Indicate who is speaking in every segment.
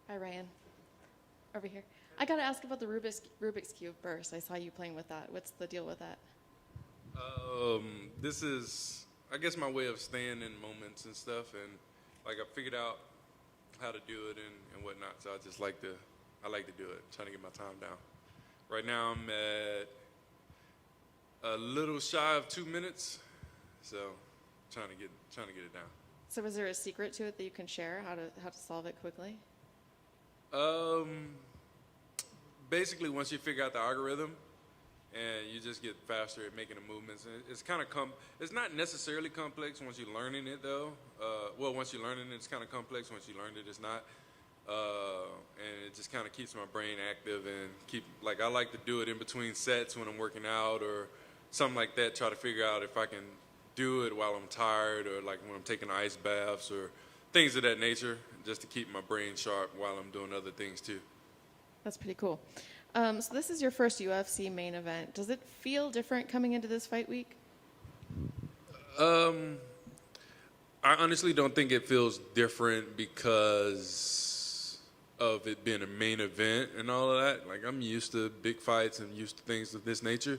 Speaker 1: Hi, Ryan. Over here. I got to ask about the Rubik's Cube first. I saw you playing with that. What's the deal with that?
Speaker 2: This is, I guess, my way of staying in moments and stuff, and like I figured out how to do it and whatnot. So I like to do it, trying to get my time down. Right now I'm at a little shy of 2 minutes, so trying to get it down.
Speaker 1: So is there a secret to it that you can share, how to solve it quickly?
Speaker 2: Basically, once you figure out the algorithm, and you just get faster at making the movements. And it's kind of it's not necessarily complex once you're learning it, though. Once you're learning it, it's kind of complex. Once you learn it, it's not. And it just kind of keeps my brain active and I like to do it in between sets when I'm working out or something like that. Try to figure out if I can do it while I'm tired or like when I'm taking ice baths or things of that nature, just to keep my brain sharp while I'm doing other things too.
Speaker 1: That's pretty cool. So this is your first UFC main event. Does it feel different coming into this fight week?
Speaker 2: I honestly don't think it feels different because of it being a main event and all of that. Like, I'm used to big fights and used to things of this nature.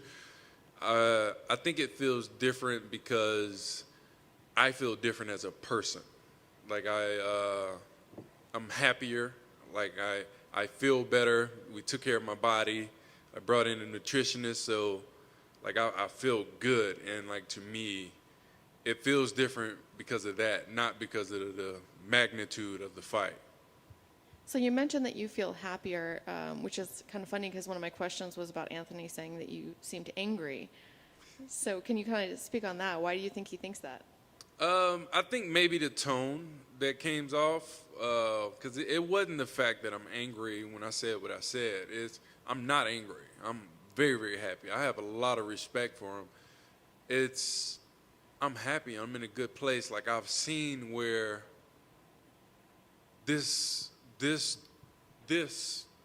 Speaker 2: I think it feels different because I feel different as a person. Like, I'm happier. Like, I feel better. We took care of my body. I brought in a nutritionist, so like I feel good. And like to me, it feels different because of that, not because of the magnitude of the fight.
Speaker 1: So you mentioned that you feel happier, which is kind of funny because one of my questions was about Anthony saying that you seemed angry. So can you kind of speak on that? Why do you think he thinks that?
Speaker 2: I think maybe the tone that came off, because it wasn't the fact that I'm angry when I said what I said. I'm not angry. I'm very, very happy. I have a lot of respect for him. I'm happy. I'm in a good place. Like, I've seen where this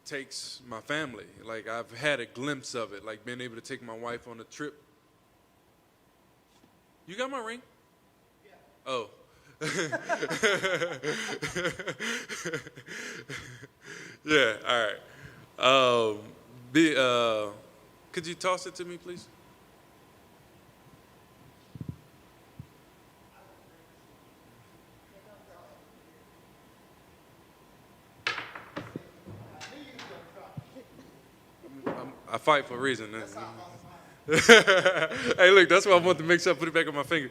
Speaker 2: takes my family. Like, I've had a glimpse of it, like being able to take my wife on a trip. You got my ring? Oh. Yeah, all right. Could you toss it to me, please? I fight for a reason. Hey, look, that's why I want to make sure I put it back on my finger.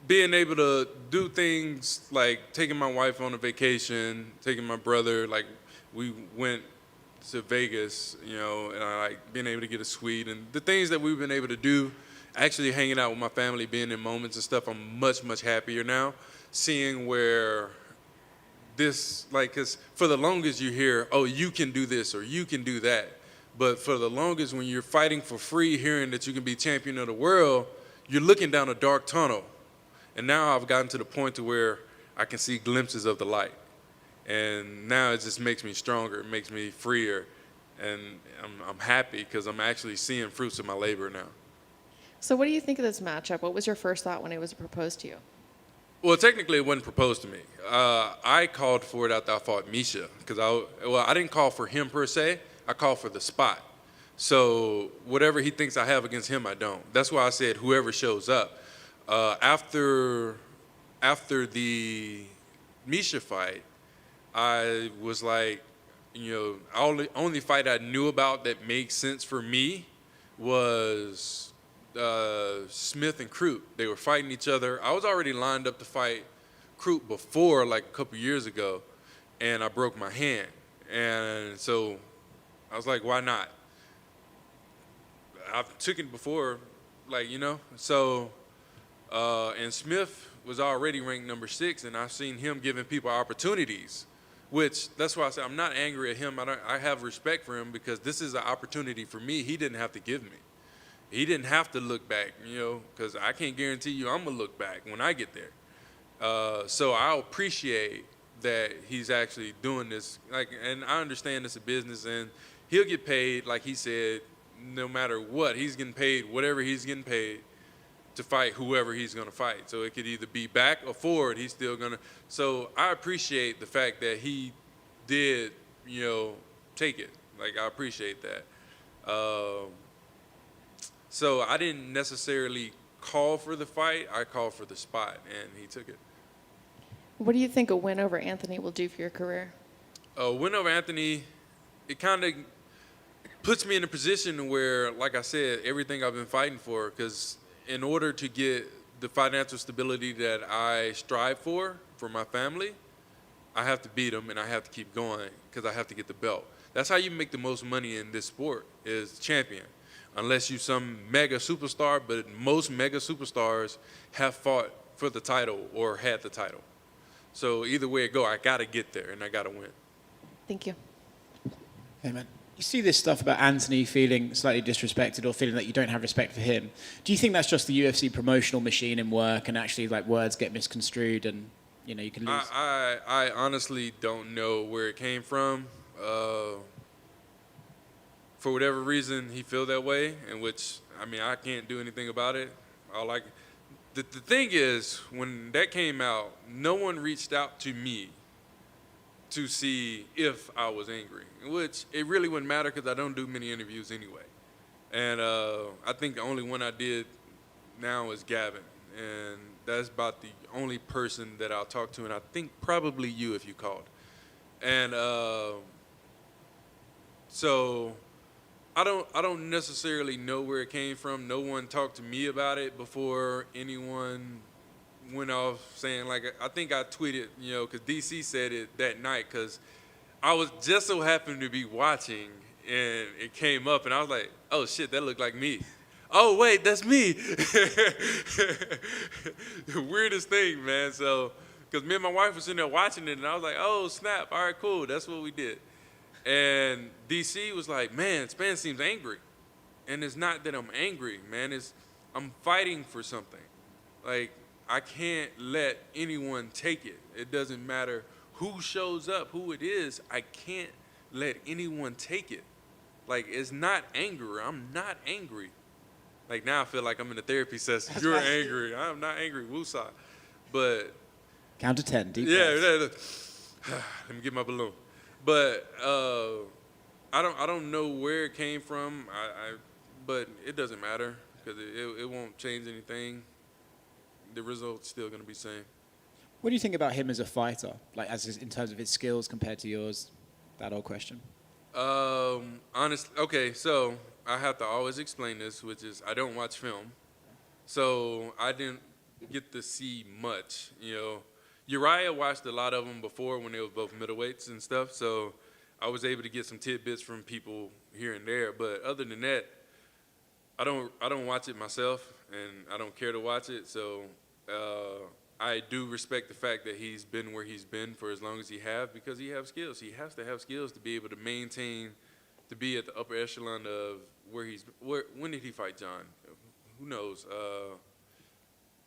Speaker 2: Being able to do things like taking my wife on a vacation, taking my brother, like we went to Vegas, and I like being able to get a suite and the things that we've been able to do, actually hanging out with my family, being in moments and stuff, I'm much, much happier now. Seeing where this, like, because for the longest you hear, oh, you can do this or you can do that. But for the longest, when you're fighting for free, hearing that you can be champion of the world, you're looking down a dark tunnel. And now I've gotten to the point to where I can see glimpses of the light. And now it just makes me stronger. It makes me freer. And I'm happy because I'm actually seeing fruits of my labor now.
Speaker 1: So what do you think of this matchup? What was your first thought when it was proposed to you?
Speaker 2: Well, technically, it wasn't proposed to me. I called for it after I fought Misha. Because I didn't call for him per se. I called for the spot. So whatever he thinks I have against him, I don't. That's why I said whoever shows up. After the Misha fight, I was like, only fight I knew about that makes sense for me was Smith and Crute. They were fighting each other. I was already lined up to fight Crute before, like a couple years ago, and I broke my hand. And so I was like, why not? I've taken it before, so, and Smith was already ranked number 6, and I've seen him giving people opportunities, which that's why I say I'm not angry at him. I have respect for him because this is an opportunity for me. He didn't have to give me. He didn't have to look back, because I can't guarantee you I'm going to look back when I get there. So I appreciate that he's actually doing this. And I understand it's a business, and he'll get paid, like he said, no matter what. He's getting paid whatever he's getting paid. to fight whoever he's going to fight. So it could either be back or forward. He's still going to. So I appreciate the fact that he did, take it. Like, I appreciate that. So I didn't necessarily call for the fight. I called for the spot, and he took it.
Speaker 1: What do you think a win over Anthony will do for your career?
Speaker 2: A win over Anthony, it kind of puts me in a position where, like I said, everything I've been fighting for, because in order to get the financial stability that I strive for my family, I have to beat him and I have to keep going because I have to get the belt. That's how you make the most money in this sport, is champion. Unless you're some mega superstar, but most mega superstars have fought for the title or had the title. So either way it go, I got to get there and I got to win.
Speaker 1: Thank you.
Speaker 3: Hey, man. You see this stuff about Anthony feeling slightly disrespected or feeling that you don't have respect for him. Do you think that's just the UFC promotional machine in work, and actually like words get misconstrued and you can lose?
Speaker 2: I honestly don't know where it came from. For whatever reason, he feel that way, in which, I can't do anything about it. The thing is, when that came out, no one reached out to me to see if I was angry, which it really wouldn't matter because I don't do many interviews anyway. And I think the only one I did now is Gavin, and that's about the only person that I'll talk to, and I think probably you if you called. And so I don't necessarily know where it came from. No one talked to me about it before anyone went off saying, like, I think I tweeted, because DC said it that night, because I was just so happened to be watching and it came up and I was like, oh shit, that looked like me. Oh wait, that's me. The weirdest thing, man. So, because me and my wife was sitting there watching it and I was like, oh snap, all right, cool, that's what we did. And DC was like, man, Spann seems angry. And it's not that I'm angry, man, I'm fighting for something. Like, I can't let anyone take it. It doesn't matter who shows up, who it is. I can't let anyone take it. Like, it's not anger. I'm not angry. Like, now I feel like I'm in a therapy session. That's You're right. Angry. I'm not angry. Woosah. But
Speaker 3: count to 10. Deep
Speaker 2: breaths. Let me get my balloon. But I don't know where it came from. But it doesn't matter because it won't change anything. The result's still going to be the same.
Speaker 3: What do you think about him as a fighter, like in terms of his skills compared to yours? That old question.
Speaker 2: Honestly, okay, so I have to always explain this, which is I don't watch film, so I didn't get to see much. Uriah watched a lot of them before when they were both middleweights and stuff, so I was able to get some tidbits from people here and there. But other than that, I don't watch it myself, and I don't care to watch it. So I do respect the fact that he's been where he's been for as long as he have, because he has skills. He has to have skills to be able to maintain, to be at the upper echelon of where he's. When did he fight John? Who knows? A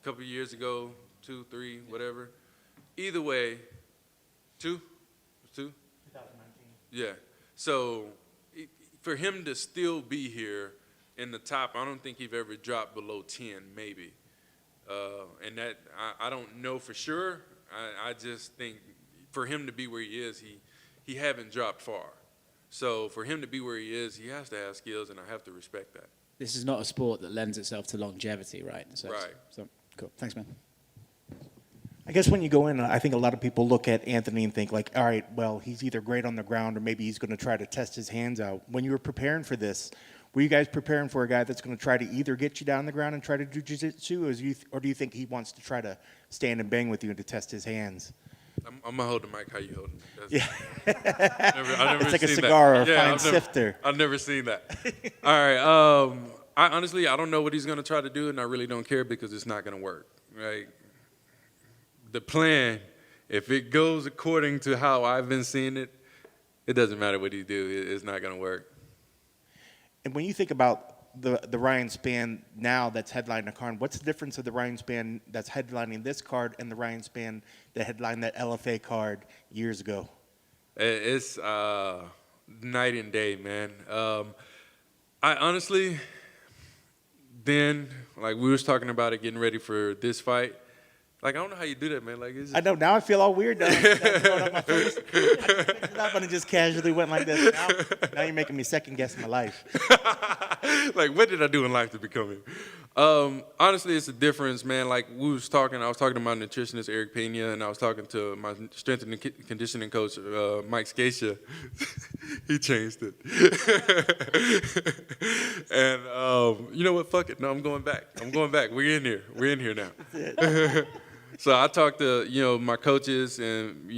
Speaker 2: couple of years ago, 2, 3, whatever. Either way, 2? 2019. Yeah. So for him to still be here in the top, I don't think he've ever dropped below 10, maybe. And that I don't know for sure. I just think for him to be where he is, he haven't dropped far. So for him to be where he is, he has to have skills, and I have to respect that.
Speaker 3: This is not a sport that lends itself to longevity, right?
Speaker 2: Right.
Speaker 3: So cool. Thanks, man.
Speaker 4: I guess when you go in, I think a lot of people look at Anthony and think like, all right, well, he's either great on the ground or maybe he's going to try to test his hands out. When you were preparing for this, were you guys preparing for a guy that's going to try to either get you down the ground and try to do jiu-jitsu, or do you think he wants to try to stand and bang with you and to test his hands?
Speaker 2: I'm going to hold the mic. How you hold it?
Speaker 4: Yeah.
Speaker 2: I've never
Speaker 4: it's like a
Speaker 2: seen
Speaker 4: cigar
Speaker 2: that.
Speaker 4: or a fine sifter.
Speaker 2: I've never seen that. All right. I don't know what he's going to try to do, and I really don't care because it's not going to work. Right? The plan, if it goes according to how I've been seeing it, it doesn't matter what he do. It's not going to work.
Speaker 4: And when you think about the Ryan Spann now that's headlining a card, what's the difference of the Ryan Spann that's headlining this card and the Ryan Spann that headlined that LFA card years ago?
Speaker 2: It's night and day, man. I honestly, then, like we was talking about it, getting ready for this fight. Like, I don't know how you do that, man. Like, it's
Speaker 4: I know, now I feel all weird now. Throwing up my face. I just picked it up and it just casually went like this. Now you're making me second guess my life.
Speaker 2: like, what did I do in life to become him? Honestly, it's a difference, man. Like, I was talking to my nutritionist, Eric Pena, and I was talking to my strength and conditioning coach, Mike Scacia. He changed it. And you know what? Fuck it. No, I'm going back. We're in here. We're in here now. So I talked to, my coaches and,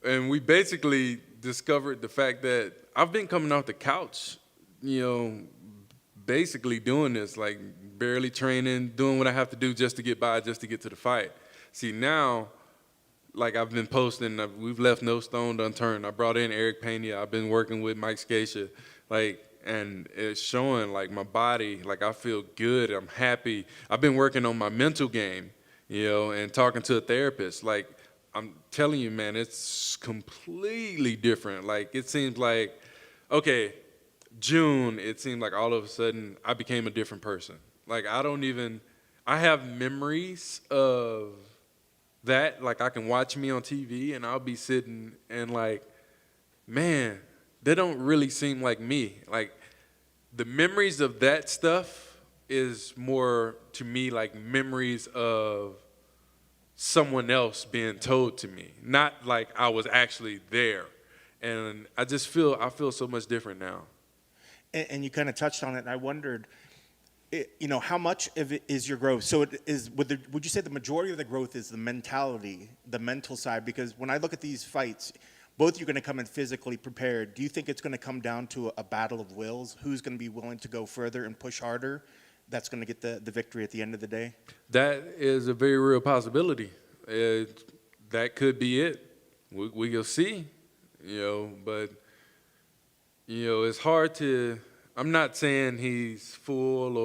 Speaker 2: and we basically discovered the fact that I've been coming off the couch, basically doing this, like barely training, doing what I have to do just to get by, just to get to the fight. See, now, like I've been posting, we've left no stone unturned. I brought in Eric Pena. I've been working with Mike Scacia, and it's showing like my body, like I feel good. I'm happy. I've been working on my mental game, and talking to a therapist. Like, I'm telling you, man, it's completely different. Like, it seems like, okay, June, it seemed like all of a sudden I became a different person. Like, I have memories of that. Like, I can watch me on TV and I'll be sitting and like, man, they don't really seem like me. Like, the memories of that stuff is more to me like memories of someone else being told to me, not like I was actually there. And I feel so much different now.
Speaker 4: And you kind of touched on it, and I wondered, how much of it is your growth? So it is. Would you say the majority of the growth is the mentality, the mental side? Because when I look at these fights, both you're going to come in physically prepared. Do you think it's going to come down to a battle of wills? Who's going to be willing to go further and push harder? That's going to get the victory at the end of the day?
Speaker 2: That is a very real possibility. That could be it. We'll see, but, it's hard to, I'm not saying he's full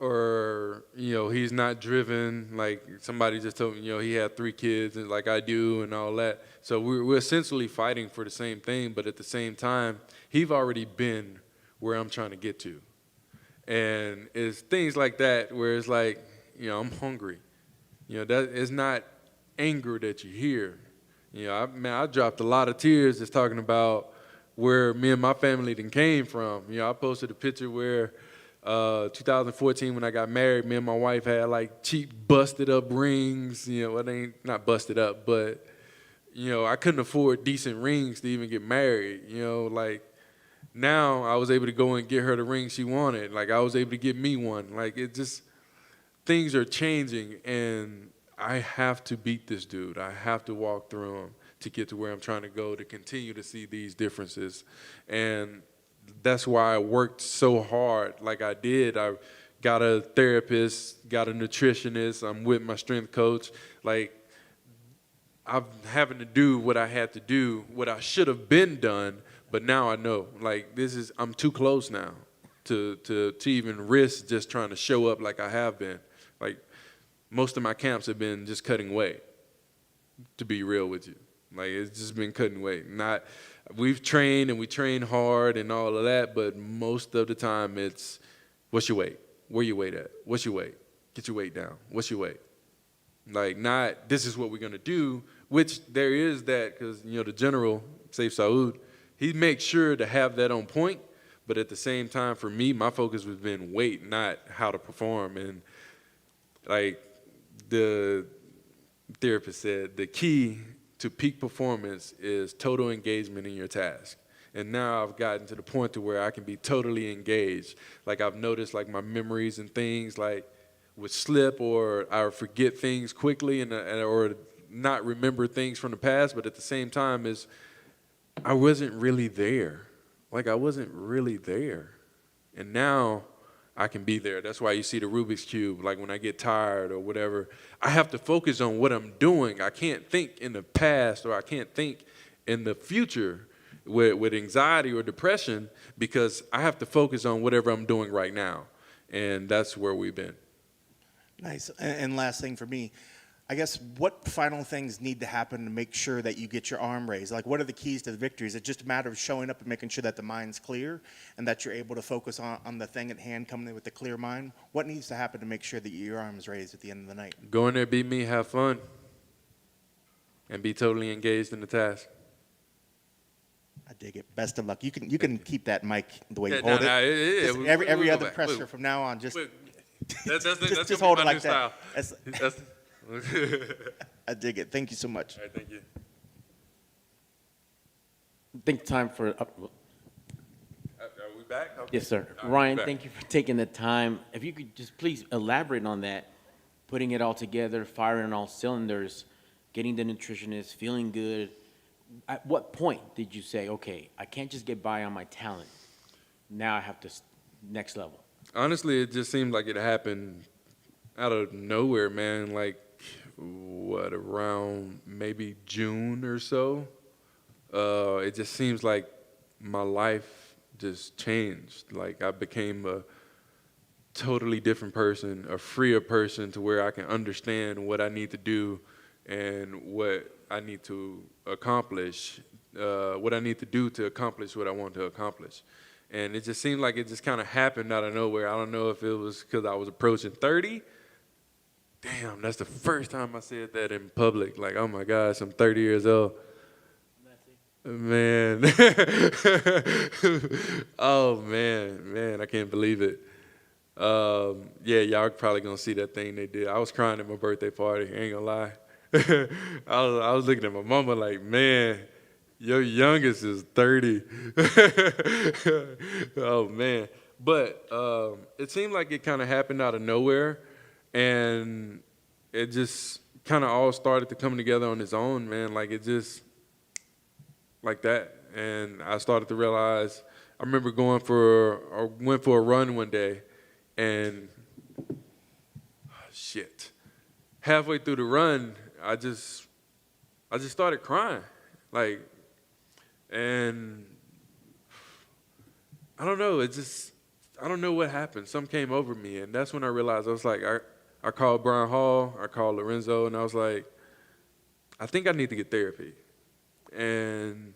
Speaker 2: or he's not driven. Like somebody just told me, he had 3 kids and like I do and all that. So we're essentially fighting for the same thing, but at the same time, he's already been where I'm trying to get to. And it's things like that where it's like, I'm hungry. That is not anger that you hear. I dropped a lot of tears just talking about where me and my family then came from. I posted a picture where 2014 when I got married, me and my wife had like cheap busted up rings. It ain't not busted up, but I couldn't afford decent rings to even get married. Like now I was able to go and get her the ring she wanted. Like I was able to get me one. Like it just, things are changing and I have to beat this dude. I have to walk through him to get to where I'm trying to go, to continue to see these differences. And that's why I worked so hard like I did. I got a therapist, got a nutritionist, I'm with my strength coach. Like, I'm having to do what I had to do, what I should have been done, but now I know. Like, I'm too close now to even risk just trying to show up like I have been. Like, most of my camps have been just cutting weight, to be real with you. Like, it's just been cutting weight. We've trained and we train hard and all of that, but most of the time it's, what's your weight? Where your weight at? What's your weight? Get your weight down. What's your weight? Like, not, this is what we're going to do, which there is that, because, the general, Saif Saud, he makes sure to have that on point, but at the same time, for me, my focus has been weight, not how to perform. And, like, the therapist said, the key to peak performance is total engagement in your task. And now I've gotten to the point to where I can be totally engaged. Like I've noticed like my memories and things like would slip or I would forget things quickly or not remember things from the past, but at the same time I wasn't really there. Like I wasn't really there. And now I can be there. That's why you see the Rubik's Cube, like when I get tired or whatever, I have to focus on what I'm doing. I can't think in the past or I can't think in the future with anxiety or depression because I have to focus on whatever I'm doing right now. And that's where we've been.
Speaker 4: Nice. And last thing for me, I guess what final things need to happen to make sure that you get your arm raised? Like, what are the keys to the victory? Is it just a matter of showing up and making sure that the mind's clear and that you're able to focus on the thing at hand, coming in with a clear mind? What needs to happen to make sure that your arm is raised at the end of the night?
Speaker 2: Go in there, beat me, have fun, and be totally engaged in the task.
Speaker 4: I dig it. Best of luck. You can keep that mic the way you
Speaker 2: Yeah,
Speaker 4: hold
Speaker 2: nah,
Speaker 4: it.
Speaker 2: yeah,
Speaker 4: Just
Speaker 2: we-
Speaker 4: every
Speaker 2: we'll go
Speaker 4: other
Speaker 2: back.
Speaker 4: presser from now on, just
Speaker 2: That's
Speaker 4: just
Speaker 2: gonna
Speaker 4: hold
Speaker 2: be
Speaker 4: it
Speaker 2: my
Speaker 4: like
Speaker 2: new
Speaker 4: that.
Speaker 2: style.
Speaker 4: That's-
Speaker 2: That's,
Speaker 4: I dig it. Thank you so much.
Speaker 2: all right, thank you.
Speaker 5: I think time for
Speaker 2: Are we back? Okay.
Speaker 5: yes, sir.
Speaker 2: All right,
Speaker 5: Ryan,
Speaker 2: we're back.
Speaker 5: thank you for taking the time. If you could just please elaborate on that, putting it all together, firing on all cylinders, getting the nutritionist, feeling good. At what point did you say, okay, I can't just get by on my talent. Now I have to next level?
Speaker 2: Honestly, it just seemed like it happened out of nowhere, man. Like, what, around maybe June or so? It just seems like my life just changed. Like, I became a totally different person, a freer person, to where I can understand what I need to do and what I need to accomplish, what I need to do to accomplish what I want to accomplish. And it just seemed like it just kind of happened out of nowhere. I don't know if it was because I was approaching 30. Damn, that's the first time I said that in public. Like, oh my gosh, I'm 30 years old. Man. Oh, man, I can't believe it. Yeah, y'all probably gonna see that thing they did. I was crying at my birthday party, ain't gonna lie. I was looking at my mama like, man, your youngest is 30. Oh, man. But it seemed like it kind of happened out of nowhere, and it just kind of all started to come together on its own, man. Like, it just, like that. And I started to realize, I remember went for a run one day, and shit. Halfway through the run, I just started crying. Like, and I don't know, I don't know what happened. Something came over me, and that's when I realized, I was like, I called Brian Hall, I called Lorenzo, and I was like, I think I need to get therapy. And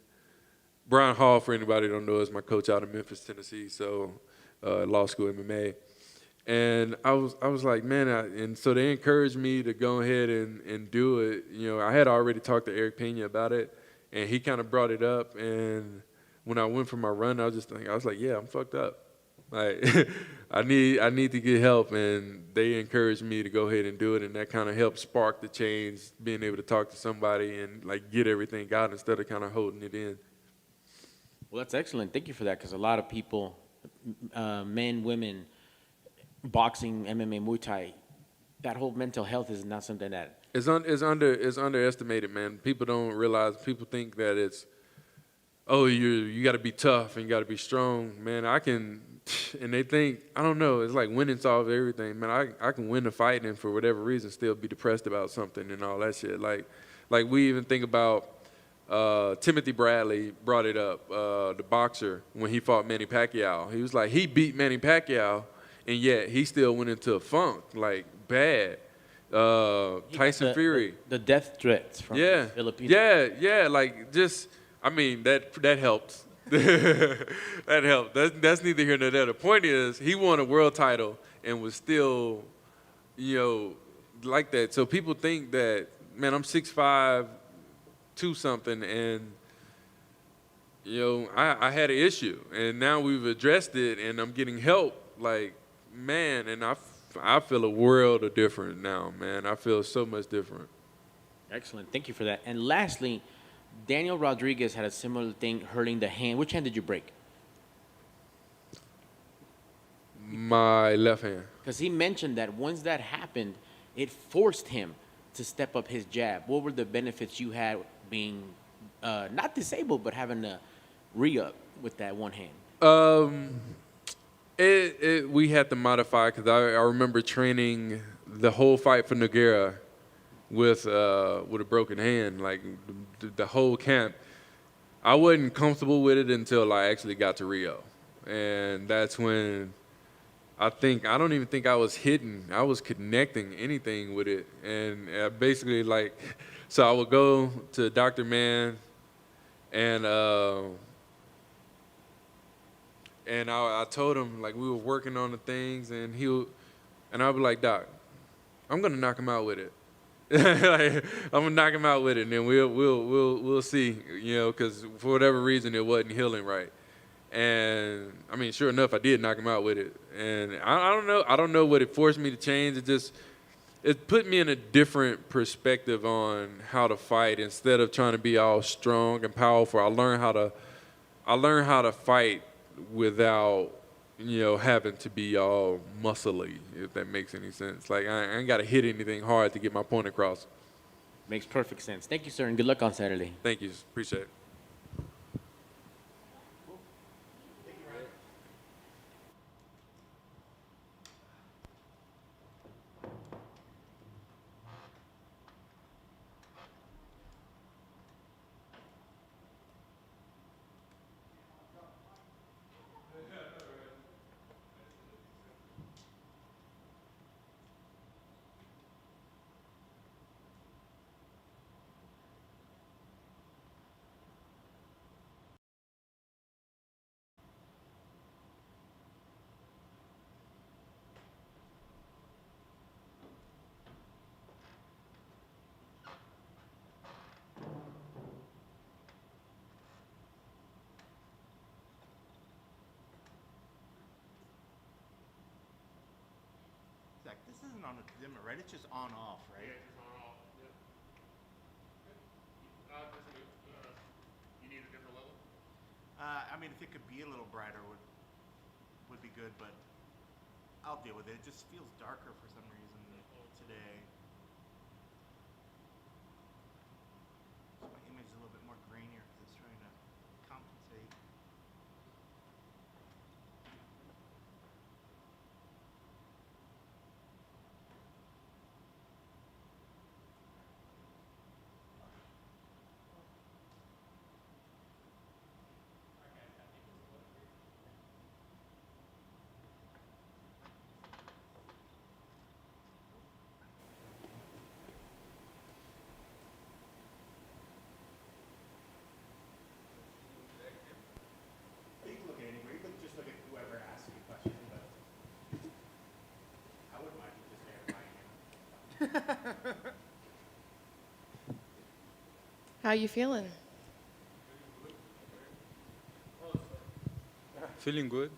Speaker 2: Brian Hall, for anybody who don't know, is my coach out of Memphis, Tennessee, so law school MMA. And I was like, man, and so they encouraged me to go ahead and do it. You know, I had already talked to Eric Pena about it, and he kind of brought it up. And when I went for my run, I was like, yeah, I'm fucked up. Like, I need to get help, and they encouraged me to go ahead and do it, and that kind of helped spark the change, being able to talk to somebody and like get everything out instead of kind of holding it in.
Speaker 5: Well, that's excellent. Thank you for that, because a lot of people, men, women, boxing, MMA, Muay Thai, that whole mental health is not something that
Speaker 2: is underestimated, man. People don't realize. People think that it's, oh, you got to be tough and you got to be strong, man. And they think, I don't know. It's like winning solves everything, man. I can win a fight and for whatever reason still be depressed about something and all that shit. Like we even think about Timothy Bradley brought it up, the boxer, when he fought Manny Pacquiao. He was like, he beat Manny Pacquiao, and yet he still went into a funk, like bad. Tyson Fury.
Speaker 5: The death threats from the Philippines.
Speaker 2: Yeah, like just, I mean, that helped. That helped. That's neither here nor there. The point is, he won a world title and was still, like that. So people think that, man, I'm 6'5", 2 something, and I had an issue, and now we've addressed it, and I'm getting help. Like, man, and I feel a world of different now, man. I feel so much different.
Speaker 5: Excellent. Thank you for that. And lastly, Daniel Rodriguez had a similar thing, hurting the hand. Which hand did you break?
Speaker 2: My left hand.
Speaker 5: Because he mentioned that once that happened, it forced him to step up his jab. What were the benefits you had being not disabled, but having to re-up with that one hand?
Speaker 2: We had to modify, because I remember training the whole fight for Nogueira with a broken hand, like the whole camp. I wasn't comfortable with it until I actually got to Rio, and that's when I don't even think I was hitting. I was connecting anything with it, and basically like, so I would go to Dr. Mann, and I told him like we were working on the things, and I'd be like, Doc, I'm gonna knock him out with it. Like, I'm gonna knock him out with it, and then we'll see, you know, because for whatever reason it wasn't healing right. And I mean, sure enough, I did knock him out with it. And I don't know what it forced me to change. It put me in a different perspective on how to fight. Instead of trying to be all strong and powerful, I learned how to fight without, you know, having to be all muscly, if that makes any sense. Like I ain't got to hit anything hard to get my point across.
Speaker 5: Makes perfect sense. Thank you, sir, and good luck on Saturday.
Speaker 2: Thank you, appreciate it.
Speaker 4: Zach, this isn't on a dimmer, right? It's just on off, right?
Speaker 6: Yeah, just on off. Yep. You need a different level?
Speaker 4: I mean, if it could be a little brighter would be good, but I'll deal with it. It just feels darker for some reason today. So my image is a little bit more grainier because it's trying to compensate. You can look at anywhere. You can just look at whoever asks you a question, but I wouldn't mind you just verifying it.
Speaker 1: How you feeling?
Speaker 7: Feeling good.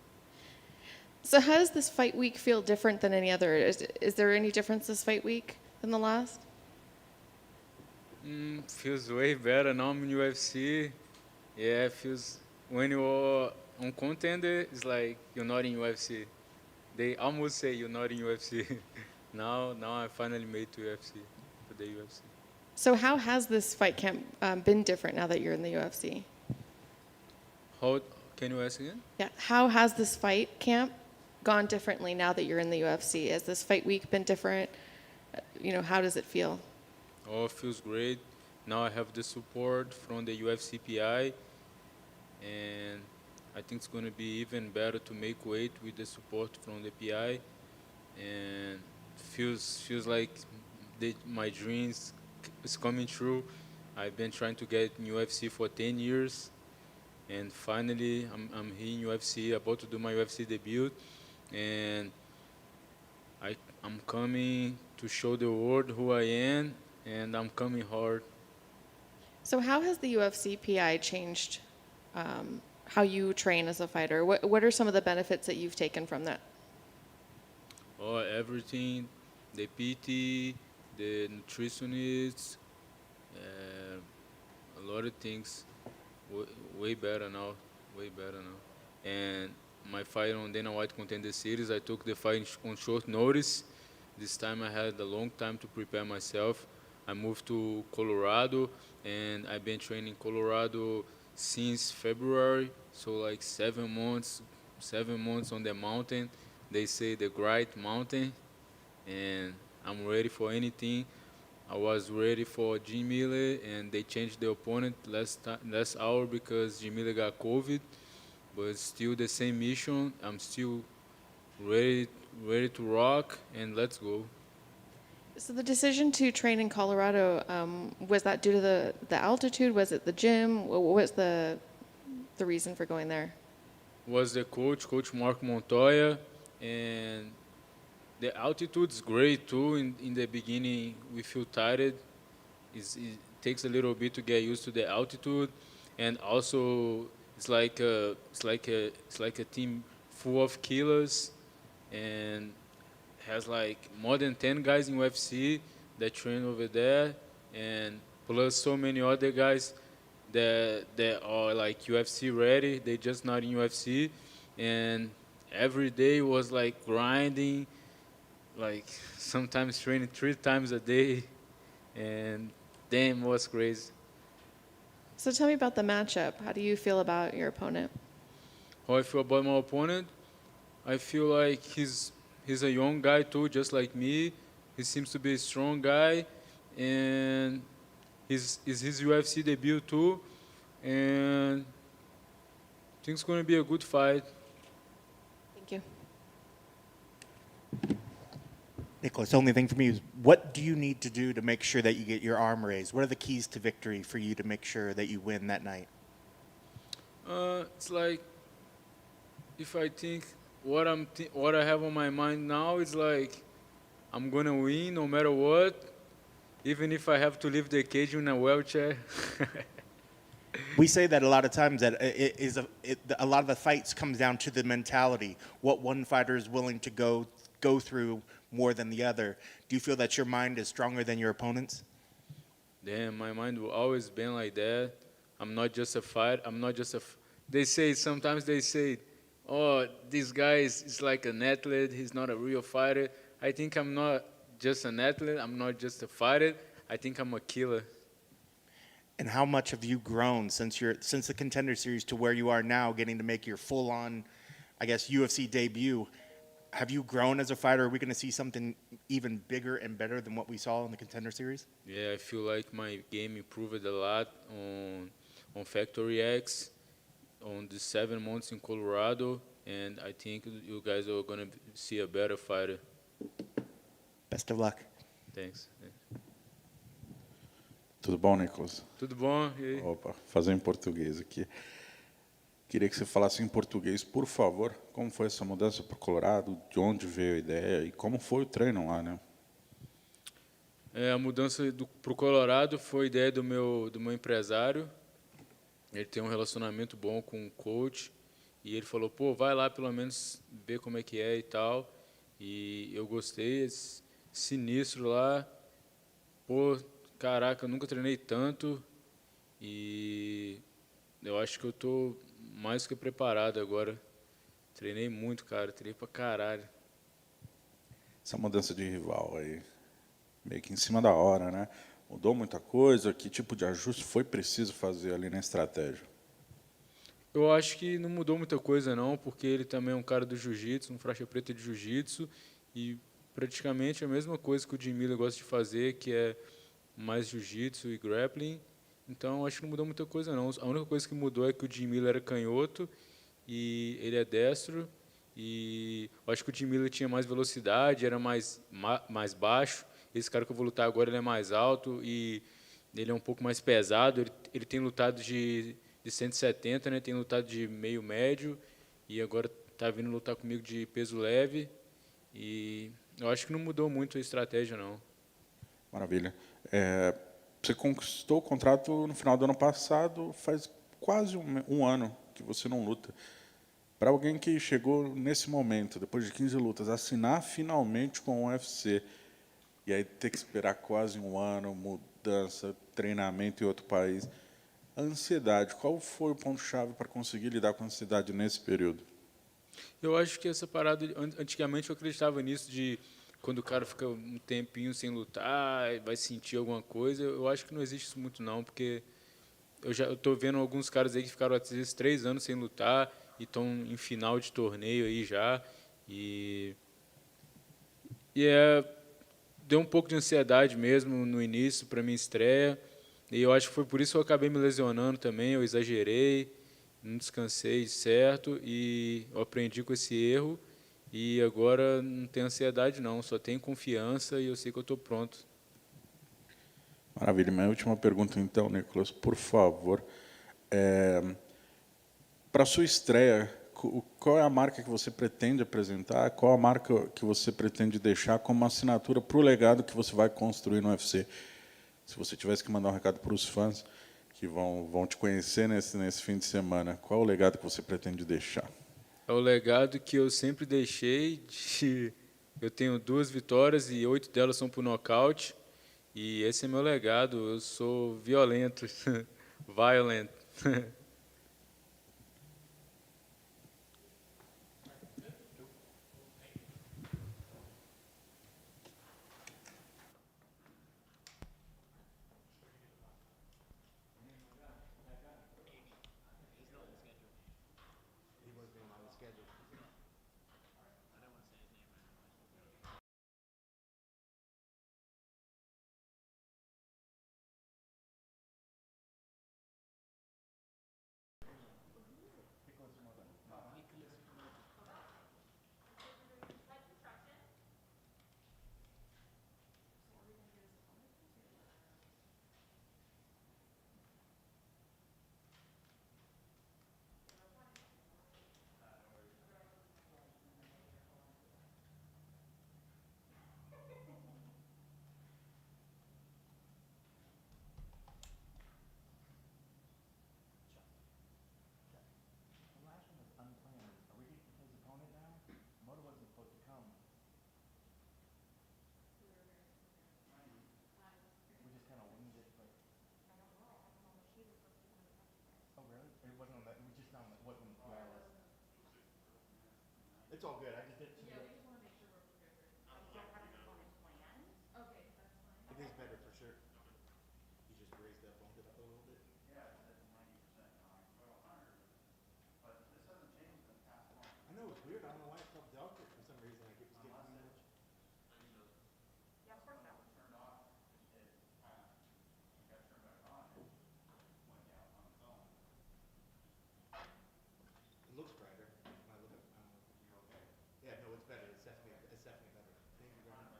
Speaker 1: So how does this fight week feel different than any other? Is there any difference this fight week than the last?
Speaker 7: Feels way better now I'm in UFC. Yeah, feels when you're on contender, it's like you're not in UFC. They almost say you're not in UFC. now I finally made to UFC, to the UFC.
Speaker 1: So how has this fight camp been different now that you're in the UFC?
Speaker 7: How can you ask again?
Speaker 1: Yeah, how has this fight camp gone differently now that you're in the UFC? Has this fight week been different? You know, how does it feel?
Speaker 7: Oh, it feels great. Now I have the support from the UFC PI, and I think it's going to be even better to make weight with the support from the PI, and feels like my dreams is coming true. I've been trying to get in UFC for 10 years, and finally I'm here in UFC, about to do my UFC debut, and I'm coming to show the world who I am, and I'm coming hard.
Speaker 1: So how has the UFC PI changed how you train as a fighter? What are some of the benefits that you've taken from that?
Speaker 7: Oh, everything, the PT, the nutritionists, a lot of things, way better now, way better now. And my fight on Dana White Contender Series, I took the fight on short notice. This time I had a long time to prepare myself. I moved to Colorado, and I've been training Colorado since February, so like 7 months on the mountain. They say the Great Mountain, and I'm ready for anything. I was ready for Jim Miller, and they changed the opponent last hour because Jim Miller got COVID, but still the same mission. I'm still ready, ready to rock, and let's go.
Speaker 1: So the decision to train in Colorado, was that due to the altitude? Was it the gym? What was the reason for going there?
Speaker 7: Was the coach Mark Montoya, and the altitude's great too. In the beginning, we feel tired. It takes a little bit to get used to the altitude, and also it's like a team full of killers, and has like more than 10 guys in UFC that train over there, and plus so many other guys that are like UFC ready. They just not in UFC, and every day was like grinding, like sometimes training 3 times a day, and damn, it was crazy.
Speaker 1: So tell me about the matchup. How do you feel about your opponent?
Speaker 7: How I feel about my opponent? I feel like he's a young guy too, just like me. He seems to be a strong guy, and is his UFC debut too, and I think it's going to be a good fight.
Speaker 1: Thank you.
Speaker 4: Nikolas, the only thing for me is, what do you need to do to make sure that you get your arm raised? What are the keys to victory for you to make sure that you win that night?
Speaker 7: It's like if I think what I have on my mind now is like I'm gonna win no matter what, even if I have to leave the cage in a wheelchair.
Speaker 4: We say that a lot of times, that a lot of the fights comes down to the mentality, what one fighter is willing to go through more than the other. Do you feel that your mind is stronger than your opponent's?
Speaker 7: Damn, my mind will always been like that. I'm not just a fight. I'm not just a. They say sometimes they say, "Oh, this guy is like an athlete. He's not a real fighter." I think I'm not just an athlete. I'm not just a fighter. I think I'm a killer.
Speaker 4: And how much have you grown since the Contender Series to where you are now, getting to make your full-on, I guess, UFC debut? Have you grown as a fighter? Are we going to see something even bigger and better than what we saw in the Contender Series?
Speaker 7: Yeah, I feel like my game improved a lot on Factory X, on the 7 months in Colorado, and I think you guys are gonna see a better fighter.
Speaker 4: Best of luck.
Speaker 7: Thanks.
Speaker 8: Tudo bom, Nikolas?
Speaker 7: Tudo bom? E aí?
Speaker 8: Opa, fazer em português aqui. Queria que você falasse em português, por favor, como foi essa mudança para o Colorado, de onde veio a ideia e como foi o treino lá, né?
Speaker 7: A mudança para o Colorado foi ideia do meu empresário. Ele tem um relacionamento bom com o coach e ele falou, pô, vai lá pelo menos ver como é que é e tal. E eu gostei, sinistro lá. Pô, caraca, eu nunca treinei tanto e eu acho que eu tô mais que preparado agora. Treinei muito, cara, treinei pra caralho.
Speaker 8: Essa mudança de rival aí, meio que em cima da hora, né? Mudou muita coisa? Que tipo de ajuste foi preciso fazer ali na estratégia?
Speaker 7: Eu acho que não mudou muita coisa não, porque ele também é um cara do jiu-jitsu, um faixa preta de jiu-jitsu, e praticamente a mesma coisa que o Jim Miller gosta de fazer, que é mais jiu-jitsu e grappling. Então, acho que não mudou muita coisa não. A única coisa que mudou é que o Jim Miller era canhoto e ele é destro. E eu acho que o Jim Miller tinha mais velocidade, era mais baixo. Esse cara que eu vou lutar agora, ele é mais alto e ele é um pouco mais pesado. Ele tem lutado de 170, né? Tem lutado de meio médio e agora está vindo lutar comigo de peso leve. E eu acho que não mudou muito a estratégia, não.
Speaker 8: Maravilha. Você conquistou o contrato no final do ano passado, faz quase um ano que você não luta. Para alguém que chegou nesse momento, depois de 15 lutas, assinar finalmente com o UFC, e aí ter que esperar quase um ano, mudança, treinamento em outro país, a ansiedade, qual foi o ponto-chave para conseguir lidar com a ansiedade nesse período?
Speaker 7: Eu acho que essa parada, antigamente eu acreditava nisso de quando o cara fica um tempinho sem lutar, vai sentir alguma coisa. Eu acho que não existe isso muito não, porque eu tô vendo alguns caras aí que ficaram às vezes 3 anos sem lutar e estão em final de torneio aí já e deu um pouco de ansiedade mesmo no início para minha estreia. E eu acho que foi por isso que eu acabei me lesionando também, eu exagerei, não descansei certo e eu aprendi com esse erro E agora não tenho ansiedade não, só tenho confiança e eu sei que eu estou pronto.
Speaker 8: Maravilha. Minha última pergunta, então, Nikolas, por favor. Para a sua estreia, qual é a marca que você pretende apresentar? Qual a marca que você pretende deixar como assinatura para o legado que você vai construir no UFC? Se você tivesse que mandar um recado para os fãs que vão te conhecer nesse fim de semana, qual é o legado que você pretende deixar?
Speaker 7: É o legado que eu sempre deixei. Eu tenho 2 vitórias e 8 delas são por nocaute. E esse é meu legado. Eu sou violento, violent.
Speaker 4: It's all good. I just didn't. It is better for sure. You just raised that bump it up a little bit. I know it's weird. I don't know why it felt delicate for some reason. Like it was getting too much. It looks brighter. When I look at, I don't know. You're okay. Yeah, no, it's better. It's definitely better. Thank you very much.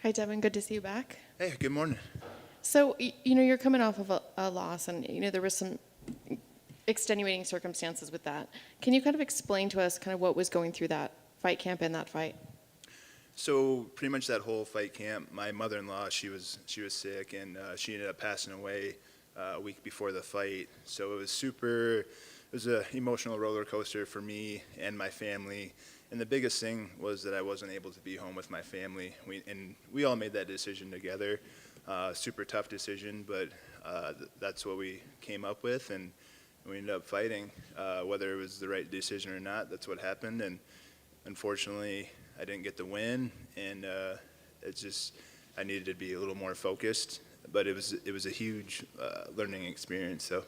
Speaker 1: Hi, Devin. Good to see you back.
Speaker 9: Hey, good morning.
Speaker 1: So, you're coming off of a loss, and, there was some extenuating circumstances with that. Can you kind of explain to us kind of what was going through that fight camp and that fight?
Speaker 9: So pretty much that whole fight camp, my mother-in-law, she was sick, and she ended up passing away a week before the fight. So it was an emotional roller coaster for me and my family. And the biggest thing was that I wasn't able to be home with my family. We all made that decision together. Super tough decision, but that's what we came up with, and we ended up fighting. Whether it was the right decision or not, that's what happened. And unfortunately, I didn't get the win, and I needed to be a little more focused. But it was a huge learning experience. So.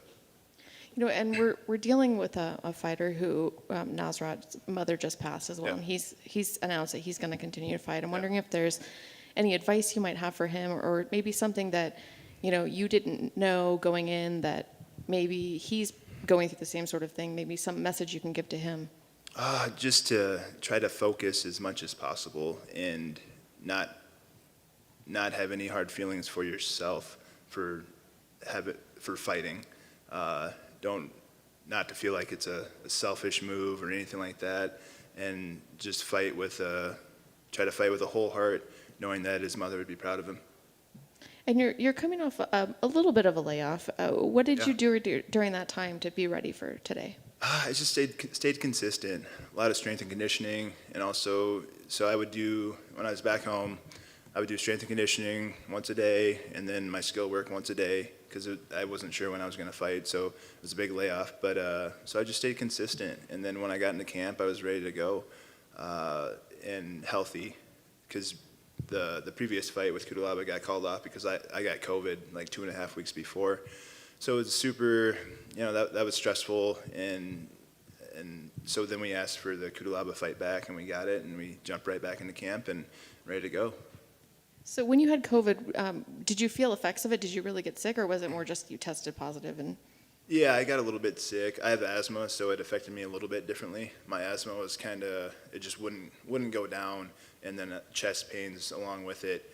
Speaker 1: And we're dealing with a fighter who Nasrat's mother just passed as well, and he's announced that he's going to continue to fight. I'm wondering if there's any advice you might have for him, or maybe something that you didn't know going in that maybe he's going through the same sort of thing. Maybe some message you can give to him.
Speaker 9: Just to try to focus as much as possible and not have any hard feelings for yourself for fighting. Not to feel like it's a selfish move or anything like that, and just try to fight with a whole heart, knowing that his mother would be proud of him.
Speaker 1: And you're coming off a little bit of a layoff. What did you do during that time to be ready for today?
Speaker 9: I just stayed consistent. A lot of strength and conditioning, and also, so I would do, when I was back home, I would do strength and conditioning once a day, and then my skill work once a day, because I wasn't sure when I was going to fight, so it was a big layoff. But so I just stayed consistent, and then when I got into camp, I was ready to go and healthy, because the previous fight with Cutelaba got called off because I got COVID like 2.5 weeks before. So it was super, that was stressful, and so then we asked for the Cutelaba fight back, and we got it, and we jumped right back into camp and ready to go.
Speaker 1: So when you had COVID, did you feel effects of it? Did you really get sick, or was it more just you tested positive? And
Speaker 9: Yeah, I got a little bit sick. I have asthma, so it affected me a little bit differently. My asthma was it just wouldn't go down, and then chest pains along with it.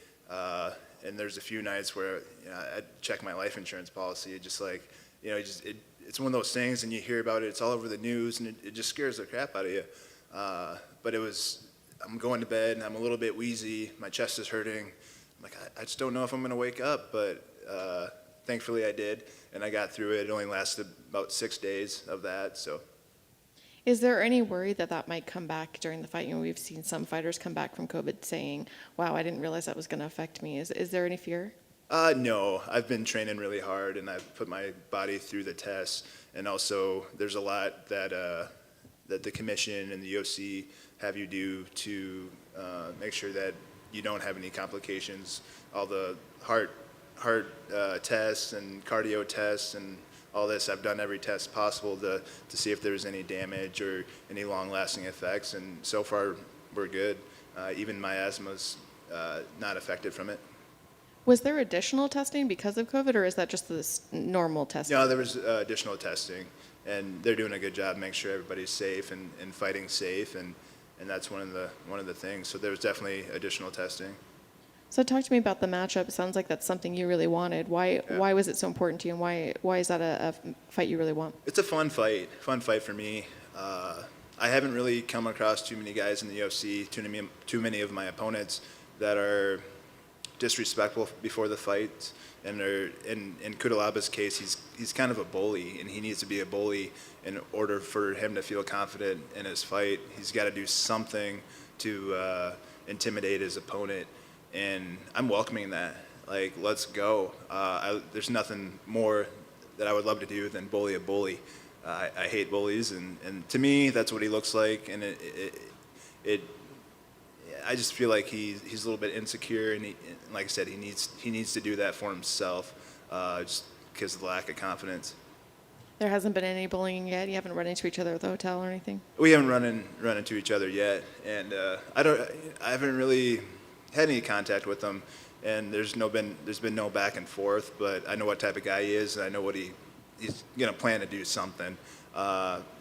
Speaker 9: And there's a few nights where I'd check my life insurance policy. It just like, it's one of those things, and you hear about it. It's all over the news, and it just scares the crap out of you. But I'm going to bed, and I'm a little bit wheezy. My chest is hurting. I'm like, I just don't know if I'm going to wake up, but thankfully I did, and I got through it. It only lasted about 6 days of that, so.
Speaker 1: is there any worry that might come back during the fight? We've seen some fighters come back from COVID saying, wow, I didn't realize that was going to affect me. Is there any fear?
Speaker 9: No, I've been training really hard, and I've put my body through the tests, and also there's a lot that the commission and the UFC have you do to make sure that you don't have any complications. All the heart tests and cardio tests and all this, I've done every test possible to see if there's any damage or any long-lasting effects, and so far we're good. Even my asthma's not affected from it.
Speaker 1: Was there additional testing because of COVID, or is that just the normal testing?
Speaker 9: No, there was additional testing, and they're doing a good job making sure everybody's safe and fighting safe, and that's one of the things. So there was definitely additional testing.
Speaker 1: So talk to me about the matchup. It sounds like that's something you really wanted. Why was it so important to you, and why is that a fight you really want?
Speaker 9: It's a fun fight for me. I haven't really come across too many guys in the UFC, too many of my opponents that are disrespectful before the fight, and in Cutelaba's case, he's kind of a bully, and he needs to be a bully in order for him to feel confident in his fight. He's got to do something to intimidate his opponent, and I'm welcoming that. Like, let's go. There's nothing more that I would love to do than bully a bully. I hate bullies, and to me, that's what he looks like, and I just feel like he's a little bit insecure, and like I said, he needs to do that for himself, just because of the lack of confidence.
Speaker 1: There hasn't been any bullying yet? You haven't run into each other at the hotel or anything?
Speaker 9: We haven't run into each other yet, and I haven't really had any contact with him, and there's been no back and forth. But I know what type of guy he is, and I know what he's gonna plan to do something.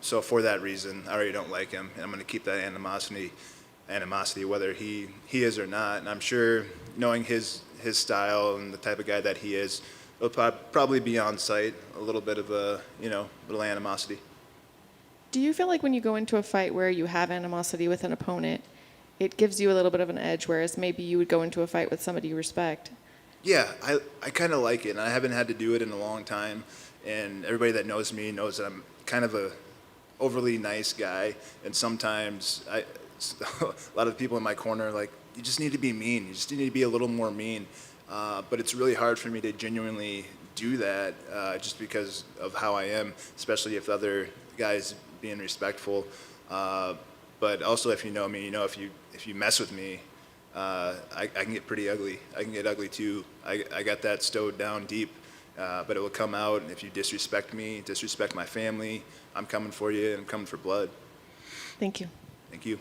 Speaker 9: So for that reason, I already don't like him, and I'm gonna keep that animosity whether he is or not. And I'm sure, knowing his style and the type of guy that he is, it'll probably be on site a little bit of a little animosity.
Speaker 1: Do you feel like when you go into a fight where you have animosity with an opponent, it gives you a little bit of an edge, whereas maybe you would go into a fight with somebody you respect?
Speaker 9: Yeah, I kind of like it, and I haven't had to do it in a long time, and everybody that knows me knows that I'm kind of a overly nice guy, and sometimes a lot of the people in my corner are like, you just need to be mean, you just need to be a little more mean, but it's really hard for me to genuinely do that just because of how I am, especially if the other guys being respectful. But also, if you know me, if you mess with me, I can get pretty ugly. I can get ugly too. I got that stowed down deep, but it will come out. And if you disrespect me, disrespect my family, I'm coming for you, and I'm coming for blood.
Speaker 1: Thank you.
Speaker 9: Thank you.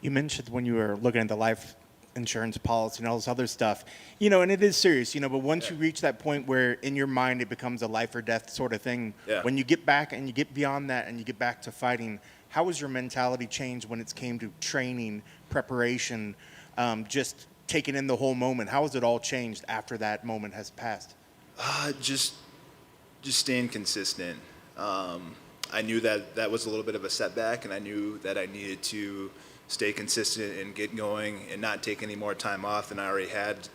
Speaker 4: You mentioned when you were looking at the life insurance policy and all this other stuff, and it is serious, but once you reach that point where in your mind it becomes a life or death sort of thing, when you get back and you get beyond that and you get back to fighting, how has your mentality changed when it came to training, preparation, just taking in the whole moment? How has it all changed after that moment has passed?
Speaker 9: Just staying consistent. I knew that was a little bit of a setback, and I knew that I needed to stay consistent and get going and not take any more time off than I already had.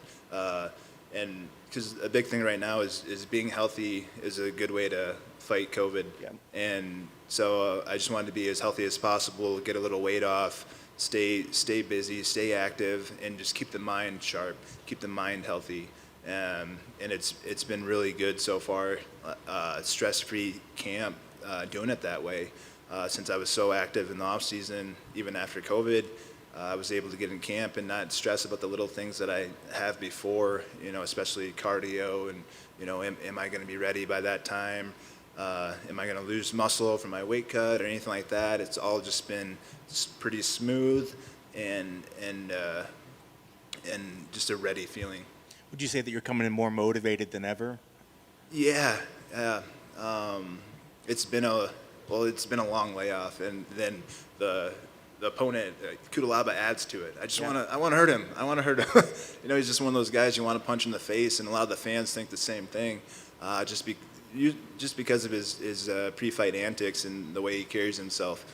Speaker 9: And because a big thing right now is being healthy is a good way to fight COVID. Yeah. And so I just wanted to be as healthy as possible, get a little weight off, stay busy, stay active, and just keep the mind sharp, keep the mind healthy. And it's been really good so far. Stress-free camp, doing it that way. since I was so active in the off season, even after COVID. I was able to get in camp and not stress about the little things that I have before, especially cardio and, am I going to be ready by that time? Am I going to lose muscle from my weight cut or anything like that? It's all just been pretty smooth and just a ready feeling.
Speaker 4: Would you say that you're coming in more motivated than ever?
Speaker 9: Yeah. It's been a long layoff, and then the opponent, Cutelaba, adds to it. I want to hurt him. He's just one of those guys you want to punch in the face, and a lot of the fans think the same thing, just because of his pre-fight antics and the way he carries himself.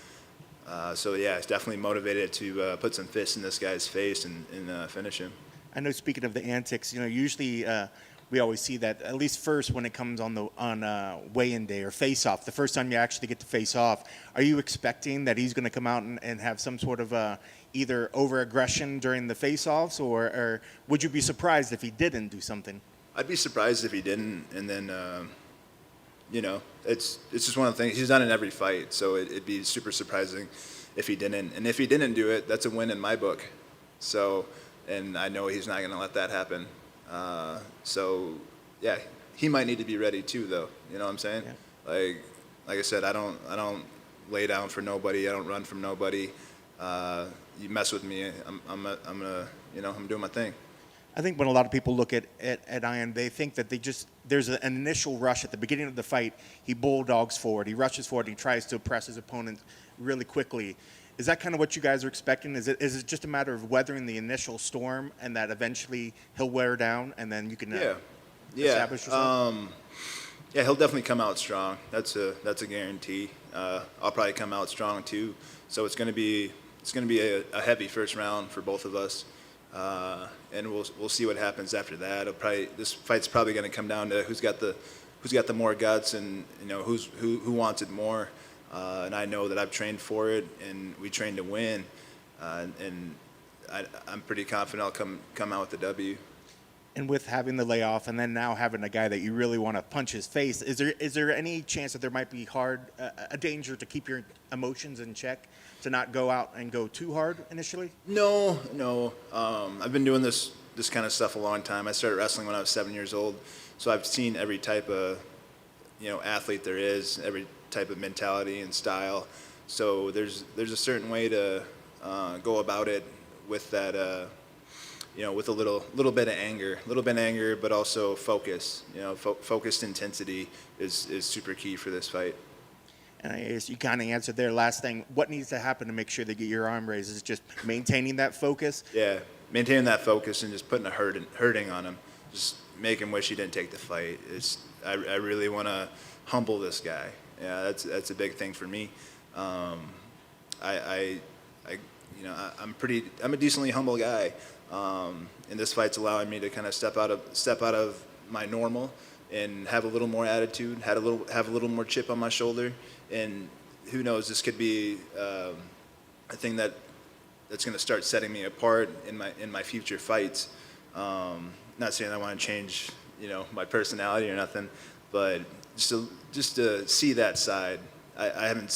Speaker 9: So yeah, it's definitely motivated to put some fists in this guy's face and finish him.
Speaker 4: I know, speaking of the antics, usually we always see that, at least first when it comes on weigh-in day or face-off, the first time you actually get to face off. Are you expecting that he's going to come out and have some sort of either over-aggression during the face-offs, or would you be surprised if he didn't do something?
Speaker 9: I'd be surprised if he didn't, and then, it's just one of the things. He's done in every fight, so it'd be super surprising if he didn't. And if he didn't do it, that's a win in my book. So, and I know he's not going to let that happen. So, yeah, he might need to be ready too, though. You know what I'm saying? Yeah. Like I said, I don't lay down for nobody. I don't run from nobody. You mess with me, I'm doing my thing.
Speaker 4: I think when a lot of people look at Ian, they think that there's an initial rush at the beginning of the fight. He bulldogs forward, he rushes forward, he tries to press his opponent really quickly. Is that kind of what you guys are expecting? Is it just a matter of weathering the initial storm, and that eventually he'll wear down, and then you can establish yourself?
Speaker 9: Yeah, he'll definitely come out strong. That's a guarantee. I'll probably come out strong too. So it's going to be a heavy first round for both of us, and we'll see what happens after that. This fight's probably going to come down to who's got the more guts, and who wants it more. And I know that I've trained for it, and we trained to win, and I'm pretty confident I'll come out with the W.
Speaker 4: And with having the layoff, and then now having a guy that you really want to punch his face, is there any chance that there might be a danger to keep your emotions in check, to not go out and go too hard initially?
Speaker 9: No. I've been doing this kind of stuff a long time. I started wrestling when I was 7 years old, so I've seen every type of athlete there is, every type of mentality and style. So there's a certain way to go about it with that, with a little bit of anger, but also focus. Focused intensity is super key for this fight.
Speaker 4: And I guess you kind of answered there. Last thing, what needs to happen to make sure they get your arm raised? Is it just maintaining that focus?
Speaker 9: Yeah, maintaining that focus and just putting a hurting on him. Just make him wish he didn't take the fight. I really want to humble this guy. Yeah, that's a big thing for me. I'm a decently humble guy, and this fight's allowing me to kind of step out of my normal and have a little more attitude, have a little more chip on my shoulder, and who knows, this could be a thing that's going to start setting me apart in my future fights. Not saying I want to change my personality or nothing, but just to see that side. I haven't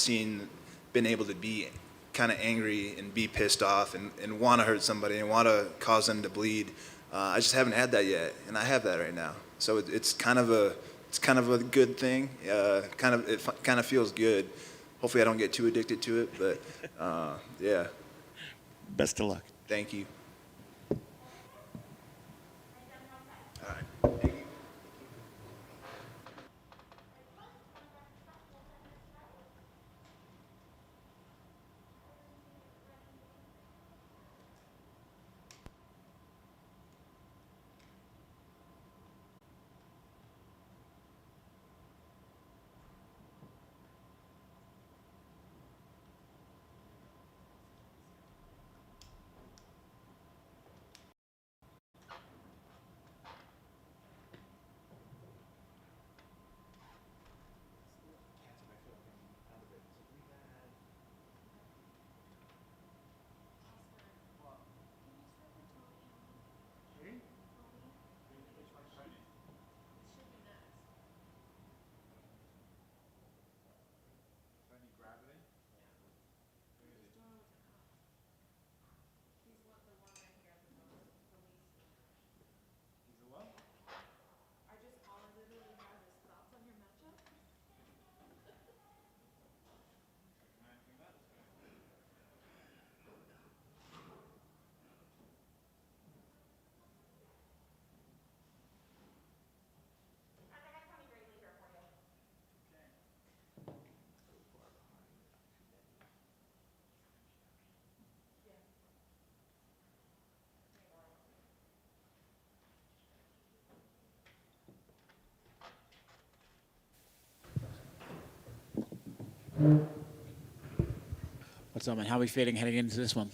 Speaker 9: been able to be kind of angry and be pissed off and want to hurt somebody and want to cause them to bleed. I just haven't had that yet, and I have that right now. So it's kind of a good thing. It kind of feels good. Hopefully I don't get too addicted to it, but yeah.
Speaker 4: Best of luck.
Speaker 9: Thank you.
Speaker 3: What's up, man? How are we feeling heading into this one?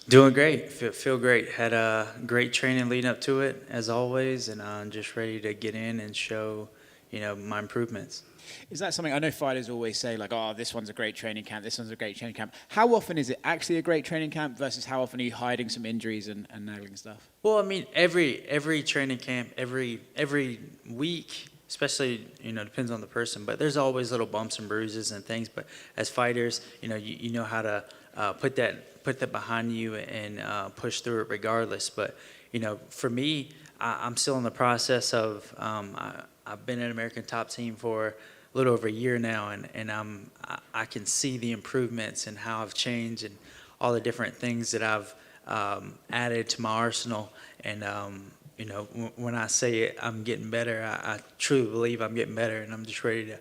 Speaker 10: Doing great. Feel great. Had a great training leading up to it, as always, and I'm just ready to get in and show, my improvements.
Speaker 3: Is that something, I know fighters always say, like, oh, this one's a great training camp, this one's a great training camp. How often is it actually a great training camp versus how often are you hiding some injuries and nagging stuff?
Speaker 10: Well, I mean, every training camp, every week, especially, depends on the person, but there's always little bumps and bruises and things. But as fighters, you know how to put that behind you and push through it regardless. But, for me, I'm still in the process of, I've been an American top team for a little over a year now, and I can see the improvements and how I've changed and all the different things that I've added to my arsenal. And, when I say it, I'm getting better, I truly believe I'm getting better, and I'm just ready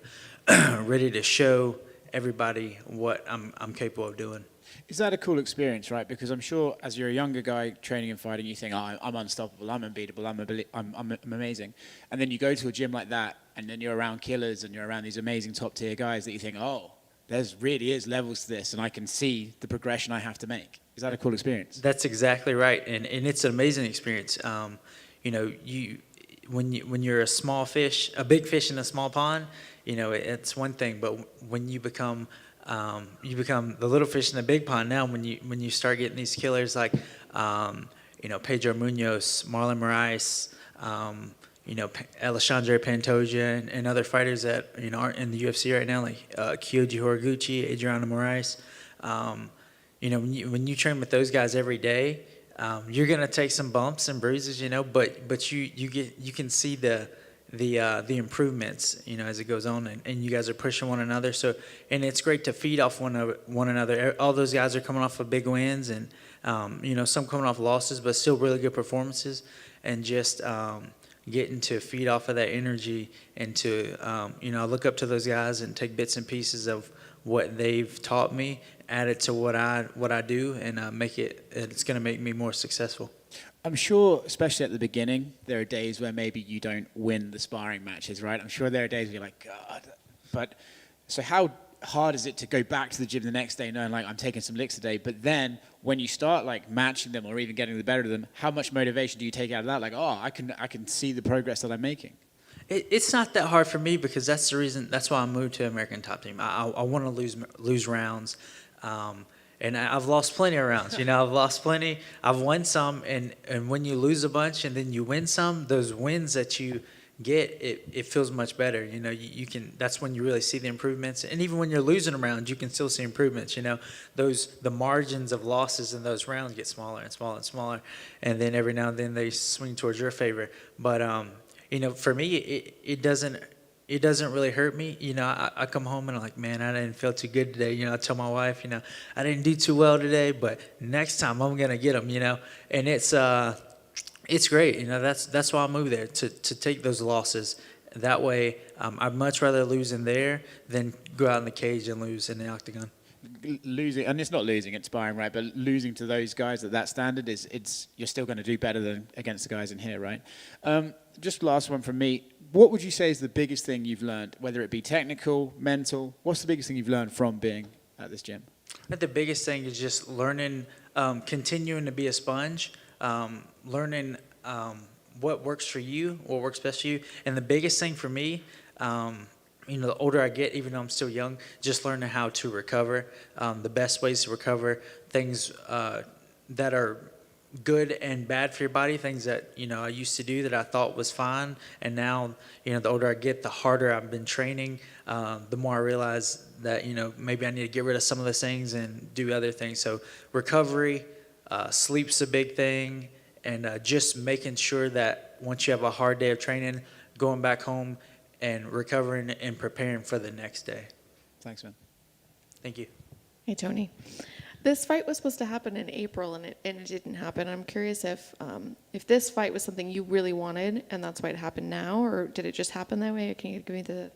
Speaker 10: to show everybody what I'm capable of doing.
Speaker 3: Is that a cool experience, right? Because I'm sure as you're a younger guy training and fighting, you think, oh, I'm unstoppable, I'm unbeatable, I'm amazing. And then you go to a gym like that, and then you're around killers and you're around these amazing top-tier guys that you think, oh, there's really is levels to this, and I can see the progression I have to make. Is that a cool experience?
Speaker 10: That's exactly right, and it's an amazing experience. When you're a small fish, a big fish in a small pond, it's one thing. But when you become the little fish in the big pond. Now, when you start getting these killers like Pedro Munoz, Marlon Moraes, Alexandre Pantoja, and other fighters that aren't in the UFC right now, like Kyoji Horiguchi, Adriano Moraes. When you train with those guys every day, you're gonna take some bumps and bruises, but you can see the improvements, as it goes on, and you guys are pushing one another. So, and it's great to feed off one another. All those guys are coming off of big wins, and some coming off losses, but still really good performances, and just getting to feed off of that energy, and to I look up to those guys and take bits and pieces of what they've taught me, add it to what I do, and it's going to make me more successful.
Speaker 3: I'm sure, especially at the beginning, there are days where maybe you don't win the sparring matches, right? I'm sure there are days where you're like, God. But so how hard is it to go back to the gym the next day knowing, like, I'm taking some licks today? But then when you start, like, matching them or even getting the better of them, how much motivation do you take out of that? Like, oh, I can see the progress that I'm making.
Speaker 10: It's not that hard for me, because that's the reason. That's why I moved to American Top Team. I want to lose rounds. And I've lost plenty of rounds. I've lost plenty. I've won some, and when you lose a bunch and then you win some, those wins that you get, it feels much better. You can. That's when you really see the improvements. And even when you're losing a round, you can still see improvements. The margins of losses in those rounds get smaller and smaller and smaller, and then every now and then they swing towards your favor. But for me, it doesn't really hurt me. I come home and I'm like, man, I didn't feel too good today. I tell my wife, I didn't do too well today, but next time I'm gonna get them. And it's great. That's why I moved there, to take those losses. That way, I'd much rather lose in there than go out in the cage and lose in the octagon.
Speaker 3: Losing, and it's not losing, it's sparring, right? But losing to those guys at that standard you're still going to do better than against the guys in here, right? Just last one from me. What would you say is the biggest thing you've learned, whether it be technical, mental? What's the biggest thing you've learned from being at this gym?
Speaker 10: I think the biggest thing is just learning, continuing to be a sponge, learning what works for you, what works best for you. And the biggest thing for me, the older I get, even though I'm still young, just learning how to recover, the best ways to recover, things that are good and bad for your body, things that I used to do that I thought was fine, and now the older I get, the harder I've been training, the more I realize that maybe I need to get rid of some of those things and do other things. So recovery, sleep's a big thing, and just making sure that once you have a hard day of training, going back home and recovering and preparing for the next day.
Speaker 3: Thanks, man.
Speaker 10: Thank you.
Speaker 1: Hey, Tony. This fight was supposed to happen in April, and it didn't happen. I'm curious if this fight was something you really wanted, and that's why it happened now, or did it just happen that way? Can you give me the?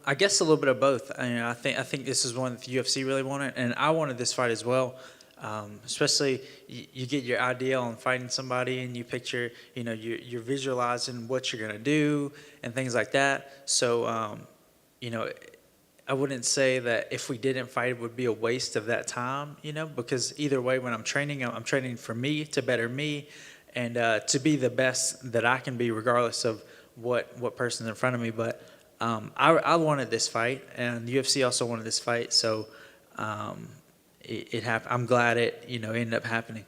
Speaker 10: I guess a little bit of both. I think this is one that the UFC really wanted, and I wanted this fight as well. Especially you get your idea on fighting somebody, and you picture, you're visualizing what you're gonna do and things like that. So, I wouldn't say that if we didn't fight, it would be a waste of that time, you know, because either way, when I'm training for me, to better me, and to be the best that I can be, regardless of what person's in front of me. But I wanted this fight, and the UFC also wanted this fight, so it happened. I'm glad it, you know, ended up happening.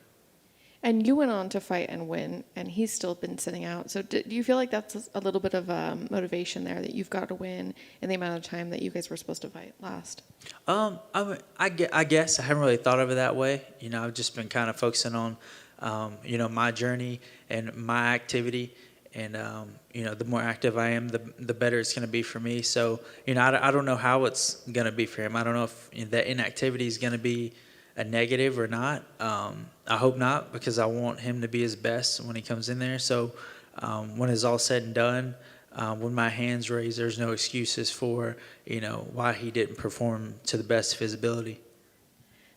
Speaker 1: And you went on to fight and win, and he's still been sitting out. So do you feel like that's a little bit of motivation there, that you've got to win in the amount of time that you guys were supposed to fight last?
Speaker 10: I guess I haven't really thought of it that way. You know, I've just been kind of focusing on, you know, my journey and my activity. And, you know, the more active I am, the better it's going to be for me. So, you know, I don't know how it's going to be for him. I don't know if that inactivity is going to be a negative or not. I hope not, because I want him to be his best when he comes in there. So when it's all said and done, when my hand's raised, there's no excuses for, you know, why he didn't perform to the best of his ability.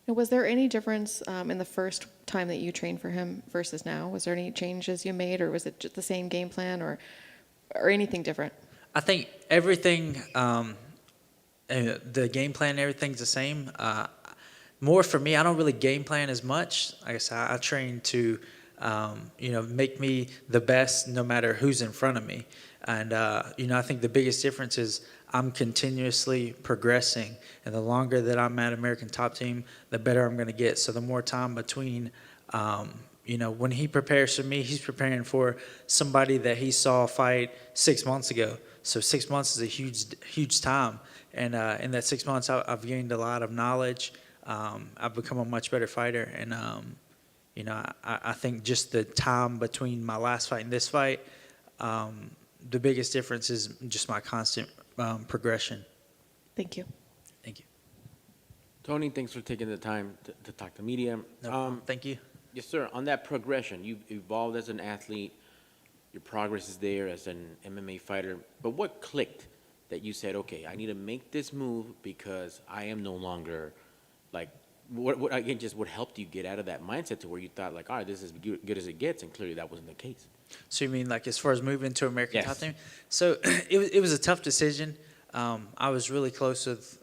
Speaker 1: Now, was there any difference in the first time that you trained for him versus now? Was there any changes you made, or was it just the same game plan, or anything different?
Speaker 10: I think everything, the game plan, everything's the same. More for me, I don't really game plan as much. I guess I train to, you know, make me the best no matter who's in front of me. And, you know, I think the biggest difference is I'm continuously progressing. And the longer that I'm at American Top Team, the better I'm going to get. So the more time between, you know, when he prepares for me, he's preparing for somebody that he saw fight 6 months ago. So 6 months is a huge time. And in that 6 months, I've gained a lot of knowledge. I've become a much better fighter, and you know, I think just the time between my last fight and this fight, the biggest difference is just my constant progression.
Speaker 1: Thank you.
Speaker 10: Thank you.
Speaker 5: Tony, thanks for taking the time to talk to media.
Speaker 10: No problem. Thank you.
Speaker 5: Yes, sir. On that progression, you've evolved as an athlete. Your progress is there as an MMA fighter. But what clicked that you said, okay, I need to make this move because I am no longer like, what again, just what helped you get out of that mindset to where you thought, like, all right, this is as good as it gets, and clearly that wasn't the case?
Speaker 10: So you mean like as far as moving to American
Speaker 5: Yes.
Speaker 10: Top Team? So it was a tough decision. I was really close with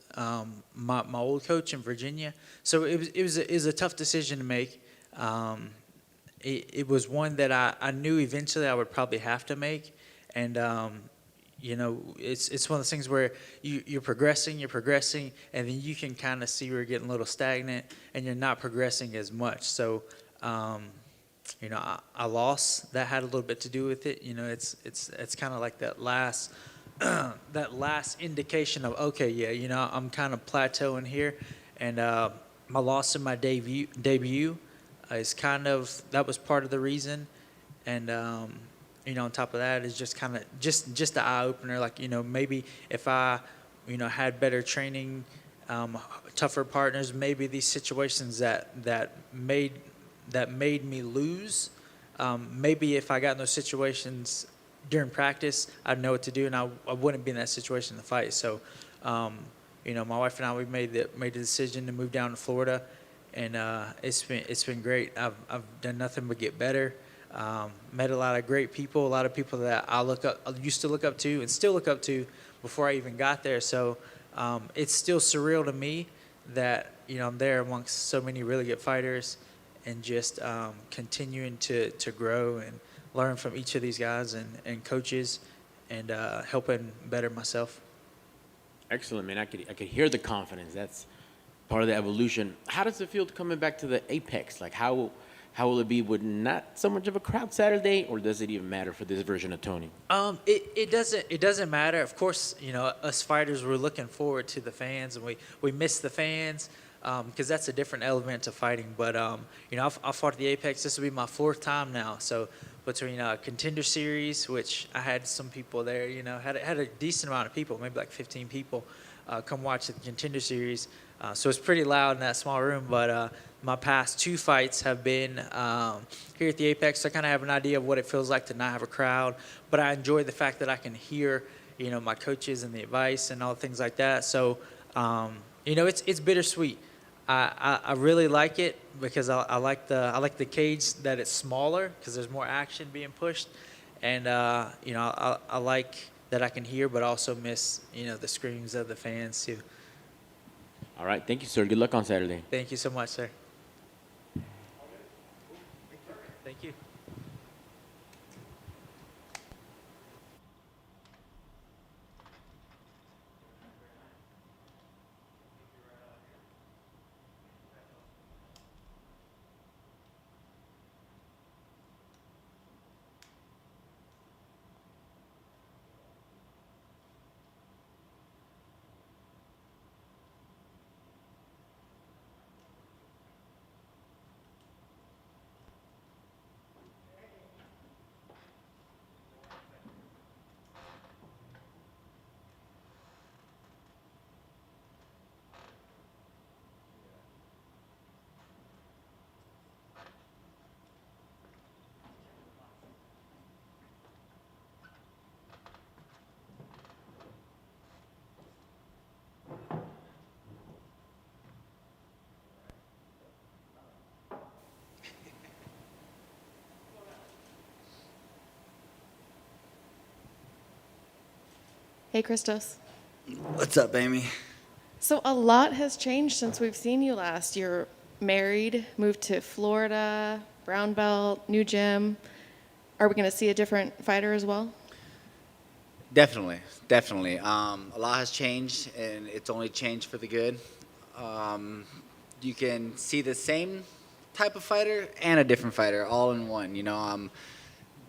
Speaker 10: my old coach in Virginia, so it was a tough decision to make. It was one that I knew eventually I would probably have to make, and you know, it's one of those things where you're progressing, and then you can kind of see you're getting a little stagnant, and you're not progressing as much. So, you know, I lost. That had a little bit to do with it. You know, it's kind of like that last indication of, okay, yeah, you know, I'm kind of plateauing here, and my loss in my debut is kind of, that was part of the reason, and you know, on top of that is just kind of just the eye opener. Like, you know, maybe if I, you know, had better training, tougher partners, maybe these situations that made me lose, maybe if I got in those situations during practice, I'd know what to do, and I wouldn't be in that situation in the fight. So, you know, my wife and I, we made the decision to move down to Florida, and it's been great. I've done nothing but get better. Met a lot of great people, a lot of people that I used to look up to and still look up to before I even got there. So it's still surreal to me that, you know, I'm there amongst so many really good fighters, and just continuing to grow and learn from each of these guys and coaches, and helping better myself.
Speaker 5: Excellent, man. I could hear the confidence. That's part of the evolution. How does it feel coming back to the Apex? Like, how will it be with not so much of a crowd Saturday, or does it even matter for this version of Tony?
Speaker 10: It doesn't matter. Of course, you know, us fighters, we're looking forward to the fans, and we miss the fans, because that's a different element to fighting. But you know, I fought at the Apex. This will be my 4th time now. So between Contender Series, which I had some people there, you know, had a decent amount of people, maybe like 15 people, come watch the Contender Series. So it's pretty loud in that small room, but my past 2 fights have been here at the Apex, so I kind of have an idea of what it feels like to not have a crowd. But I enjoy the fact that I can hear, you know, my coaches and the advice and all things like that. So, you know, it's bittersweet. I really like it because I like the cage that it's smaller because there's more action being pushed, and you know, I like that I can hear, but also miss, the screams of the fans too.
Speaker 5: All right, thank you, sir. Good luck on Saturday.
Speaker 10: Thank you so much, sir. Thank you.
Speaker 1: Hey, Christos.
Speaker 11: What's up, Amy?
Speaker 1: So a lot has changed since we've seen you last. You're married, moved to Florida, brown belt, new gym. Are we going to see a different fighter as well?
Speaker 11: Definitely, definitely. A lot has changed, and it's only changed for the good. You can see the same type of fighter and a different fighter all in one.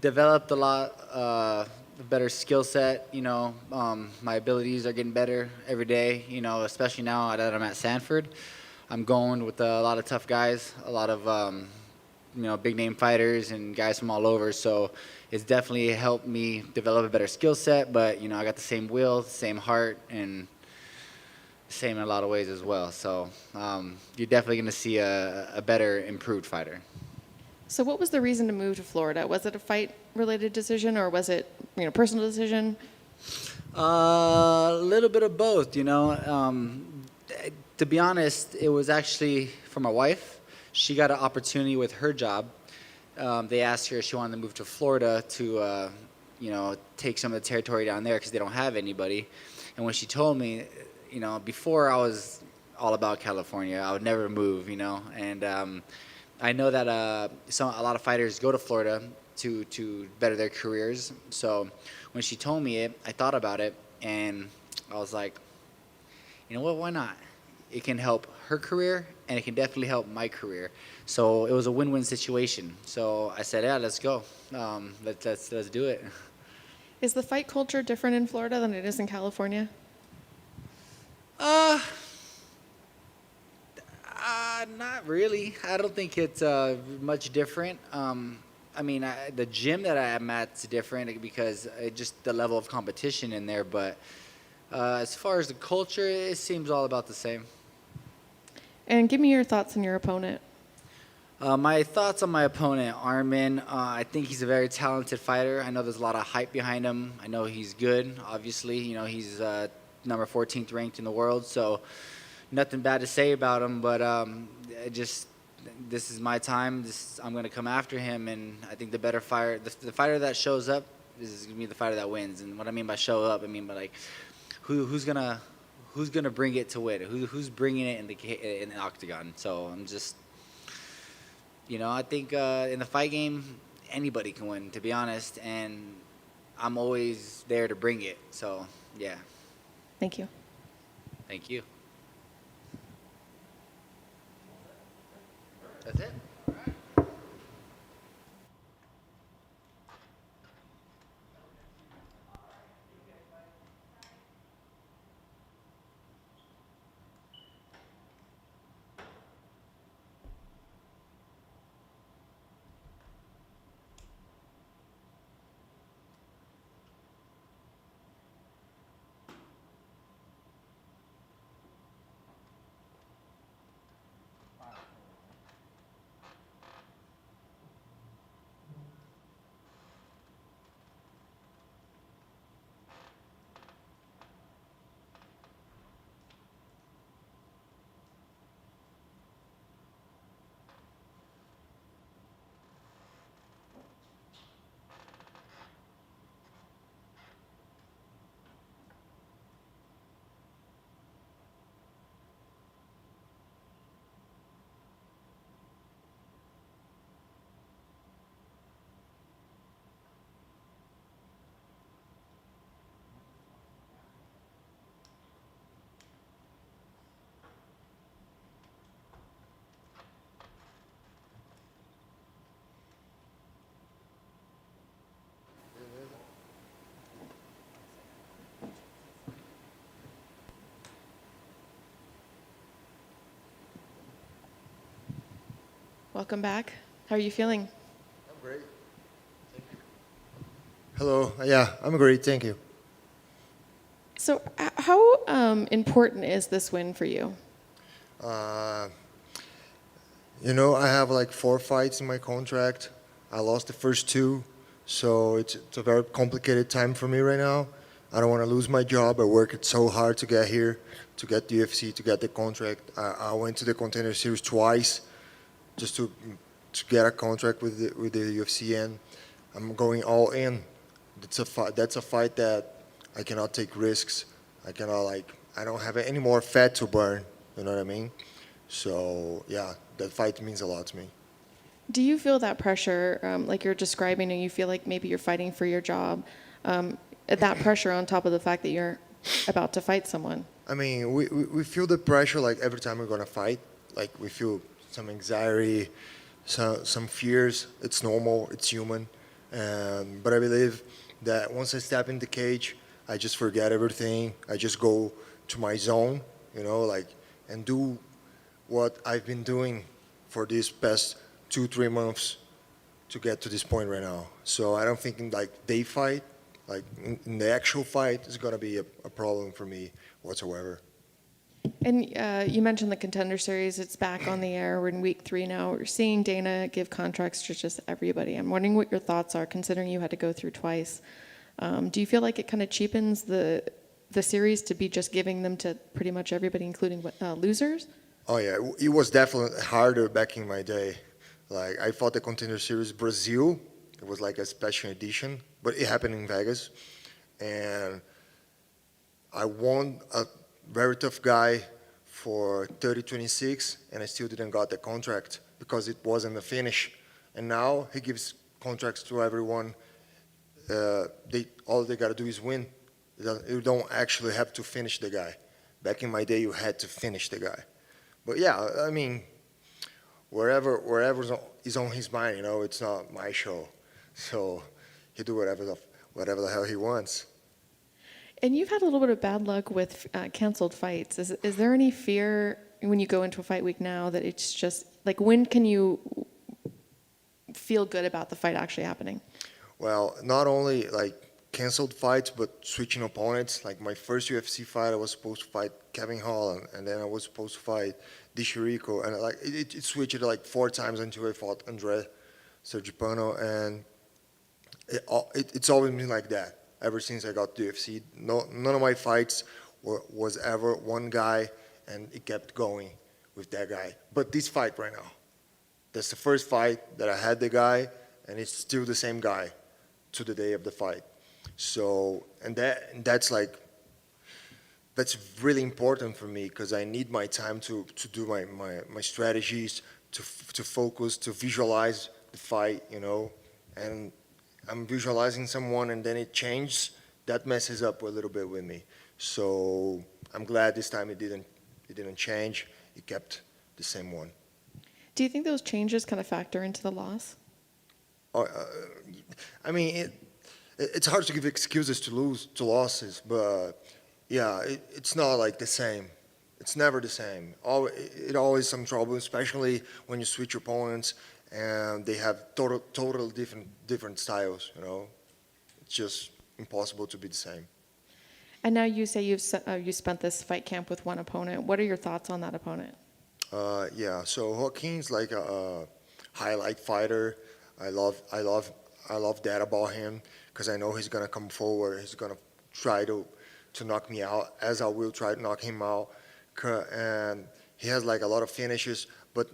Speaker 11: Developed a lot better skill set. My abilities are getting better every day. Especially now that I'm at Sanford, I'm going with a lot of tough guys, a lot of big name fighters and guys from all over. So it's definitely helped me develop a better skill set. But I got the same will, same heart, and same in a lot of ways as well. So you're definitely going to see a better, improved fighter.
Speaker 1: So what was the reason to move to Florida? Was it a fight-related decision, or was it, personal decision?
Speaker 11: A little bit of both, To be honest, it was actually for my wife. She got an opportunity with her job. They asked her if she wanted to move to Florida to, take some of the territory down there because they don't have anybody. And when she told me, before I was all about California, I would never move, and I know that a lot of fighters go to Florida to better their careers. So when she told me it, I thought about it, and I was like, you know what, why not? It can help her career, and it can definitely help my career. So it was a win-win situation. So I said, yeah, let's go. Let's do it.
Speaker 1: Is the fight culture different in Florida than it is in California?
Speaker 11: Not really. I don't think it's much different. The gym that I'm at's different because just the level of competition in there. But as far as the culture, it seems all about the same.
Speaker 1: And give me your thoughts on your opponent.
Speaker 11: My thoughts on my opponent, Arman. I think he's a very talented fighter. I know there's a lot of hype behind him. I know he's good, obviously. He's number 14th ranked in the world, so nothing bad to say about him. But this is my time. I'm going to come after him, and I think the better fighter, the fighter that shows up is going to be the fighter that wins. And what I mean by show up, I mean by who's gonna bring it to win? Who's bringing it in the octagon? So I'm just, I think in the fight game, anybody can win, to be honest, and I'm always there to bring it. So yeah.
Speaker 1: Thank you.
Speaker 11: Thank you. That's it.
Speaker 1: Welcome back. How are you feeling?
Speaker 12: I'm great. Thank you. Hello. Yeah, I'm great. Thank you.
Speaker 1: So, how important is this win for you?
Speaker 12: You know, I have like 4 fights in my contract. I lost the first 2, so it's a very complicated time for me right now. I don't want to lose my job. I worked so hard to get here, to get the UFC, to get the contract. I went to the Contender Series twice just to get a contract with the UFC, and I'm going all in. That's a fight that I cannot take risks. I don't have any more fat to burn. You know what I mean? So yeah, that fight means a lot to me.
Speaker 1: Do you feel that pressure, like you're describing, and you feel like maybe you're fighting for your job? That pressure on top of the fact that you're about to fight someone.
Speaker 12: I mean, we feel the pressure like every time we're gonna fight. Like we feel some anxiety, some fears. It's normal. It's human. But I believe that once I step in the cage, I just forget everything. I just go to my zone, you know, and do what I've been doing for these past 2-3 months to get to this point right now. So I don't think they fight, in the actual fight is gonna be a problem for me whatsoever.
Speaker 1: And you mentioned the Contender Series. It's back on the air. We're in week 3 now. We're seeing Dana give contracts to just everybody. I'm wondering what your thoughts are, considering you had to go through twice. Do you feel like it kind of cheapens the series to be just giving them to pretty much everybody, including losers?
Speaker 12: Oh yeah, it was definitely harder back in my day. Like I fought the Contender Series Brazil. It was like a special edition, but it happened in Vegas, and I won a very tough guy for 30-26, and I still didn't got the contract because it wasn't a finish. And now he gives contracts to everyone. All they gotta do is win. You don't actually have to finish the guy. Back in my day, you had to finish the guy. But yeah, I mean, wherever is on his mind, you know, it's not my show. So he do whatever the hell he wants.
Speaker 1: And you've had a little bit of bad luck with canceled fights. Is there any fear when you go into a fight week now that it's just, like, when can you feel good about the fight actually happening?
Speaker 12: Well, not only canceled fights, but switching opponents. Like my first UFC fight, I was supposed to fight Kevin Holland, and then I was supposed to fight Dishirico, and it switched 4 times until I fought Andre Sergipano, and it's always been like that ever since I got to UFC. None of my fights was ever one guy, and it kept going with that guy. But this fight right now, that's the first fight that I had the guy, and it's still the same guy to the day of the fight. So, and that's really important for me because I need my time to do my strategies, to focus, to visualize the fight, you know. And I'm visualizing someone and then it changes. That messes up a little bit with me. So I'm glad this time it didn't change. It kept the same one.
Speaker 1: Do you think those changes kind of factor into the loss?
Speaker 12: I mean, it's hard to give excuses to losses, but yeah, it's not the same. It's never the same. It always some trouble, especially when you switch opponents and they have totally different styles. You know, it's just impossible to be the same.
Speaker 1: And now you say you spent this fight camp with one opponent. What are your thoughts on that opponent?
Speaker 12: Yeah, so Joaquin's like a highlight fighter. I love that about him because I know he's gonna come forward. He's gonna try to knock me out, as I will try to knock him out. And he has a lot of finishes, but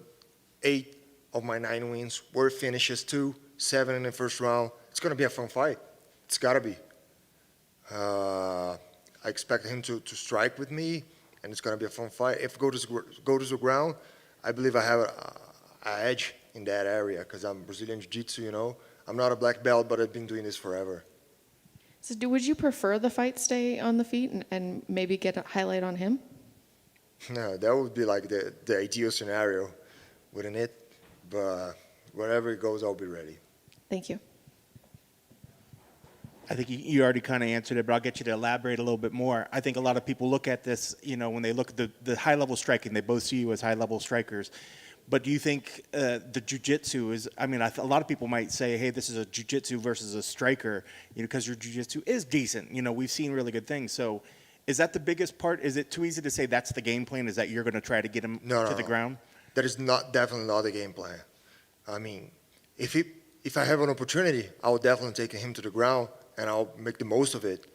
Speaker 12: 8 of my 9 wins were finishes too. 7 in the first round. It's gonna be a fun fight. It's gotta be. I expect him to strike with me, and it's gonna be a fun fight. If it go to the ground, I believe I have an edge in that area because I'm Brazilian Jiu-Jitsu, you know. I'm not a black belt, but I've been doing this forever.
Speaker 1: So would you prefer the fight stay on the feet and maybe get a highlight on him?
Speaker 12: No, that would be the ideal scenario, wouldn't it? But wherever it goes, I'll be ready.
Speaker 1: Thank you.
Speaker 4: I think you already kind of answered it, but I'll get you to elaborate a little bit more. I think a lot of people look at this, you know, when they look at the high-level striking, they both see you as high-level strikers. But do you think the jiu-jitsu is, I mean, a lot of people might say, hey, this is a jiu-jitsu versus a striker, because your jiu-jitsu is decent. We've seen really good things. So is that the biggest part? Is it too easy to say that's the game plan, is that you're going to try to get him to the ground?
Speaker 12: That is definitely not the game plan. I mean, if I have an opportunity, I will definitely take him to the ground and I'll make the most of it.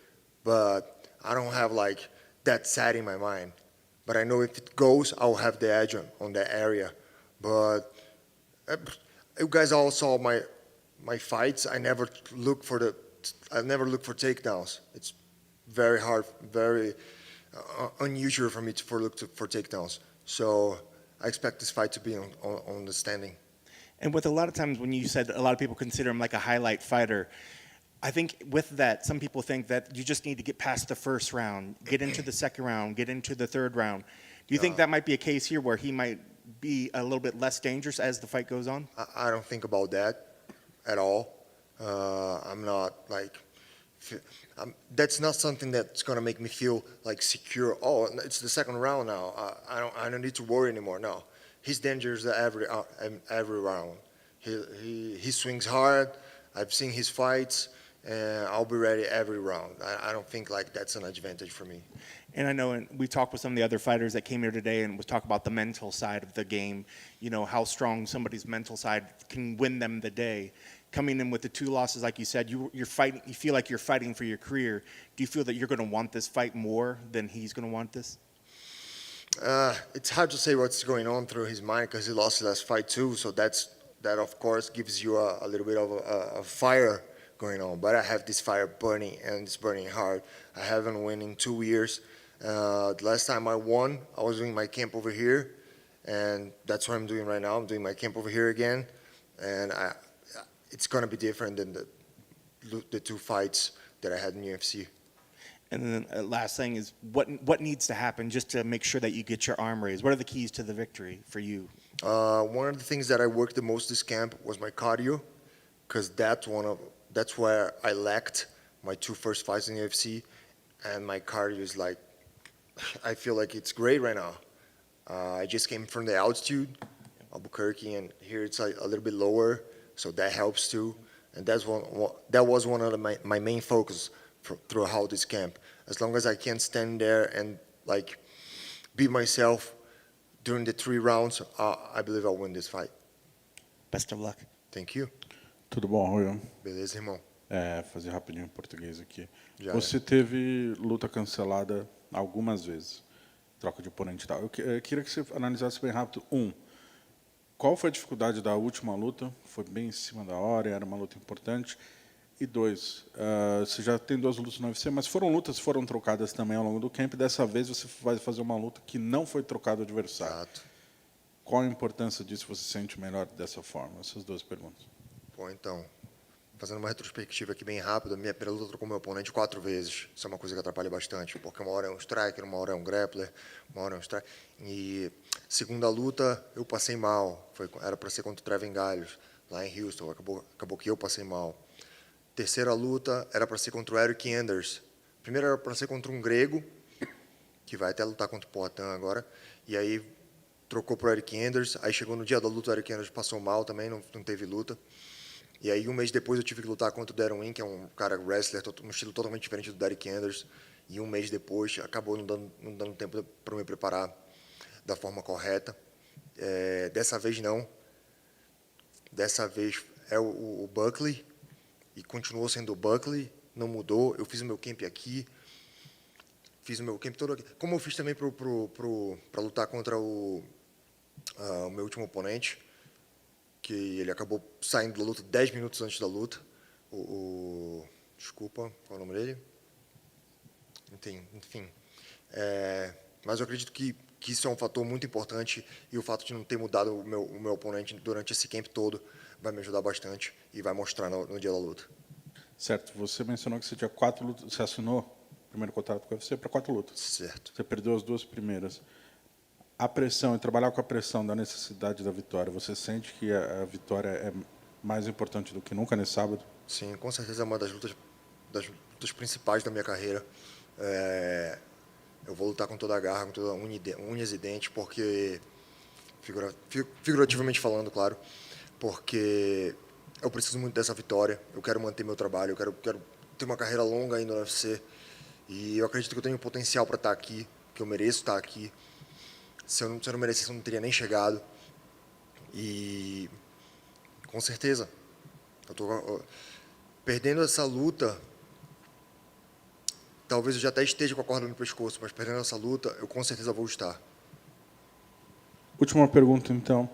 Speaker 12: But I don't have like that set in my mind. But I know if it goes, I'll have the edge on that area. But you guys all saw my fights. I never look for takedowns. It's very hard, very unusual for me to look for takedowns. So I expect this fight to be on the standing.
Speaker 4: And with a lot of times when you said a lot of people consider him like a highlight fighter, I think with that, some people think that you just need to get past the first round, get into the second round, get into the third round. Do you think that might be a case here where he might be a little bit less dangerous as the fight goes on?
Speaker 12: I don't think about that at all. I'm not like, that's not something that's gonna make me feel like secure. Oh, it's the second round now. I don't need to worry anymore. No, he's dangerous every round. He swings hard. I've seen his fights, and I'll be ready every round. I don't think like that's an advantage for me.
Speaker 4: And I know, and we talked with some of the other fighters that came here today, and was talking about the mental side of the game. How strong somebody's mental side can win them the day. Coming in with the 2 losses, like you said, you're fighting. You feel like you're fighting for your career. Do you feel that you're going to want this fight more than he's going to want this?
Speaker 12: It's hard to say what's going on through his mind because he lost his last fight too. So that of course gives you a little bit of a fire going on. But I have this fire burning, and it's burning hard. I haven't won in 2 years. The last time I won, I was doing my camp over here, and that's what I'm doing right now. I'm doing my camp over here again, and it's going to be different than the 2 fights that I had in UFC.
Speaker 4: And then last thing is, what needs to happen just to make sure that you get your arm raised? What are the keys to the victory for you?
Speaker 12: One of the things that I worked the most this camp was my cardio, because that's where I lacked my 2 first fights in UFC, and my cardio is like, I feel like it's great right now. I just came from the altitude, Albuquerque, and here it's a little bit lower, so that helps too. And that was one of my main focus throughout this camp. As long as I can stand there and like be myself during the 3 rounds, I believe I'll win this fight.
Speaker 4: Best of luck.
Speaker 12: Thank you.
Speaker 8: Tudo bom, Arroyo?
Speaker 12: Beleza, irmão?
Speaker 8: Fazer rapidinho em português aqui.
Speaker 12: Já
Speaker 8: Você teve luta cancelada algumas vezes, troca de oponente e tal. Eu queria que você analisasse bem rápido. Qual foi a dificuldade da última luta? Foi bem em cima da hora, era uma luta importante. E 2, você já tem 2 lutas no UFC, mas foram trocadas também ao longo do camp. Dessa vez você vai fazer uma luta que não foi trocado o adversário.
Speaker 12: Exato.
Speaker 8: Qual a importância disso? Você se sente melhor dessa forma? Essas 2 perguntas.
Speaker 12: Bom, então, fazendo uma retrospectiva aqui bem rápida, minha primeira luta trocou meu oponente 4 vezes. Isso é uma coisa que atrapalha bastante, porque uma hora é um striker, uma hora é um grappler, uma hora é um striker. E segunda luta, eu passei mal. Era para ser contra o Devin Clark, lá em Houston. Acabou que eu passei mal. Terceira luta, era para ser contra o Eric Anders. Primeiro era para ser contra um grego, que vai até lutar contra o Poitin agora. E aí trocou para o Eric Anders. Aí chegou no dia da luta, o Eric Anders passou mal também, não teve luta. E aí, um mês depois, eu tive que lutar contra o Darren Wynn, que é um cara wrestler, um estilo totalmente diferente do Derek Anders. E um mês depois, acabou não dando tempo para me preparar da forma correta. Dessa vez, não. Dessa vez é o Buckley, e continuou sendo o Buckley, não mudou. Eu fiz o meu camp aqui, fiz o meu camp todo aqui. Como eu fiz também para lutar contra o meu último oponente, que ele acabou saindo da luta 10 minutos antes da luta. Desculpa, qual é o nome dele? Enfim. Mas eu acredito que isso é um fator muito importante, e o fato de não ter mudado o meu oponente durante esse camp todo vai me ajudar bastante e vai mostrar no dia da luta.
Speaker 8: Certo. Você mencionou que você tinha 4 lutas. Você assinou o primeiro contrato com o UFC para 4 lutas.
Speaker 12: Certo.
Speaker 8: Você perdeu as 2 primeiras. A pressão, e trabalhar com a pressão da necessidade da vitória, você sente que a vitória é mais importante do que nunca nesse sábado?
Speaker 12: Sim, com certeza é uma das lutas principais da minha carreira. Eu vou lutar com toda a garra, com toda unhas e dentes, porque figurativamente falando, claro, porque eu preciso muito dessa vitória, eu quero manter meu trabalho, eu quero ter uma carreira longa ainda no UFC, e eu acredito que eu tenho potencial para estar aqui, que eu mereço estar aqui. Se eu não merecesse, eu não teria nem chegado. E com certeza, eu tô perdendo essa luta. Talvez eu já até esteja com a corda no pescoço, mas perdendo essa luta, eu com certeza vou estar.
Speaker 8: Última pergunta, então.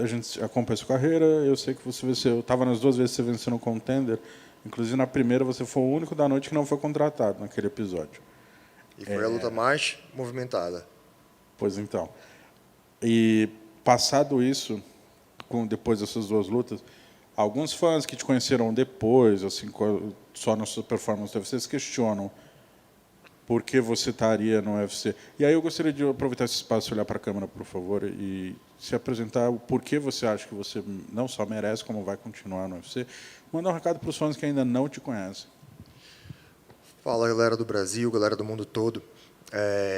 Speaker 8: A gente acompanha a sua carreira, eu sei que você venceu, eu estava nas 2 vezes que você venceu no Contender, inclusive na primeira você foi o único da noite que não foi contratado naquele episódio.
Speaker 12: E foi a luta mais movimentada.
Speaker 8: Pois então. E passado isso, depois dessas 2 lutas, alguns fãs que te conheceram depois, assim, só na sua performance do UFC, se questionam por que você estaria no UFC. E aí eu gostaria de aproveitar esse espaço e olhar para a câmera, por favor, e se apresentar o porquê você acha que você não só merece, como vai continuar no UFC. Mandar um recado para os fãs que ainda não te conhecem.
Speaker 12: Fala, galera do Brasil, galera do mundo todo.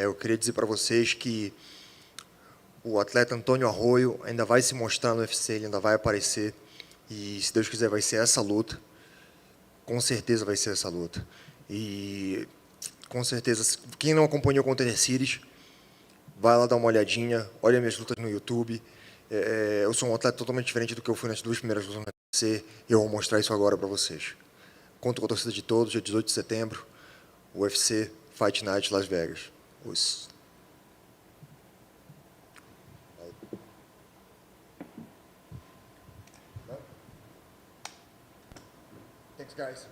Speaker 12: Eu queria dizer para vocês que o atleta Antônio Arroyo ainda vai se mostrar no UFC, ele ainda vai aparecer. E, se Deus quiser, vai ser essa luta. Com certeza vai ser essa luta. E, com certeza, quem não acompanhou o Contender Series, vai lá dar uma olhadinha, olha minhas lutas no YouTube. Eu sou um atleta totalmente diferente do que eu fui nas 2 primeiras lutas no UFC, e eu vou mostrar isso agora para vocês. Conto com a torcida de todos, dia 18 de setembro, UFC Fight Night, Las Vegas. Os. Thanks, guys.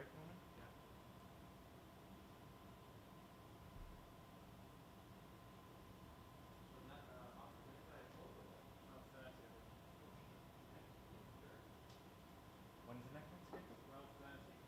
Speaker 4: break moment? Yeah. When's the next one? 12:30.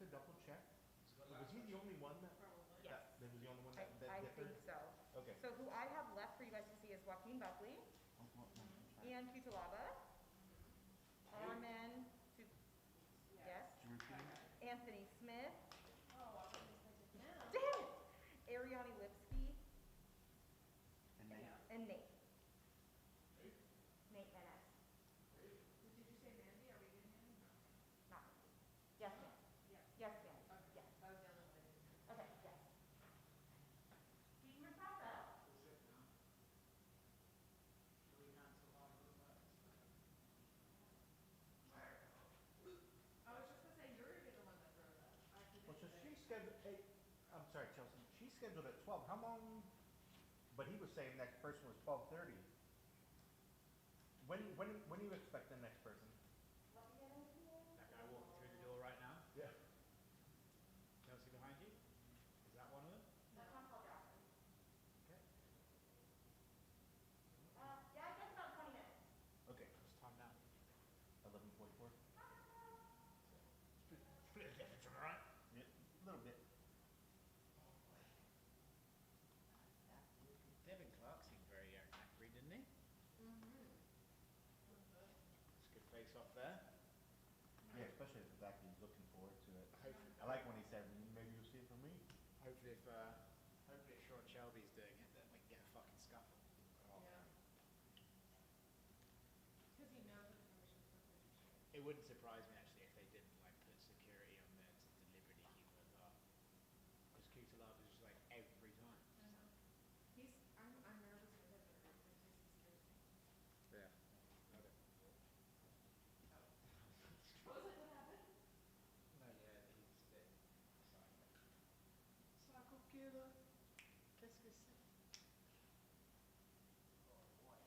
Speaker 4: double check? Was he the only one that?
Speaker 13: Yes.
Speaker 4: That was the only one that
Speaker 13: I
Speaker 4: differed?
Speaker 13: think so.
Speaker 4: Okay.
Speaker 13: So who I have left for you guys to see is Joaquin Buckley, and Cutelaba, Arman, yes, Anthony Smith, damn it, Ariane Lipski,
Speaker 4: And Nate?
Speaker 13: and Nate. Nate Maness.
Speaker 14: Did you say Mandy? Are we getting in?
Speaker 13: Not me. Yes, ma'am.
Speaker 14: Yes.
Speaker 13: Yes, ma'am.
Speaker 14: Okay.
Speaker 13: Yes.
Speaker 14: That was the only one I didn't.
Speaker 13: Okay, yes. Keep your mouth up.
Speaker 14: I was just gonna say, you're gonna be the one that throws up.
Speaker 4: Well, so she's scheduled, hey, I'm sorry, Chelsea, she's scheduled at 12. How long? But he was saying next person was 12:30. When do you expect the next person?
Speaker 3: That guy walking through the door right now.
Speaker 4: Yeah.
Speaker 3: Chelsea behind you. Is that one of them?
Speaker 13: That's one called Johnson.
Speaker 3: Okay.
Speaker 13: Yeah, I guess about 20 minutes.
Speaker 4: Okay.
Speaker 3: What's the time now?
Speaker 4: 11:44.
Speaker 3: Split the difference, am I right?
Speaker 4: Yeah, a little bit.
Speaker 3: Devin Clark seemed very angry, didn't he? It's a good face off there.
Speaker 4: Yeah, especially if exactly he's looking forward to it.
Speaker 3: Hopefully,
Speaker 4: I like when he said, maybe you'll see it from me.
Speaker 3: hopefully if Sean Shelby's doing it, then we can get a fucking scuffle.
Speaker 14: Yeah. Because he knows the permission's for the
Speaker 3: It wouldn't surprise me actually if they didn't like put security on there to deliberately keep it apart. Because Cutelaba is just like every time.
Speaker 14: I'm nervous for him, but it just scares me.
Speaker 3: Yeah. Okay.
Speaker 14: What was it that happened?
Speaker 3: No, yeah, he's dead.
Speaker 14: Saco killer. Qu'est-ce que c'est?
Speaker 3: Oh boy.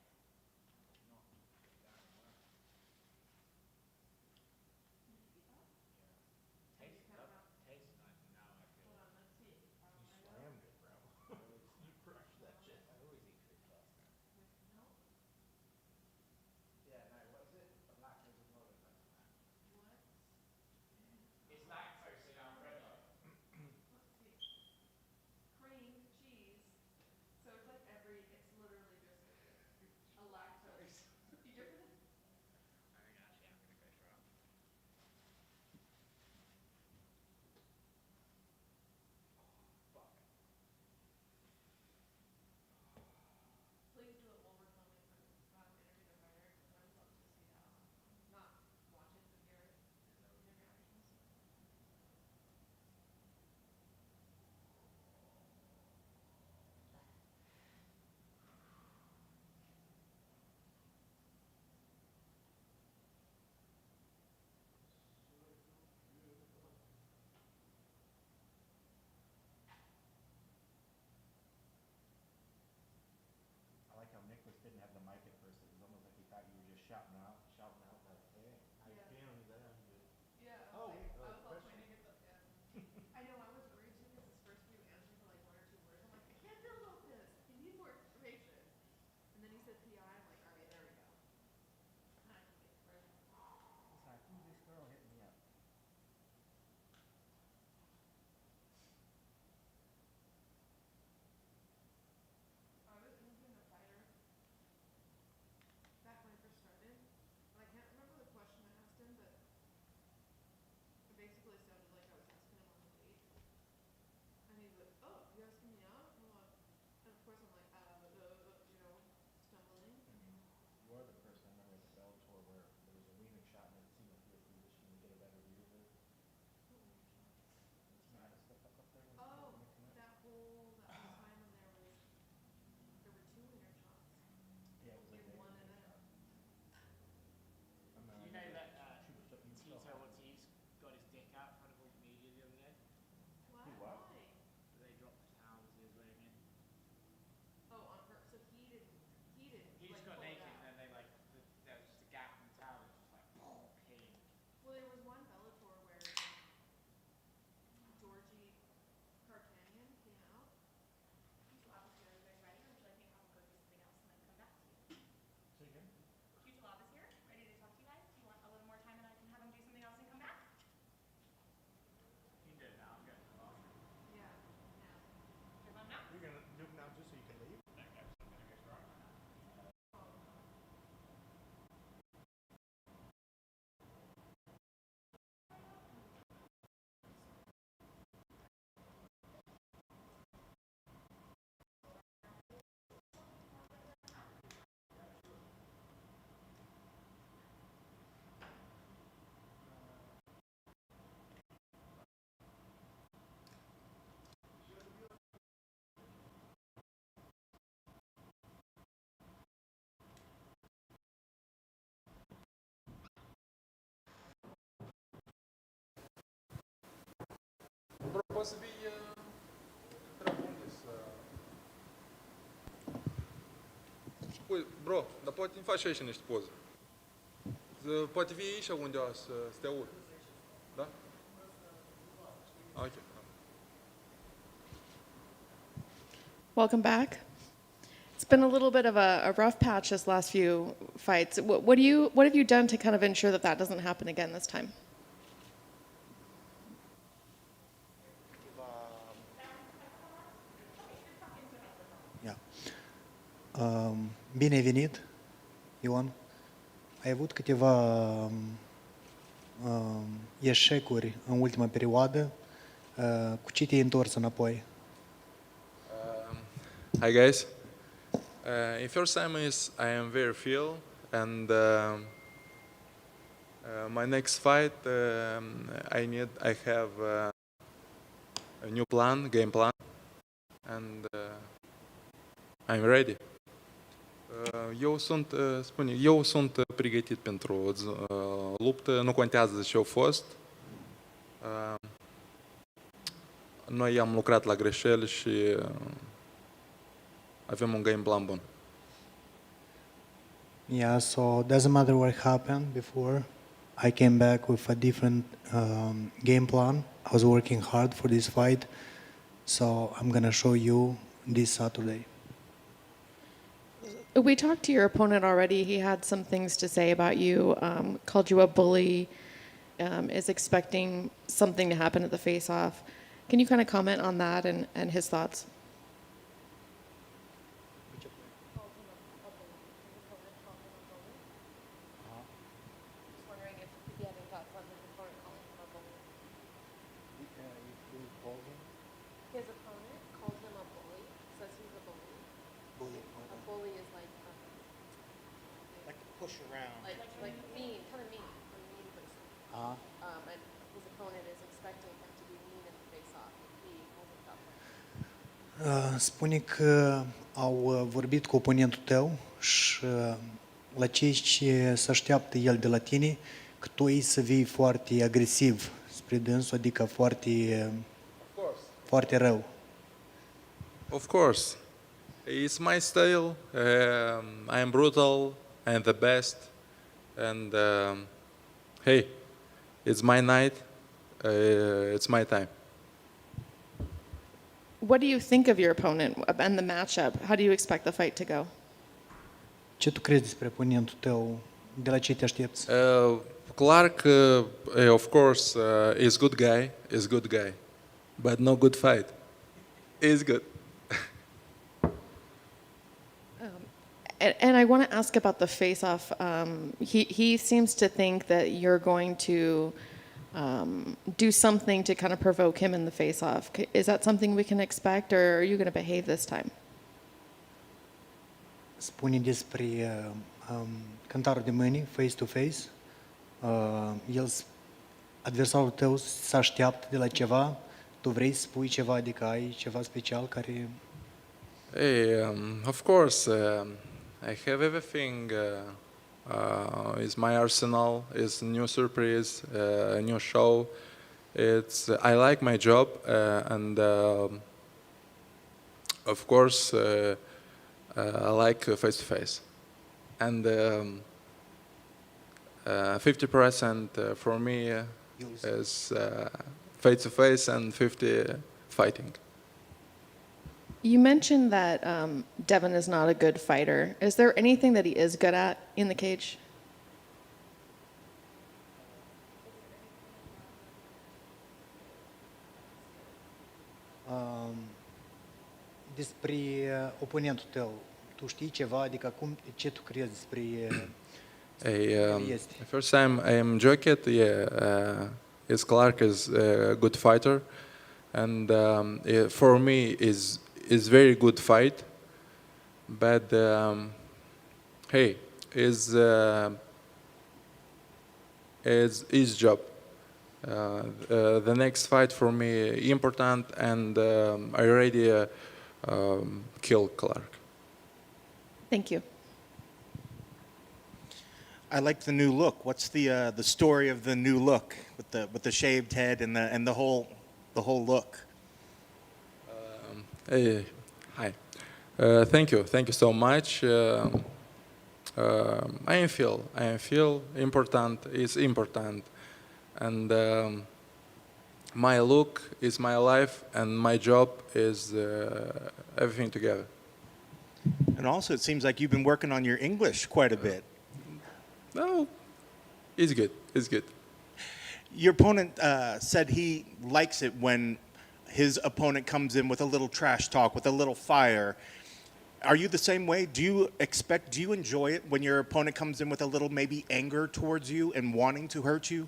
Speaker 3: Not get down and work.
Speaker 2: să vii treabă unde să... Păi, bro, dar poate îmi faci aici niște poze. Poate vii aici unde o să te aud. Da? Ok.
Speaker 1: Welcome back. It's been a little bit of a rough patch this last few fights. What have you done to kind of ensure that that doesn't happen again this time?
Speaker 15: Bine ai venit, Ion. Ai avut câteva eșecuri în ultima perioadă. Cu ce te-ai întors înapoi?
Speaker 2: Hi guys. In first time is I am very feel and my next fight I have a new plan, game plan, and I'm ready. Eu sunt pregătit pentru luptă, nu contează ce a fost. Noi am lucrat la greșeli și avem un game plan bun.
Speaker 15: Yeah, so doesn't matter what happened before. I came back with a different game plan. I was working hard for this fight, so I'm gonna show you this Saturday.
Speaker 1: We talked to your opponent already. He had some things to say about you, called you a bully, is expecting something to happen at the face-off. Can you kind of comment on that and his thoughts? His opponent called him a bully, says he's a bully. A bully is like
Speaker 4: Like to push around.
Speaker 1: like mean, kind of mean, a mean person. And his opponent is expecting him to be mean in the face-off. He holds it up.
Speaker 15: Spune că au vorbit cu oponentul tău și la ce se așteaptă el de la tine, că tu ei să vii foarte agresiv spre dânsul, adică foarte rău.
Speaker 2: Of course. It's my style. I am brutal and the best. And hey, it's my night. It's my time.
Speaker 1: What do you think of your opponent and the matchup? How do you expect the fight to go?
Speaker 15: Ce tu crezi despre oponentul tău? De la ce te aștepți?
Speaker 2: Clark, of course, is good guy. Is good guy, but no good fight. Is good.
Speaker 1: And I want to ask about the face-off. He seems to think that you're going to do something to kind of provoke him in the face-off. Is that something we can expect, or are you going to behave this time?
Speaker 15: Spune despre cântarul de mâini, face-to-face. Adversarul tău se așteaptă de la ceva, tu vrei să spui ceva, adică ai ceva special care...
Speaker 2: Hey, of course, I have everything. It's my arsenal. It's a new surprise, a new show. I like my job, and of course, I like face to face. And 50% for me is face to face, and 50 fighting.
Speaker 1: You mentioned that Devin is not a good fighter. Is there anything that he is good at in the cage?
Speaker 15: Despre oponentul tău, tu știi ceva, adică ce tu crezi despre este?
Speaker 2: First time I am Junkie. Yeah, is Clark is a good fighter, and for me is very good fight. But hey, is his job. The next fight for me important, and I already kill Clark.
Speaker 1: Thank you.
Speaker 4: I like the new look. What's the story of the new look with the shaved head and the whole look?
Speaker 16: Hey, hi. Thank you so much. I feel important is important, and my look is my life, and my job is everything together.
Speaker 4: And also, it seems like you've been working on your English quite a bit.
Speaker 16: No, it's good. It's good.
Speaker 4: Your opponent said he likes it when his opponent comes in with a little trash talk, with a little fire. Are you the same way? Do you enjoy it when your opponent comes in with a little maybe anger towards you and wanting to hurt you?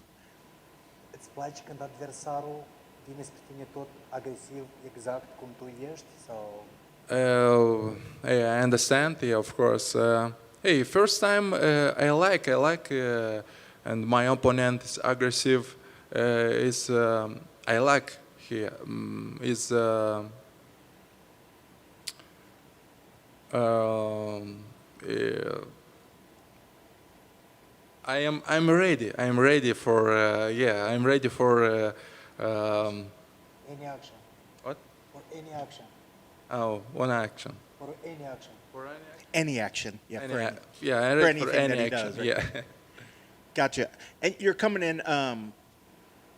Speaker 15: Îți place când adversarul vine spre tine tot agresiv, exact cum tu ești? Sau...
Speaker 16: I understand. Yeah, of course. Hey, first time I like, and my opponent is aggressive. I like here. I'm ready. I'm ready for I'm ready for
Speaker 15: Any action.
Speaker 16: what?
Speaker 15: For any action.
Speaker 16: Oh, one action.
Speaker 15: For any action.
Speaker 16: For any action.
Speaker 4: Any action. Yeah,
Speaker 16: Any
Speaker 4: for
Speaker 16: ac-
Speaker 4: any,
Speaker 16: yeah, I'm
Speaker 4: for
Speaker 16: ready
Speaker 4: anything
Speaker 16: for any
Speaker 4: that he
Speaker 16: action.
Speaker 4: does. Right?
Speaker 16: Yeah.
Speaker 4: Gotcha. And you're coming in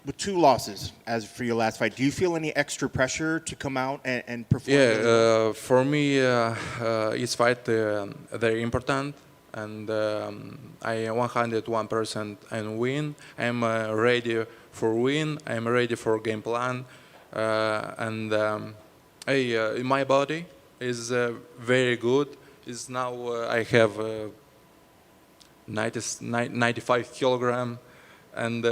Speaker 4: with 2 losses as for your last fight. Do you feel any extra pressure to come out and perform?
Speaker 16: Yeah,
Speaker 4: really well?
Speaker 16: for me, each fight very important, and I 101% and win. I'm ready for win. I'm ready for game plan, and my body is very good. Is now I have 95 kilogram, and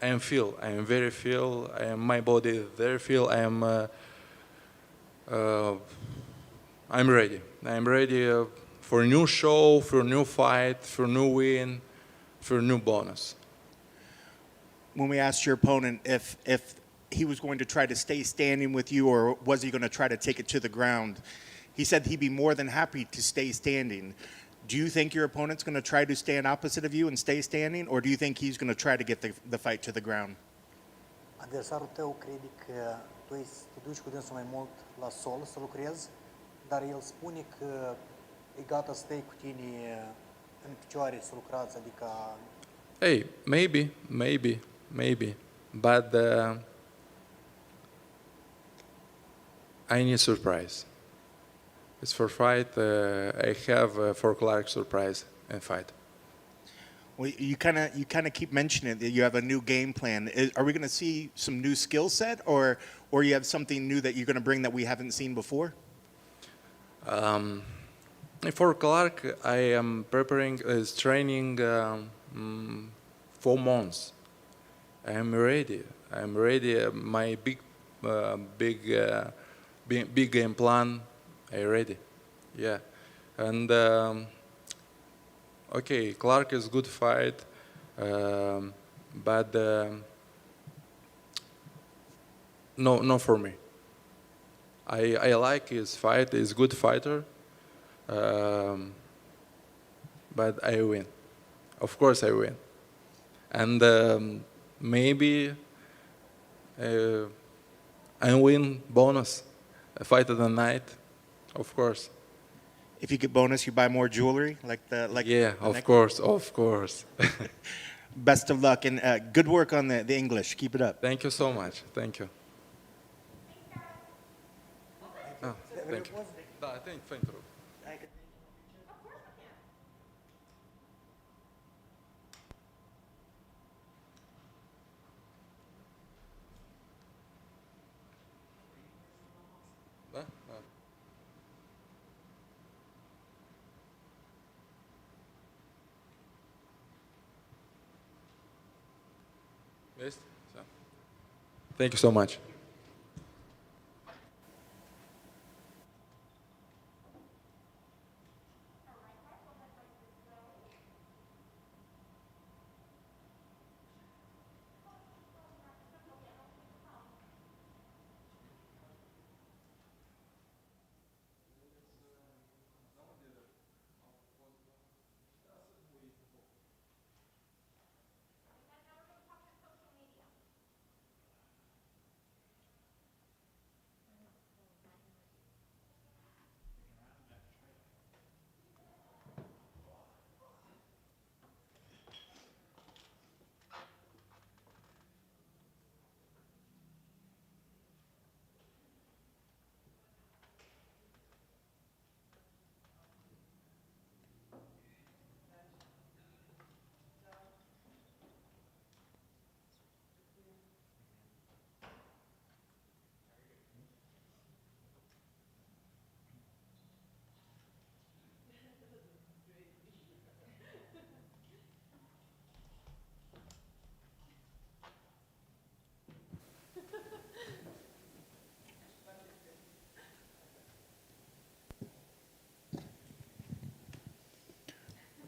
Speaker 16: I'm very feel. My body is very feel. I'm ready. I'm ready for a new show, for a new fight, for a new win, for a new bonus.
Speaker 4: When we asked your opponent if he was going to try to stay standing with you or was he going to try to take it to the ground, he said he'd be more than happy to stay standing. Do you think your opponent's going to try to stand opposite of you and stay standing, or do you think he's going to try to get the fight to the ground?
Speaker 15: Adversarul tău crede că tu te duci cu dânsul mai mult la sol să lucrezi, dar el spune că e gata să stai cu tine în picioare să lucrați, adică...
Speaker 16: Hey, maybe, but I need surprise. It's for fight. I have for Clark surprise and fight.
Speaker 4: Well, you kind of keep mentioning that you have a new game plan. Are we going to see some new skill set, or you have something new that you're going to bring that we haven't seen before?
Speaker 16: For Clark, I am preparing training 4 months. I'm ready. My big game plan. I'm ready. Yeah, and okay, Clark is good fight, but no for me. I like his fight. He's a good fighter, but I win. Of course I win, and maybe I win bonus fight of the night. Of course.
Speaker 4: If you get bonus, you buy more jewelry,
Speaker 16: Yeah, of course.
Speaker 4: Best of luck and good work on the English. Keep it up.
Speaker 16: Thank you so much. Thank you. Oh, thank you. Da, thank you. Da? Da. Vezi? Da. Thank you so much.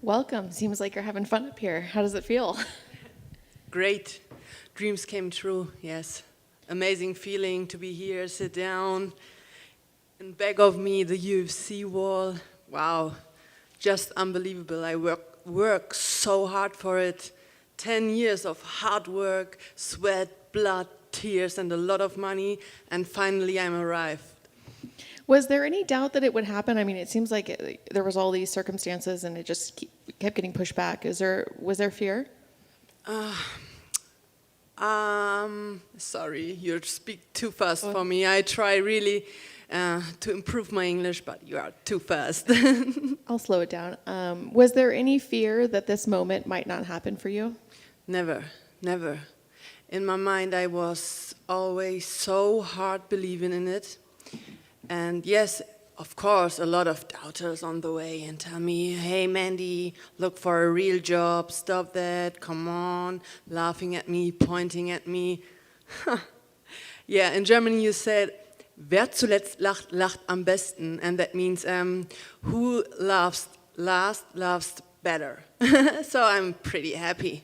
Speaker 1: Welcome. Seems like you're having fun up here. How does it feel?
Speaker 17: Great. Dreams came true, yes. Amazing feeling to be here, sit down. In back of me, the UFC wall. Wow, just unbelievable. I work so hard for it. 10 years of hard work, sweat, blood, tears, and a lot of money. And finally, I'm arrived.
Speaker 1: Was there any doubt that it would happen? I mean, it seems like there was all these circumstances and it just kept getting pushed back. Was there fear?
Speaker 17: Sorry, you speak too fast for me. I try really to improve my English, but you are too fast.
Speaker 1: I'll slow it down. Was there any fear that this moment might not happen for you?
Speaker 17: Never, never. In my mind, I was always so hard believing in it. And yes, of course, a lot of doubters on the way and tell me, hey, Mandy, look for a real job, stop that, come on, laughing at me, pointing at me. Yeah, in Germany you said, wer zuletzt lacht, lacht am besten. And that means who laughs last, laughs better. So I'm pretty happy.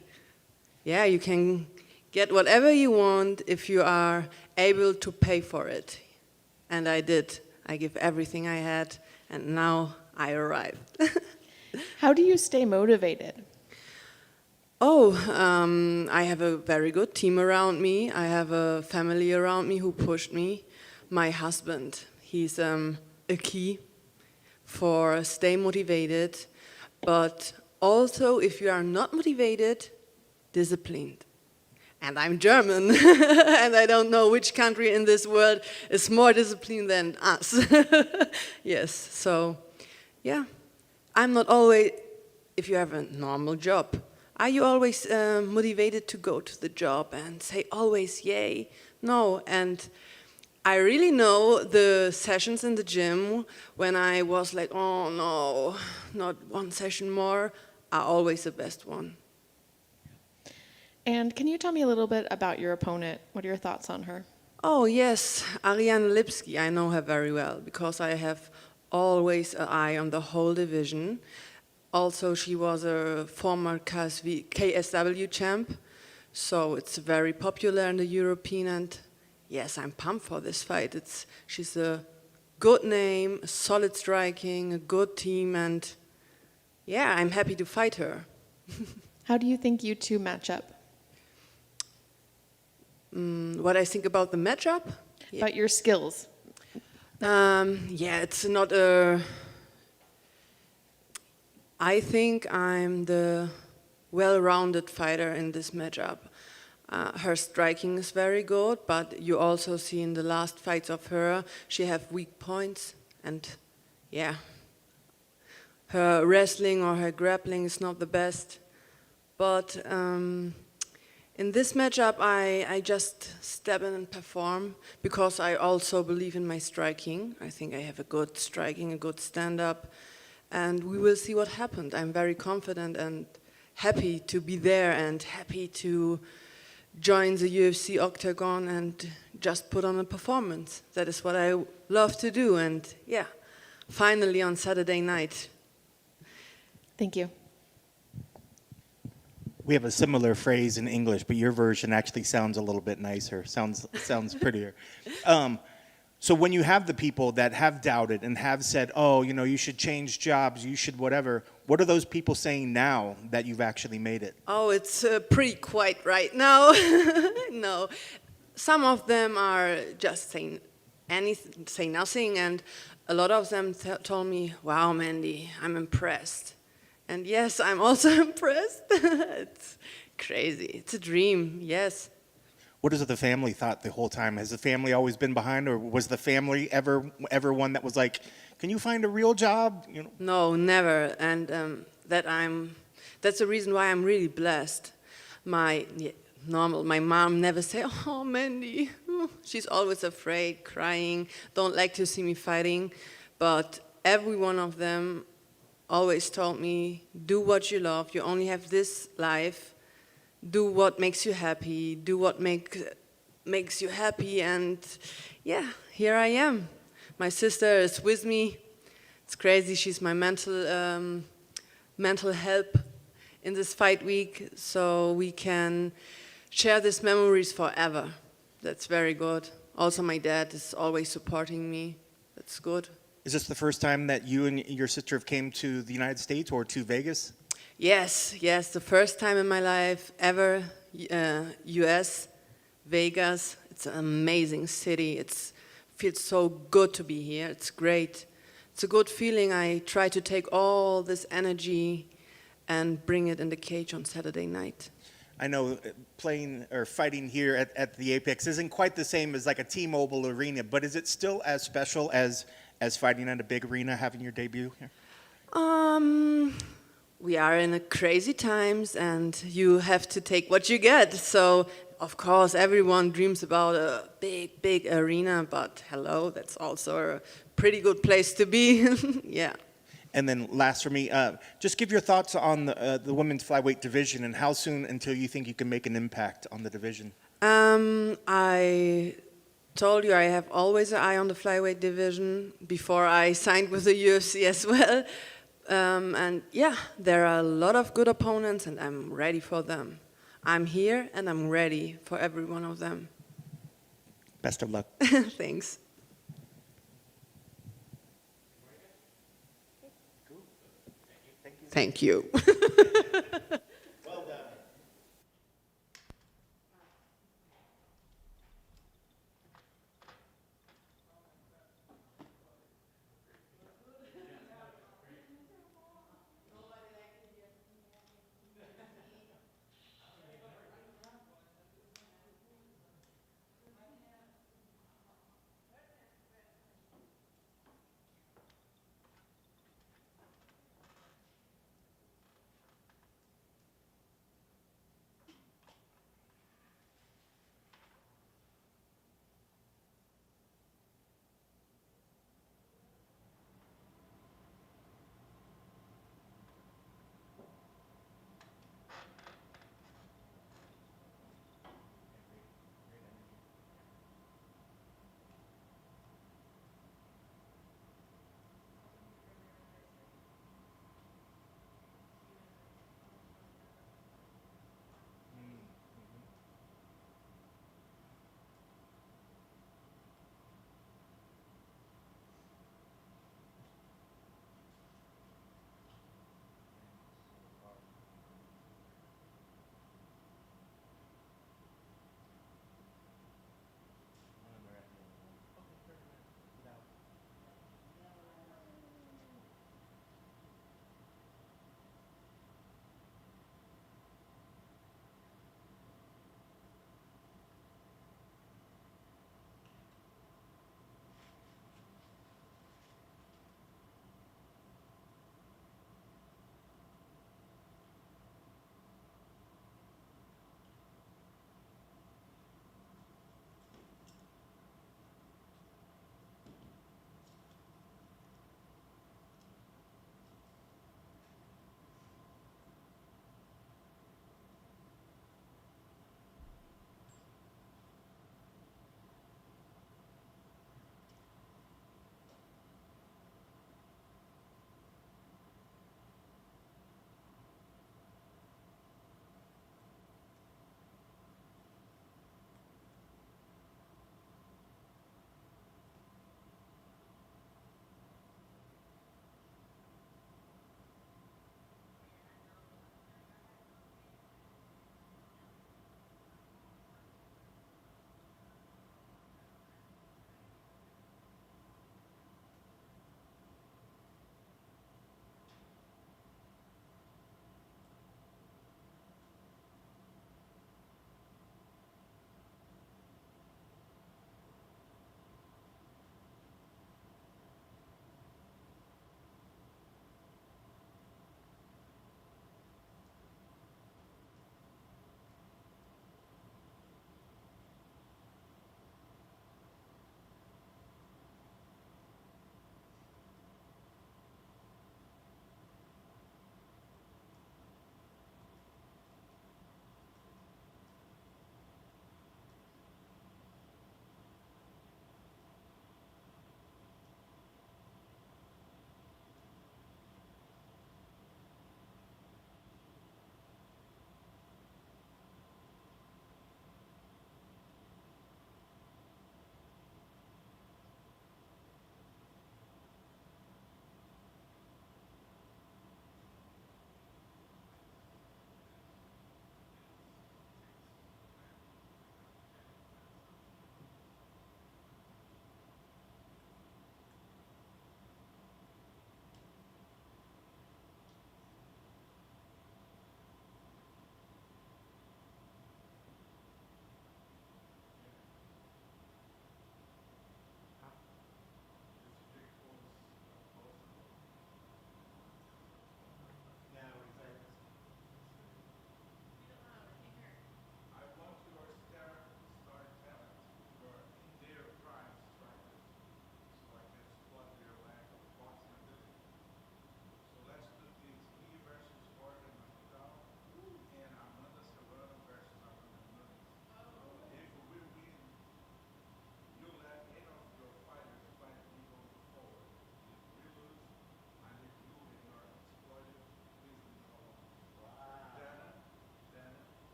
Speaker 17: Yeah, you can get whatever you want if you are able to pay for it. And I did. I give everything I had, and now I arrived.
Speaker 1: How do you stay motivated?
Speaker 17: I have a very good team around me. I have a family around me who pushed me. My husband, he's a key for stay motivated. But also, if you are not motivated, disciplined. And I'm German, and I don't know which country in this world is more disciplined than us. Yes, so, yeah. I'm not always, if you have a normal job, are you always motivated to go to the job and say always yay? No, and I really know the sessions in the gym when I was like, oh no, not one session more, are always the best one.
Speaker 1: And can you tell me a little bit about your opponent? What are your thoughts on her?
Speaker 17: Oh yes, Ariane Lipski, I know her very well because I have always an eye on the whole division. Also, she was a former KSW champ, so it's very popular in the European, and yes, I'm pumped for this fight. She's a good name, solid striking, a good team, and yeah, I'm happy to fight her.
Speaker 1: How do you think you two match up?
Speaker 17: What I think about the matchup?
Speaker 1: About your skills.
Speaker 17: Yeah, it's not a... I think I'm the well-rounded fighter in this matchup. Her striking is very good, but you also see in the last fights of her, she have weak points, and yeah, her wrestling or her grappling is not the best. But in this matchup, I just step in and perform because I also believe in my striking. I think I have a good striking, a good stand-up, and we will see what happened. I'm very confident and happy to be there and happy to join the UFC octagon and just put on a performance. That is what I love to do, and yeah, finally on Saturday night.
Speaker 1: Thank you.
Speaker 4: We have a similar phrase in English, but your version actually sounds a little bit nicer, sounds prettier. So when you have the people that have doubted and have said, oh, you know, you should change jobs, you should whatever, what are those people saying now that you've actually made it?
Speaker 17: Oh, it's pretty quiet right now. No, some of them are just saying nothing, and a lot of them told me, wow, Mandy, I'm impressed. And yes, I'm also impressed. It's crazy. It's a dream, yes.
Speaker 4: What has the family thought the whole time? Has the family always been behind, or was the family ever one that was like, can you find a real job? You know?
Speaker 17: No, never. And that's the reason why I'm really blessed. My mom never say, oh, Mandy. She's always afraid, crying, don't like to see me fighting. But every one of them always told me, do what you love. You only have this life. Do what makes you happy. Do what makes you happy. And yeah, here I am. My sister is with me. It's crazy. She's my mental mental help in this fight week, so we can share these memories forever. That's very good. Also, my dad is always supporting me. That's good.
Speaker 4: Is this the first time that you and your sister have came to the United States or to Vegas?
Speaker 17: Yes, the first time in my life ever, US, Vegas. It's an amazing city. It feels so good to be here. It's great. It's a good feeling. I try to take all this energy and bring it in the cage on Saturday night.
Speaker 4: I know playing or fighting here at the Apex isn't quite the same as like a T-Mobile arena, but is it still as special as fighting at a big arena, having your debut here?
Speaker 17: We are in a crazy times, and you have to take what you get. So, of course, everyone dreams about a big arena, but hello, that's also a pretty good place to be. Yeah.
Speaker 4: And then last for me, just give your thoughts on the women's flyweight division and how soon until you think you can make an impact on the division.
Speaker 17: I told you I have always an eye on the flyweight division before I signed with the UFC as well. And yeah, there are a lot of good opponents, and I'm ready for them. I'm here, and I'm ready for every one of them.
Speaker 4: Best of luck.
Speaker 17: Thanks. Thank you.
Speaker 4: Well done.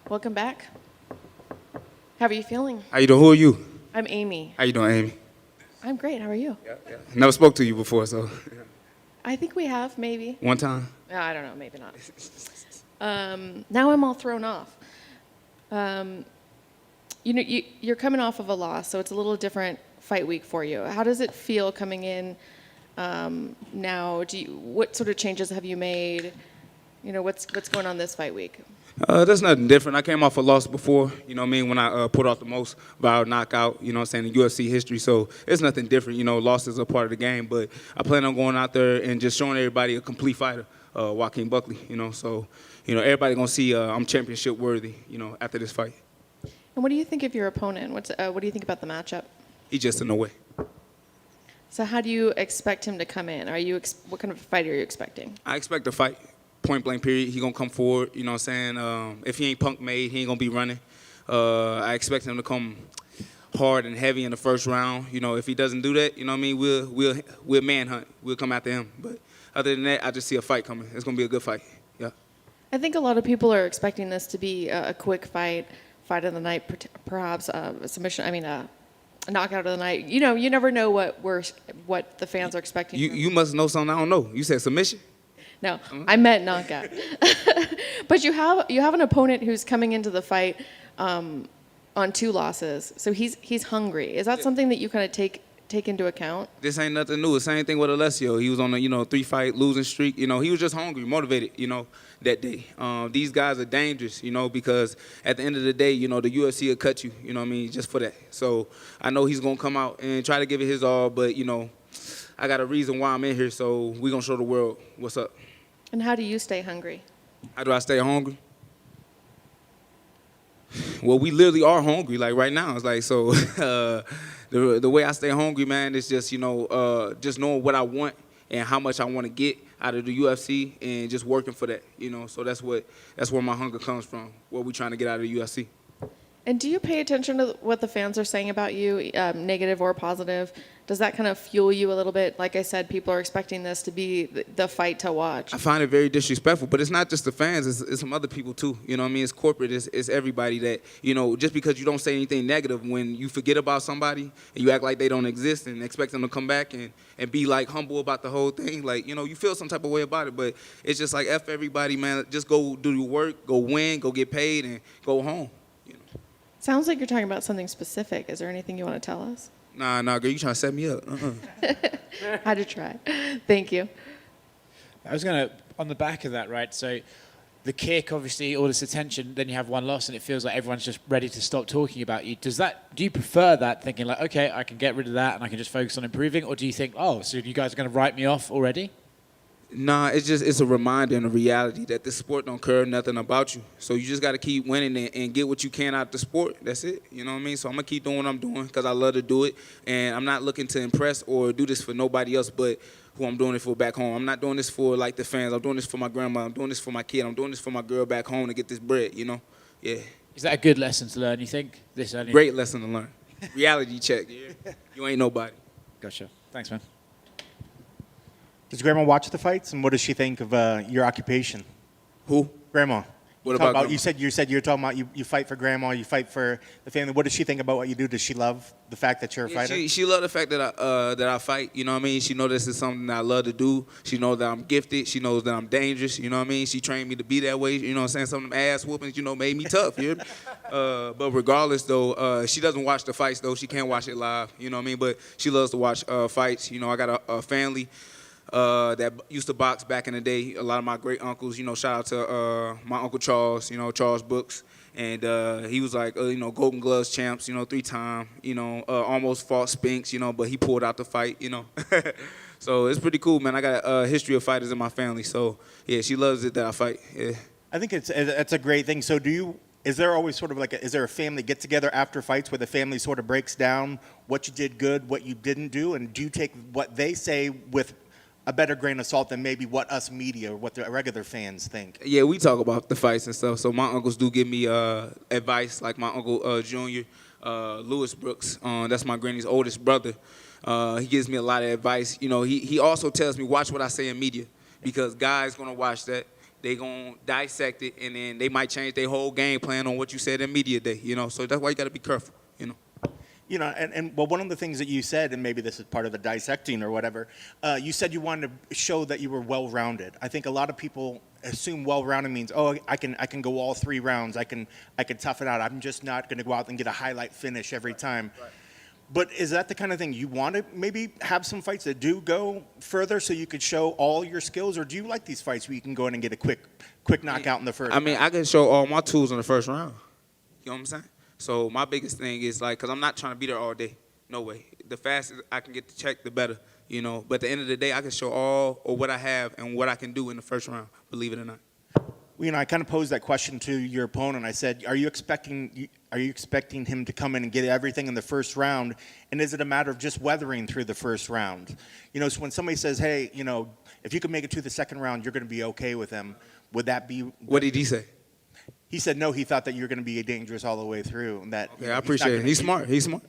Speaker 1: Welcome back. How are you feeling?
Speaker 18: How you doing? Who are you?
Speaker 1: I'm Amy.
Speaker 18: How you doing, Amy?
Speaker 1: I'm great. How are you?
Speaker 18: Never spoke to you before, so
Speaker 1: I think we have, maybe.
Speaker 18: one time.
Speaker 1: I don't know, maybe not. Now I'm all thrown off. You're coming off of a loss, so it's a little different fight week for you. How does it feel coming in now? What sort of changes have you made? What's going on this fight week?
Speaker 18: There's nothing different. I came off a loss before, you know what I mean, when I put off the most viral knockout, you know what I'm saying, in UFC history. So it's nothing different. Losses are part of the game. But I plan on going out there and just showing everybody a complete fighter, Joaquin Buckley, So, everybody going to see I'm championship worthy, after this fight.
Speaker 1: And what do you think of your opponent? What do you think about the matchup?
Speaker 18: He's just in the way.
Speaker 1: So how do you expect him to come in? What kind of fight are you expecting?
Speaker 18: I expect a fight. Point blank period. He gonna come forward, you know what I'm saying? If he ain't punk made, he ain't gonna be running. I expect him to come hard and heavy in the first round. If he doesn't do that, you know what I mean, we'll manhunt. We'll come after him. But other than that, I just see a fight coming. It's gonna be a good fight. Yeah.
Speaker 1: I think a lot of people are expecting this to be a quick fight of the night, perhaps a submission. a knockout of the night. You never know what the fans are expecting.
Speaker 18: You must know something I don't know. You said submission?
Speaker 1: No, I meant knockout. But you have an opponent who's coming into the fight on 2 losses, so he's hungry. Is that something that you kind of take into account?
Speaker 18: This ain't nothing new. The same thing with Alessio. He was on a 3-fight losing streak. He was just hungry, motivated. That day. These guys are dangerous. Because at the end of the day, the UFC will cut you. You know what I mean? Just for that. So I know he's gonna come out and try to give it his all, but I got a reason why I'm in here, so we gonna show the world what's up.
Speaker 1: And how do you stay hungry?
Speaker 18: How do I stay hungry? Well, we literally are hungry, like right now. It's like, so the way I stay hungry, man, is just, just knowing what I want and how much I want to get out of the UFC and just working for that, So that's where my hunger comes from, what we trying to get out of the UFC.
Speaker 1: And do you pay attention to what the fans are saying about you, negative or positive? Does that kind of fuel you a little bit? Like I said, people are expecting this to be the fight to watch.
Speaker 18: I find it very disrespectful, but it's not just the fans, it's some other people too. You know what I mean? It's corporate, it's everybody that, just because you don't say anything negative, when you forget about somebody and you act like they don't exist and expect them to come back and be like humble about the whole thing, like, you feel some type of way about it, but it's just like F everybody, man. Just go do your work, go win, go get paid, and go home.
Speaker 1: Sounds like you're talking about something specific. Is there anything you want to tell us?
Speaker 18: Nah, girl, you trying to set me up.
Speaker 1: Had to try. Thank you.
Speaker 3: I was going to, on the back of that, right, so the kick, obviously, all this attention, then you have one loss and it feels like everyone's just ready to stop talking about you. Do you prefer that, thinking like, okay, I can get rid of that and I can just focus on improving, or do you think, oh, so you guys are going to write me off already?
Speaker 18: Nah, it's a reminder and a reality that this sport don't care nothing about you. So you just got to keep winning and get what you can out of the sport. That's it. You know what I mean? So I'm going to keep doing what I'm doing because I love to do it. And I'm not looking to impress or do this for nobody else but who I'm doing it for back home. I'm not doing this for, like, the fans. I'm doing this for my grandma. I'm doing this for my kid. I'm doing this for my girl back home to get this bread, Yeah.
Speaker 3: Is that a good lesson to learn, you think?
Speaker 18: Great lesson to learn. Reality check. Yeah. You ain't nobody.
Speaker 3: Gotcha. Thanks, man.
Speaker 4: Does Grandma watch the fights, and what does she think of your occupation?
Speaker 18: Who?
Speaker 4: Grandma.
Speaker 18: What about Grandma?
Speaker 4: You said you're talking about you fight for Grandma, you fight for the family. What does she think about what you do? Does she love the fact that you're a fighter?
Speaker 18: She love the fact that I fight. You know what I mean? She knows this is something that I love to do. She knows that I'm gifted. She knows that I'm dangerous. You know what I mean? She trained me to be that way. You know what I'm saying? Some of them ass whoopings, made me tough. You hear me? But regardless, though, she doesn't watch the fights, though. She can't watch it live. You know what I mean? But she loves to watch fights. I got a family that used to box back in the day. A lot of my great uncles, shout out to my Uncle Charles, Charles Brooks. And he was like, Golden Gloves champs, 3-time, almost fought Spinks, but he pulled out the fight, So it's pretty cool, man. I got a history of fighters in my family. So, yeah, she loves it that I fight. Yeah.
Speaker 4: I think it's a great thing. So is there always sort of is there a family get-together after fights where the family sort of breaks down what you did good, what you didn't do? And do you take what they say with a better grain of salt than maybe what us media or what the regular fans think?
Speaker 18: Yeah, we talk about the fights and stuff. So my uncles do give me advice, like my uncle Junior, Lewis Brooks. That's my granny's oldest brother. He gives me a lot of advice. He also tells me, watch what I say in media, because guys gonna watch that. they gonna dissect it, and then they might change their whole game plan on what you said in media day. So that's why you got to be careful.
Speaker 4: Well, one of the things that you said, and maybe this is part of the dissecting or whatever, you said you wanted to show that you were well-rounded. I think a lot of people assume well-rounded means, I can go all 3 rounds. I can tough it out. I'm just not going to go out and get a highlight finish every time. Right. But is that the kind of thing you want to maybe have some fights that do go further so you could show all your skills, or do you like these fights where you can go in and get a quick knockout in the first?
Speaker 18: I mean, I can show all my tools in the first round. You know what I'm saying? So my biggest thing is because I'm not trying to be there all day. No way. The faster I can get the check, the better. But at the end of the day, I can show all or what I have and what I can do in the first round. Believe it or not.
Speaker 4: I kind of posed that question to your opponent. I said, are you expecting him to come in and get everything in the first round? And is it a matter of just weathering through the first round? So when somebody says, hey, if you can make it to the second round, you're going to be okay with him. Would that be?
Speaker 18: What did he say?
Speaker 4: He said, no, he thought that you were going to be dangerous all the way through. And that,
Speaker 18: I appreciate it. He's smart. He's smart.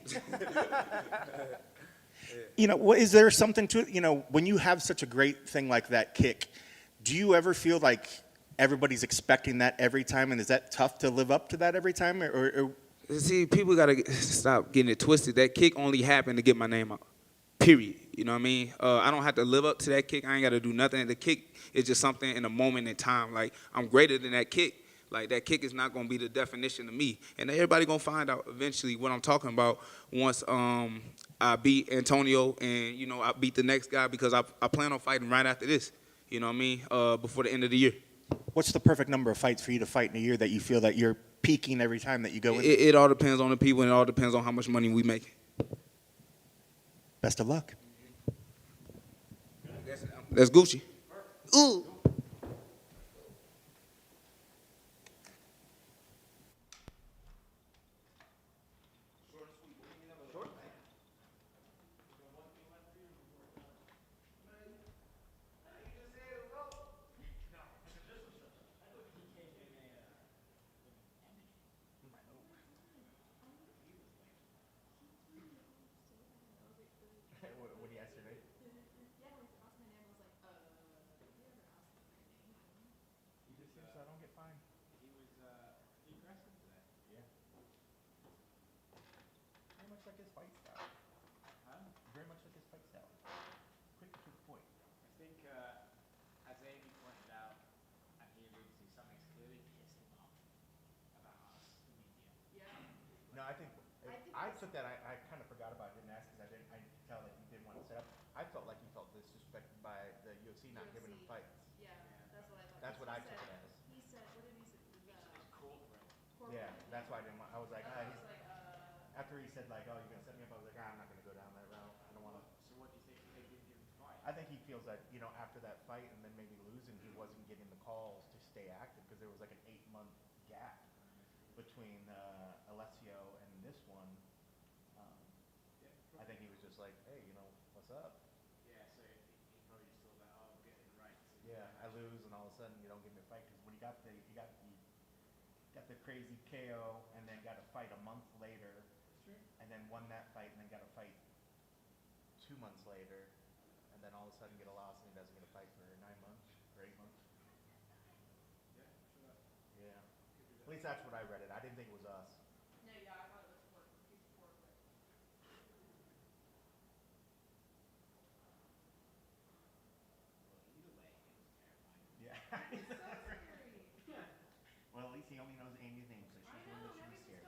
Speaker 4: Is there something to it? When you have such a great thing like that kick, do you ever feel like everybody's expecting that every time, and is that tough to live up to that every time? Or
Speaker 18: See, people got to stop getting it twisted. That kick only happened to get my name out, period. You know what I mean? I don't have to live up to that kick. I ain't got to do nothing. The kick is just something in a moment in time. Like, I'm greater than that kick. Like, that kick is not going to be the definition of me. And everybody going to find out eventually what I'm talking about once I beat Antonio and, I beat the next guy, because I plan on fighting right after this, you know what I mean, before the end of the year.
Speaker 4: What's the perfect number of fights for you to fight in a year that you feel that you're peaking every time that you go in?
Speaker 18: It all depends on the people, and it all depends on how much money we make.
Speaker 4: Best of luck.
Speaker 18: That's Gucci. Ooh.
Speaker 4: I took that. I kind of forgot about it. Didn't ask because I could tell that he didn't want to set up. I felt like he felt disrespected by the UFC not giving him fights.
Speaker 1: Yeah, that's what I thought.
Speaker 4: That's what I took it as.
Speaker 1: He said, what did he say?
Speaker 4: Yeah, that's why I didn't want. I was like, after he said like, oh, you're gonna set me up, I was like, I'm not gonna go down that route. I don't want to. So what do you think they did give the fight? I think he feels that after that fight and then maybe losing, he wasn't getting the calls to stay active because there was like an 8-month gap between Alessio and this one. I think he was just like, hey, what's up?
Speaker 3: Yeah, so he probably just thought that, I'm getting it right.
Speaker 4: Yeah, I lose, and all of a sudden you don't give me a fight because when he got the crazy KO, and then got a fight a month later, and then won that fight, and then got a fight 2 months later, and then all of a sudden get a loss, and he doesn't get a fight for 9 months or 8 months. Yeah, at least that's what I read it. I didn't think it was us.
Speaker 1: No, yeah, I thought it was pork. Piece of pork.
Speaker 4: Yeah. Well, at least he only knows Amy's name, so she's one that should be scared.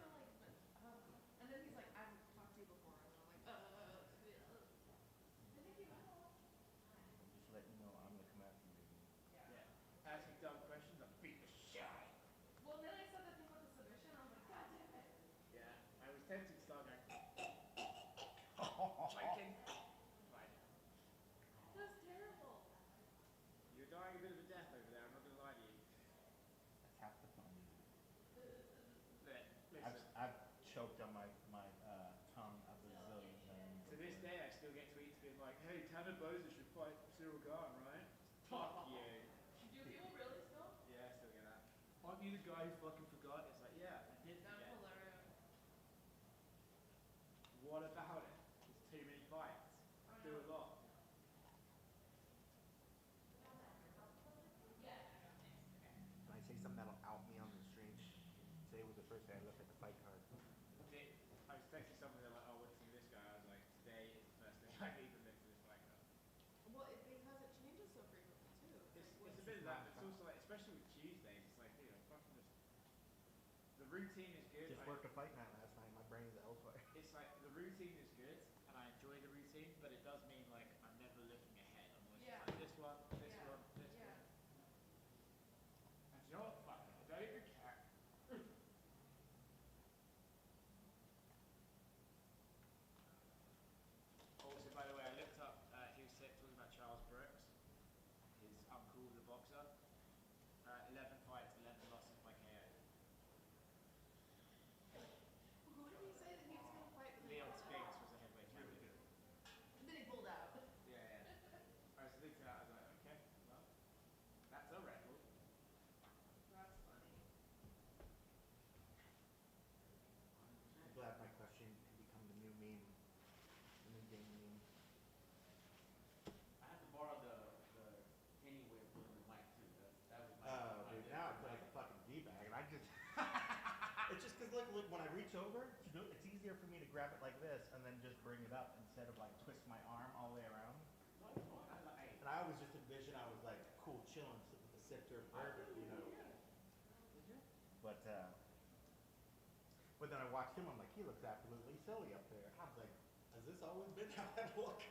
Speaker 1: And then he's like, I've talked to you before. And I'm like, yeah. I think he will.
Speaker 4: I'm just letting you know I'm gonna come after you.
Speaker 3: Yeah. Asking dumb questions, I'm beating the shit out of you.
Speaker 1: Well, then I said the thing with the submission. I was like, God damn it.
Speaker 3: Yeah, I was tempted to start going, choking. Right.
Speaker 1: That's terrible.
Speaker 3: You're dying a bit of a death over there, I'm not gonna lie to you.
Speaker 4: That's half the fun.
Speaker 3: Listen,
Speaker 4: I've choked on my tongue a bazillion times.
Speaker 3: to this day I still get tweets being like, hey, Tanner Boser should fight Cyril Gahn, right? Fuck you.
Speaker 1: Do people really still?
Speaker 3: Yeah, I still get that. Aren't you the guy who fucking forgot? It's like, yeah, I did
Speaker 1: That's
Speaker 3: forget.
Speaker 1: hilarious.
Speaker 3: What about it? There's too many fights. Do a lot.
Speaker 4: first day I looked at the fight card.
Speaker 3: I was texting someone, they're like, oh, what's this guy? I was like, today is the first day I've even looked at this fight card.
Speaker 14: Well, because it changes so frequently too.
Speaker 3: It's a bit of that, but it's also like, especially with Tuesdays, it's like, dude, I'm fucking just, the routine is good.
Speaker 4: Just worked a fight night last night. My brain is elsewhere.
Speaker 3: It's like, the routine is good, and I enjoy the routine, but it does mean like, I'm never looking ahead. I'm always just like, this one, this one, this one. And you know what? Fuck it. I don't even care. Also, by the way, I looked up, he was talking about Charles Brooks, his uncle, the boxer. 11 fights, 11 losses by KO.
Speaker 14: Who did he say that he was going to fight?
Speaker 3: Leon Spinks was a heavyweight champion.
Speaker 14: And then he pulled out.
Speaker 3: Yeah. I was looking at it, I was like, okay, well, that's a record.
Speaker 14: That's funny.
Speaker 4: I'm glad my question can become the new meme, the new game meme.
Speaker 5: I had to borrow the Kenny way of doing the mic too. That was my.
Speaker 4: Oh, dude, now I feel like a fucking d-bag, and I just. It's just because look, when I reach over, it's easier for me to grab it like this and then just bring it up instead of like twist my arm all the way around. And I always just envision I was like cool chilling with the sip to bourbon, you know. But then I watched him. I'm like, he looks absolutely silly up there. I was like, has this always been how I look?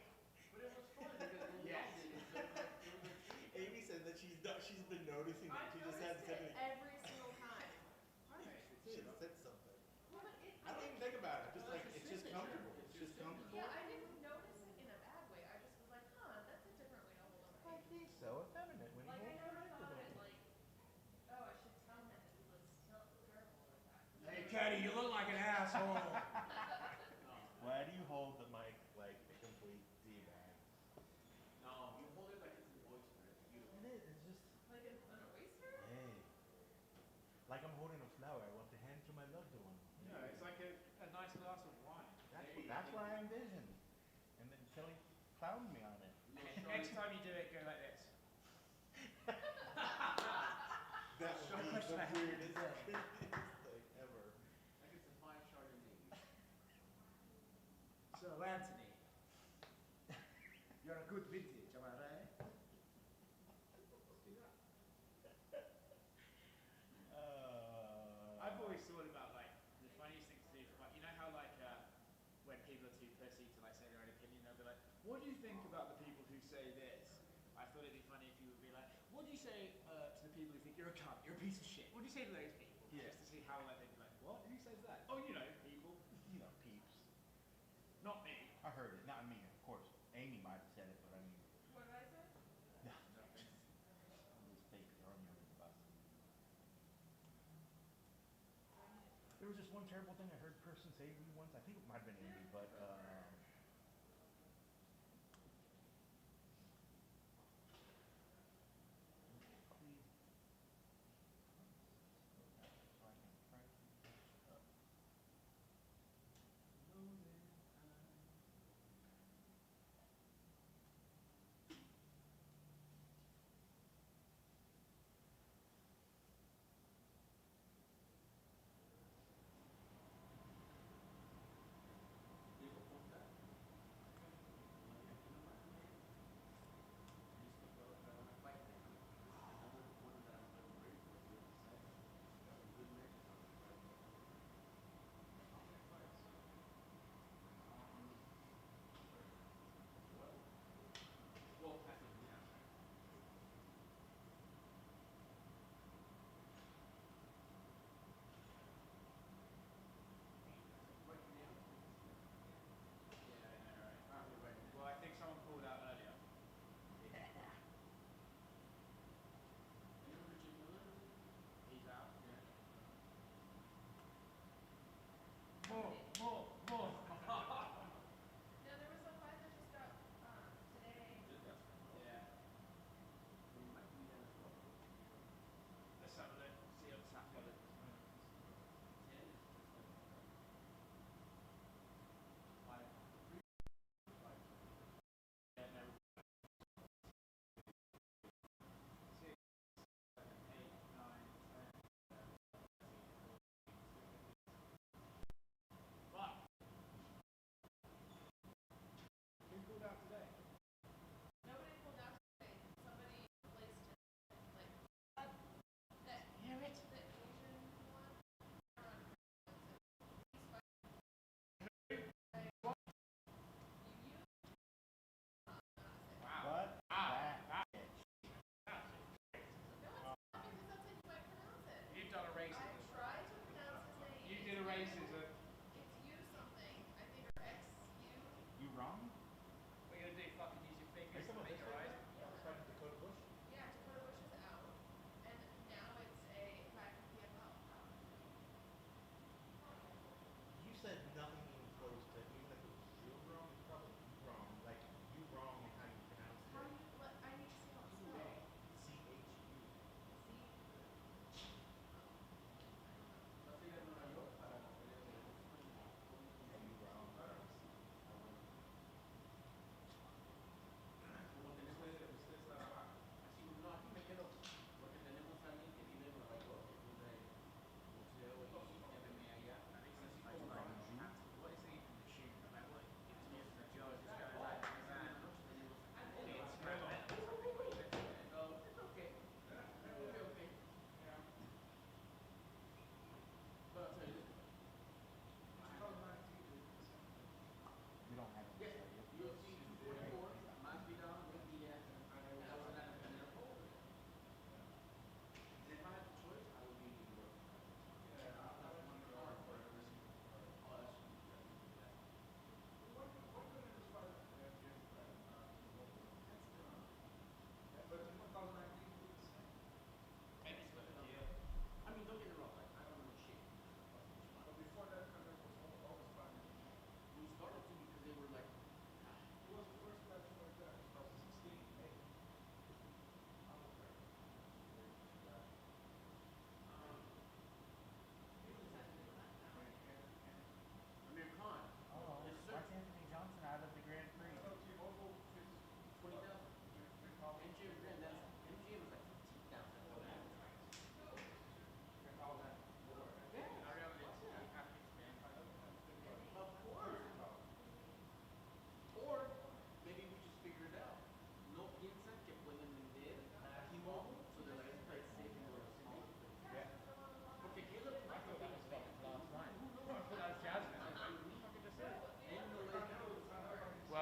Speaker 5: But it was fun because
Speaker 4: Yes. Amy said that she's been noticing that.
Speaker 14: I've
Speaker 4: She just hadn't
Speaker 14: noticed
Speaker 4: said
Speaker 14: it
Speaker 4: anything.
Speaker 14: every single time.
Speaker 4: She should have said something.
Speaker 14: Well, but
Speaker 4: I don't even think about it. Just like it's just comfortable. It's just comfortable.
Speaker 14: Yeah, I didn't notice it in a bad way. I just was like, huh, that's a different way to hold on.
Speaker 4: I think so effeminate when
Speaker 14: Like,
Speaker 4: you
Speaker 14: I
Speaker 4: hold
Speaker 14: never
Speaker 4: your
Speaker 14: thought
Speaker 4: knife
Speaker 14: it,
Speaker 4: with
Speaker 14: like, oh, I should tell him that he was terrible like that.
Speaker 3: Hey, Kenny, you look like an asshole.
Speaker 4: Why do you hold the mic like a complete D-bag?
Speaker 5: No, you hold it like it's an oyster. It's beautiful.
Speaker 4: It is. It's just.
Speaker 14: Like an oyster?
Speaker 4: Hey. Like I'm holding a flower I want to hand to my loved one.
Speaker 3: No, it's like a nice glass of wine.
Speaker 4: That's what I envisioned. And then Kelly clowned me on it.
Speaker 3: Next time you do it, go like this.
Speaker 4: That
Speaker 3: So
Speaker 4: would be
Speaker 3: much
Speaker 4: the
Speaker 3: better.
Speaker 4: weirdest thing ever.
Speaker 5: Like it's a fine Chardonnay.
Speaker 3: So, Anthony, you're a good vintage, am I right? I've always thought about like the funniest thing to do for you know how like when people are too pussy to like say their own opinion, they'll be like, what do you think about the people who say this? I thought it'd be funny if you would be like, what do you say to the people who think you're a cunt, you're a piece of shit? What do you say to those people?
Speaker 4: Yeah.
Speaker 3: Just to see how like they'd be like, what? Who says that? Oh, you know, people.
Speaker 4: You know, peeps.
Speaker 3: Not me.
Speaker 4: I heard it. Not me, of course. Amy might have said it, but I mean.
Speaker 14: What did I say?
Speaker 4: No. I'm just fake throwing you under the bus. There was just one terrible thing I heard a person say to me once. I think it might have been Amy, but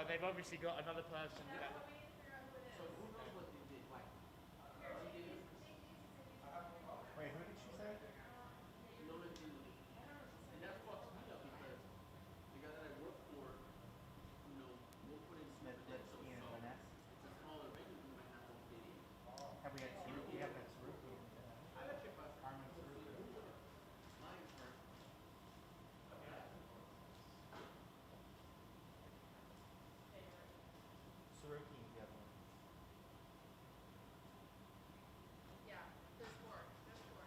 Speaker 3: they've obviously got another person.
Speaker 4: Wait, who did she say? Lipski and Maness. Have we had Tsarukyan? We haven't had Tsarukyan. Arman Tsarukyan. Tsarukyan's the other one.
Speaker 14: Yeah, there's more, there's more.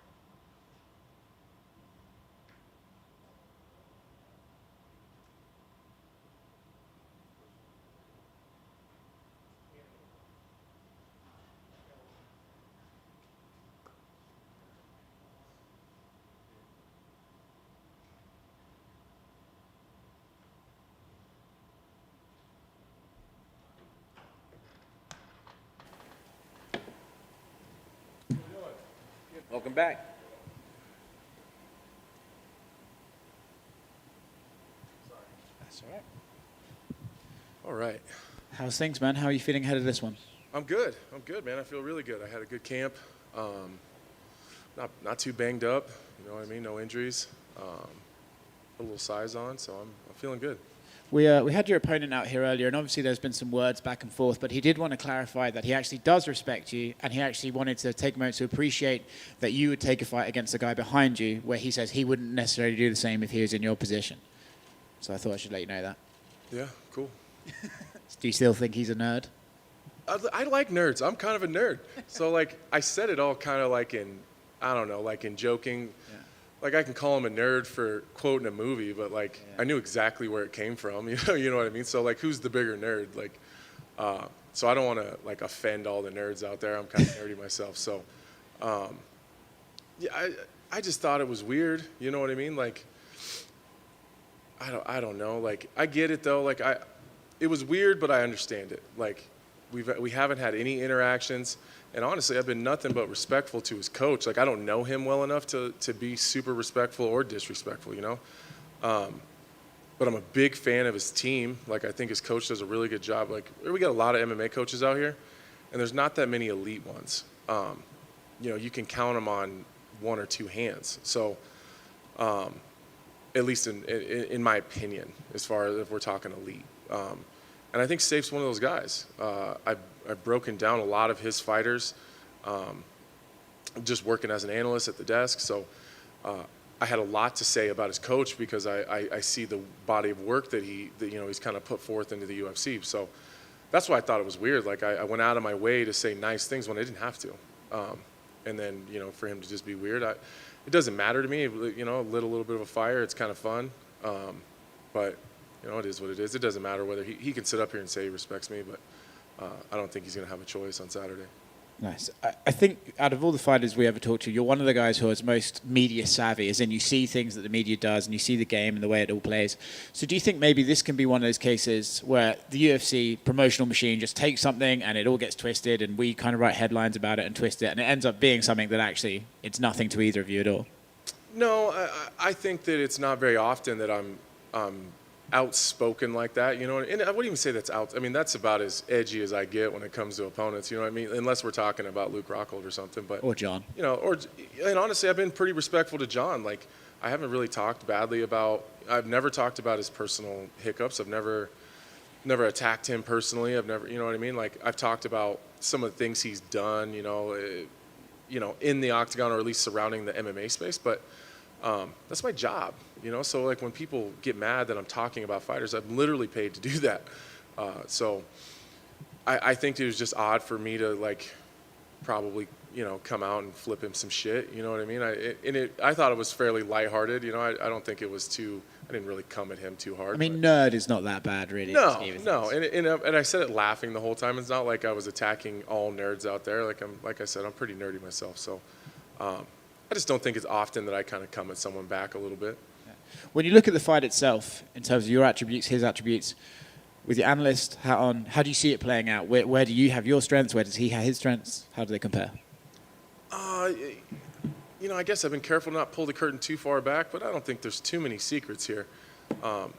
Speaker 5: Welcome back.
Speaker 3: That's all right.
Speaker 19: All right.
Speaker 3: How's things, man? How are you feeling ahead of this one?
Speaker 19: I'm good, man. I feel really good. I had a good camp. Not too banged up, you know what I mean? No injuries. A little size on, so I'm feeling good.
Speaker 3: We had your opponent out here earlier, and obviously there's been some words back and forth, but he did want to clarify that he actually does respect you, and he actually wanted to take a moment to appreciate that you would take a fight against the guy behind you, where he says he wouldn't necessarily do the same if he was in your position. So I thought I should let you know that.
Speaker 19: Yeah, cool.
Speaker 3: Do you still think he's a nerd?
Speaker 19: I like nerds. I'm kind of a nerd. So, like, I said it all kind of like in, I don't know, like in joking.
Speaker 3: Yeah.
Speaker 19: Like, I can call him a nerd for quoting a movie, but, like, I knew exactly where it came from. You know what I mean? So, like, who's the bigger nerd? Like, so I don't want to, like, offend all the nerds out there. I'm kind of nerdy myself. So, yeah, I just thought it was weird. You know what I mean? Like, I don't know. Like, I get it, though. Like, it was weird, but I understand it. Like, we haven't had any interactions. And honestly, I've been nothing but respectful to his coach. Like, I don't know him well enough to be super respectful or disrespectful, you know? But I'm a big fan of his team. Like, I think his coach does a really good job. Like, we got a lot of MMA coaches out here, and there's not that many elite ones. You know, you can count them on one or two hands. So, at least in my opinion, as far as if we're talking elite. And I think Safe's one of those guys. I've broken down a lot of his fighters, just working as an analyst at the desk. So I had a lot to say about his coach because I see the body of work that he's kind of put forth into the UFC. So that's why I thought it was weird. Like, I went out of my way to say nice things when I didn't have to. And then, you know, for him to just be weird, it doesn't matter to me. You know, lit a little bit of a fire. It's kind of fun. But you know, it is what it is. It doesn't matter whether he can sit up here and say he respects me, but I don't think he's going to have a choice on Saturday.
Speaker 3: Nice. I think out of all the fighters we ever talked to, you're one of the guys who is most media savvy, as in you see things that the media does and you see the game and the way it all plays. So do you think maybe this can be one of those cases where the UFC promotional machine just takes something and it all gets twisted and we kind of write headlines about it and twist it and it ends up being something that actually it's nothing to either of you at all?
Speaker 19: No, I think that it's not very often that I'm outspoken like that, you know, and I wouldn't even say that's out. I mean, that's about as edgy as I get when it comes to opponents, you know what I mean? Unless we're talking about Luke Rockhold or something, but
Speaker 3: or John,
Speaker 19: you know, and honestly, I've been pretty respectful to John. Like, I haven't really talked badly about. I've never talked about his personal hiccups. I've never attacked him personally. I've never, you know what I mean? Like, I've talked about some of the things he's done, you know, in the octagon or at least surrounding the MMA space, but. That's my job, you know? So, like, when people get mad that I'm talking about fighters, I'm literally paid to do that. So I think it was just odd for me to, like, probably, you know, come out and flip him some shit, you know what I mean? I thought it was fairly lighthearted, you know? I don't think it was I didn't really come at him too hard.
Speaker 3: I mean, nerd is not that bad, really.
Speaker 19: No. And I said it laughing the whole time. It's not like I was attacking all nerds out there. Like I said, I'm pretty nerdy myself, so... I just don't think it's often that I kind of come at someone back a little bit.
Speaker 3: When you look at the fight itself, in terms of your attributes, his attributes, with your analyst hat on, how do you see it playing out? Where do you have your strengths? Where does he have his strengths? How do they compare?
Speaker 19: You know, I guess I've been careful not to pull the curtain too far back, but I don't think there's too many secrets here. I've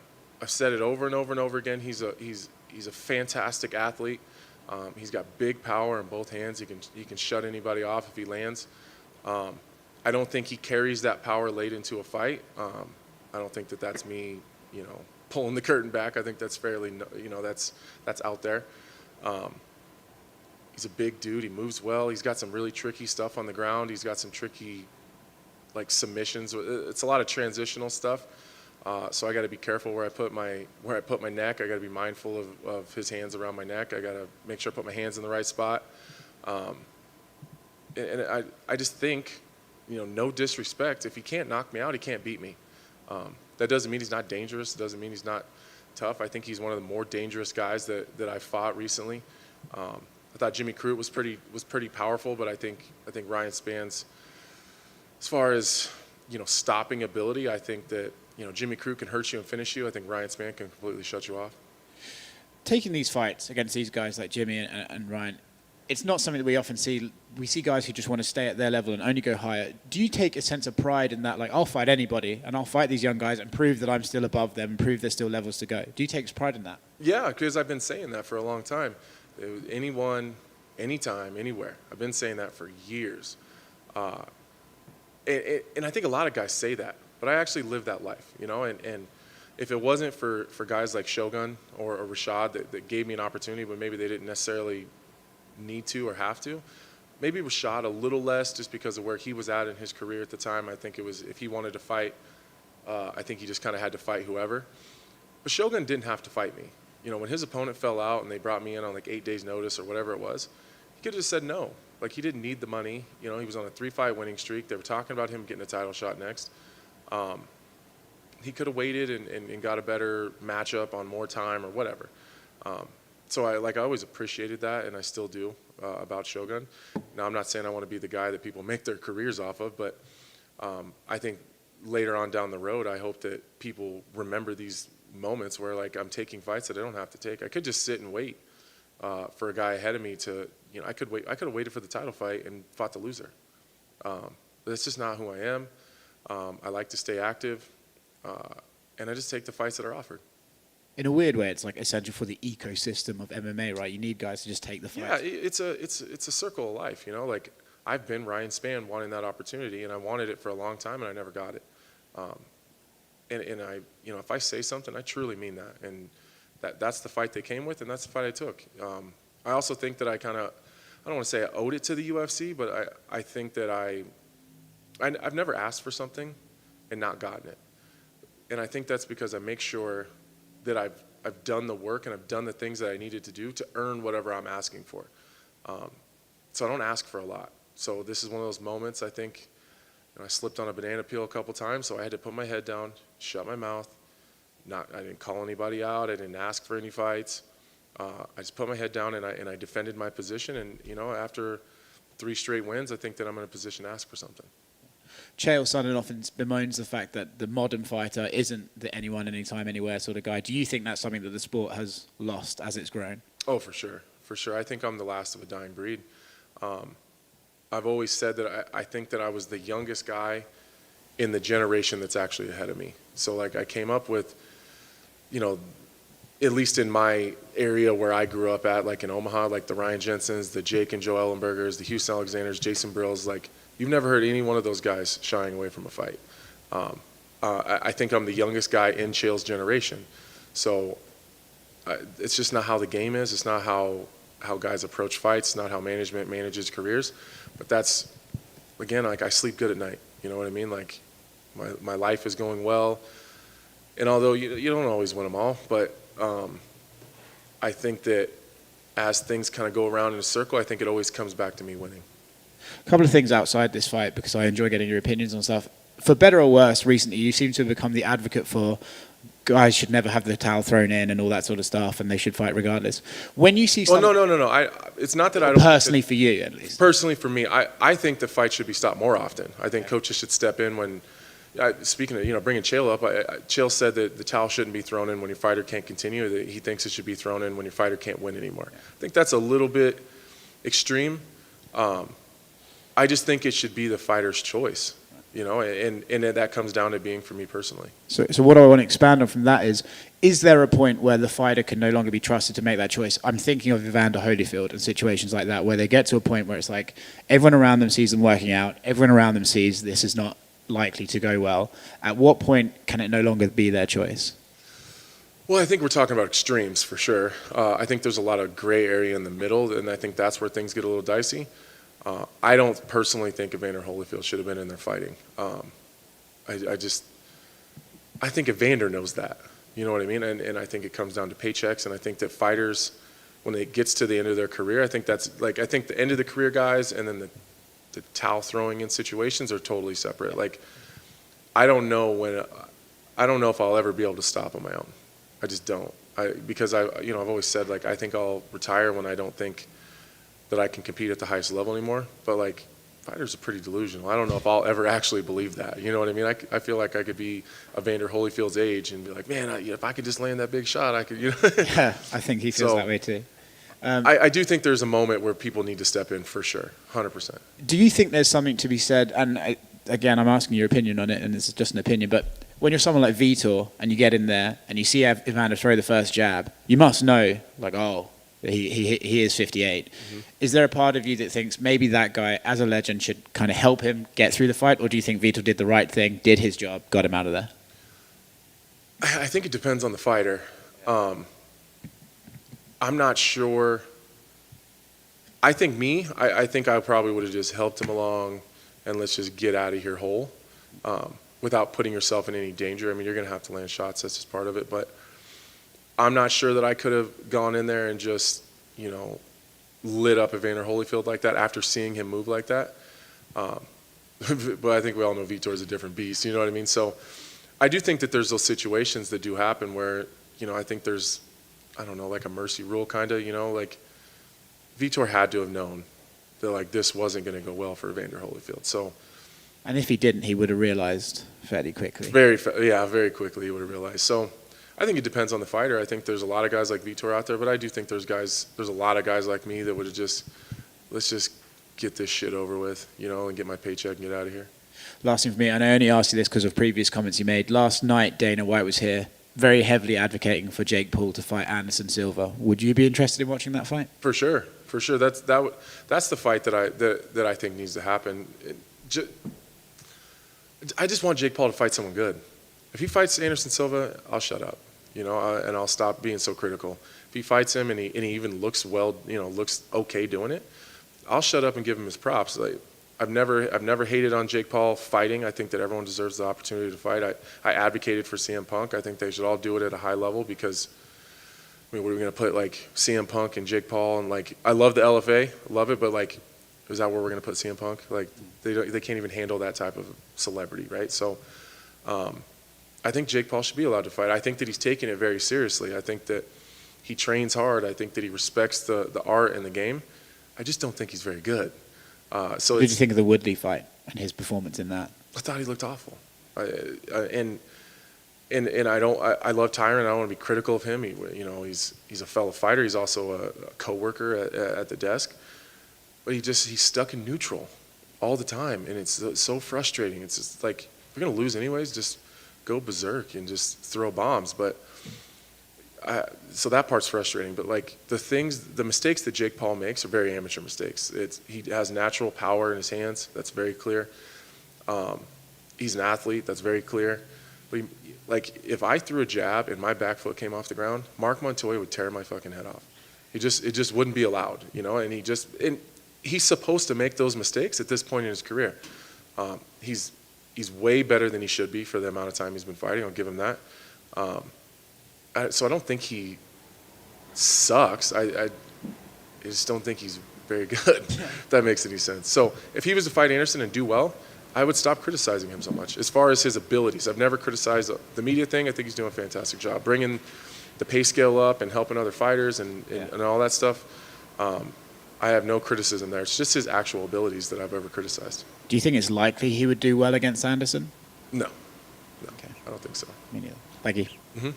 Speaker 19: said it over and over and over again. He's He's a fantastic athlete. He's got big power in both hands. He can shut anybody off if he lands. I don't think he carries that power late into a fight. I don't think that that's me, pulling the curtain back. I think that's fairly, that's out there. He's a big dude. He moves well. He's got some really tricky stuff on the ground. He's got some tricky, submissions. It's a lot of transitional stuff. So I got to be careful where I put my neck. I got to be mindful of his hands around my neck. I got to make sure I put my hands in the right spot. And I just think, no disrespect, if he can't knock me out, he can't beat me. That doesn't mean he's not dangerous. It doesn't mean he's not tough. I think he's one of the more dangerous guys that I fought recently. I thought Jimmy Crute was pretty powerful, but I think Ryan Spann's, as far as stopping ability, I think that Jimmy Crute can hurt you and finish you. I think Ryan Spann can completely shut you off.
Speaker 3: Taking these fights against these guys like Jimmy and Ryan, it's not something that we often see. We see guys who just want to stay at their level and only go higher. Do you take a sense of pride in that? I'll fight anybody and I'll fight these young guys and prove that I'm still above them and prove there's still levels to go. Do you take pride in that? Yeah, because I've been saying that for a long time. Anyone, anytime, anywhere. I've been saying that for years. And I think a lot of guys say that, but I actually live that life, and if it wasn't for guys like Shogun or Rashad that gave me an opportunity, but maybe they didn't necessarily need to or have to, maybe Rashad a little less just because of where he was at in his career at the time. I think it was, if he wanted to fight, I think he just kind of had to fight whoever. But Shogun didn't have to fight me. When his opponent fell out and they brought me in on 8 days notice or whatever it was, he could have just said no. He didn't need the money. He was on a 3-fight winning streak. They were talking about him getting a title shot next. He could have waited and got a better matchup on more time or whatever. So I always appreciated that, and I still do about Shogun. Now, I'm not saying I want to be the guy that people make their careers off of, but I think later on down the road, I hope that people remember these moments where I'm taking fights that I don't have to take. I could just sit and wait for a guy ahead of me to, I could have waited for the title fight and fought the loser. But that's just not who I am. I like to stay active, and I just take the fights that are offered. In a weird way, it's essential for the ecosystem of MMA, right? You need guys to just take the fights. Yeah, it's a circle of life, I've been Ryan Spann wanting that opportunity, and I wanted it for a long time, and I never got it. And I, if I say something, I truly mean that, and that's the fight they came with, and that's the fight I took. I also think that I don't want to say I owed it to the UFC, but I think that I've never asked for something and not gotten it. And I think that's because I make sure that I've done the work and I've done the things that I needed to do to earn whatever I'm asking for. So I don't ask for a lot. So this is one of those moments, I think, I slipped on a banana peel a couple times, so I had to put my head down, shut my mouth. I didn't call anybody out. I didn't ask for any fights. I just put my head down and I defended my position. And, after 3 straight wins, I think that I'm in a position to ask for something. Chael Sonnen often bemoans the fact that the modern fighter isn't the anyone, anytime, anywhere sort of guy. Do you think that's something that the sport has lost as it's grown? Oh, for sure. For sure. I think I'm the last of a dying breed. I've always said that I think that I was the youngest guy in the generation that's actually ahead of me. So, I came up with, at least in my area where I grew up at, in Omaha, the Ryan Jensens, the Jake and Joe Ellenbergers, the Houston Alexanders, Jason Brills, you've never heard any one of those guys shying away from a fight. I think I'm the youngest guy in Chael's generation. So it's just not how the game is. It's not how guys approach fights. It's not how management manages careers. But that's, again, I sleep good at night. You know what I mean? My life is going well. And although you don't always win them all, but I think that as things kind of go around in a circle, I think it always comes back to me winning. A couple of things outside this fight, because I enjoy getting your opinions on stuff. For better or worse, recently you seem to have become the advocate for guys should never have the towel thrown in and all that sort of stuff, and they should fight regardless. When you see something... Oh, no. It's not that I don't... Personally for you, at least. Personally for me, I think the fight should be stopped more often. I think coaches should step in when... Speaking of, bringing Chael up, Chael said that the towel shouldn't be thrown in when your fighter can't continue, that he thinks it should be thrown in when your fighter can't win anymore. I think that's a little bit extreme. I just think it should be the fighter's choice.
Speaker 19: you know, and that comes down to being for me personally.
Speaker 3: So what I want to expand on from that is there a point where the fighter can no longer be trusted to make that choice? I'm thinking of Evander Holyfield and situations like that, where they get to a point where it's like everyone around them sees them working out, everyone around them sees this is not likely to go well. At what point can it no longer be their choice?
Speaker 19: Well, I think we're talking about extremes for sure. I think there's a lot of gray area in the middle, and I think that's where things get a little dicey. I don't personally think Evander Holyfield should have been in there fighting. I think Evander knows that. You know what I mean? And I think it comes down to paychecks, and I think that fighters, when it gets to the end of their career, I think the end of the career guys and then the towel throwing in situations are totally separate. Like, I don't know if I'll ever be able to stop on my own. I just don't. Because I've always said, like, I think I'll retire when I don't think that I can compete at the highest level anymore. But, like, fighters are pretty delusional. I don't know if I'll ever actually believe that. You know what I mean? I feel like I could be Evander Holyfield's age and be like, man, if I could just land that big shot, I could, you know.
Speaker 3: Yeah, I think he feels that way too.
Speaker 19: I do think there's a moment where people need to step in for sure, 100%.
Speaker 3: Do you think there's something to be said, and again, I'm asking your opinion on it, and it's just an opinion, but when you're someone like Vitor and you get in there and you see Evander throw the first jab, you must know, like, oh, he is 58. Mm-hmm. Is there a part of you that thinks maybe that guy, as a legend, should kind of help him get through the fight, or do you think Vitor did the right thing, did his job, got him out of there?
Speaker 19: I think it depends on the fighter. I'm not sure. I think I think I probably would have just helped him along and let's just get out of here whole, without putting yourself in any danger. I mean, you're going to have to land shots. That's just part of it. But I'm not sure that I could have gone in there and just, lit up Evander Holyfield like that after seeing him move like that. But I think we all know Vitor is a different beast. You know what I mean? So I do think that there's those situations that do happen where, I think there's, I don't know, like a mercy rule kind of, like Vitor had to have known that, like, this wasn't going to go well for Evander Holyfield. So,
Speaker 3: and if he didn't, he would have realized fairly quickly.
Speaker 19: Very quickly he would have realized. So I think it depends on the fighter. I think there's a lot of guys like Vitor out there, but I do think there's a lot of guys like me that would have just, let's just get this shit over with, and get my paycheck and get out of here.
Speaker 3: Last thing for me, and I only asked you this because of previous comments you made. Last night, Dana White was here, very heavily advocating for Jake Paul to fight Anderson Silva. Would you be interested in watching that fight?
Speaker 19: For sure. That's the fight that I think needs to happen. I just want Jake Paul to fight someone good. If he fights Anderson Silva, I'll shut up, and I'll stop being so critical. If he fights him and he even looks looks okay doing it, I'll shut up and give him his props. Like, I've never hated on Jake Paul fighting. I think that everyone deserves the opportunity to fight. I advocated for CM Punk. I think they should all do it at a high level because, I mean, what are we going to put, like, CM Punk and Jake Paul? And, like, I love the LFA, love it, but, like, is that where we're going to put CM Punk? Like, they can't even handle that type of celebrity, right? So I think Jake Paul should be allowed to fight. I think that he's taking it very seriously. I think that he trains hard. I think that he respects the art and the game. I just don't think he's very good.
Speaker 3: What did you think of the Woodley fight and his performance in that?
Speaker 19: I thought he looked awful. And I love Tyron. I don't want to be critical of him. He's a fellow fighter. He's also a coworker at the desk. But he's stuck in neutral all the time, and it's so frustrating. It's just like, if you're gonna lose anyways, just go berserk and just throw bombs. But so that part's frustrating. But, like, the mistakes that Jake Paul makes are very amateur mistakes. He has natural power in his hands. That's very clear. He's an athlete. That's very clear. But like, if I threw a jab and my back foot came off the ground, Mark Montoya would tear my fucking head off. It just wouldn't be allowed, And he's supposed to make those mistakes at this point in his career. He's way better than he should be for the amount of time he's been fighting. I'll give him that. So I don't think he sucks. I just don't think he's very good, if that makes any sense. So if he was to fight Anderson and do well, I would stop criticizing him so much. As far as his abilities, I've never criticized the media thing. I think he's doing a fantastic job. Bringing the pay scale up and helping other fighters and all that stuff. I have no criticism there. It's just his actual abilities that I've ever criticized.
Speaker 3: Do you think it's likely he would do well against Anderson?
Speaker 19: No. Okay. I don't think so.
Speaker 3: Me neither. Thank you.
Speaker 19: Mm-hmm.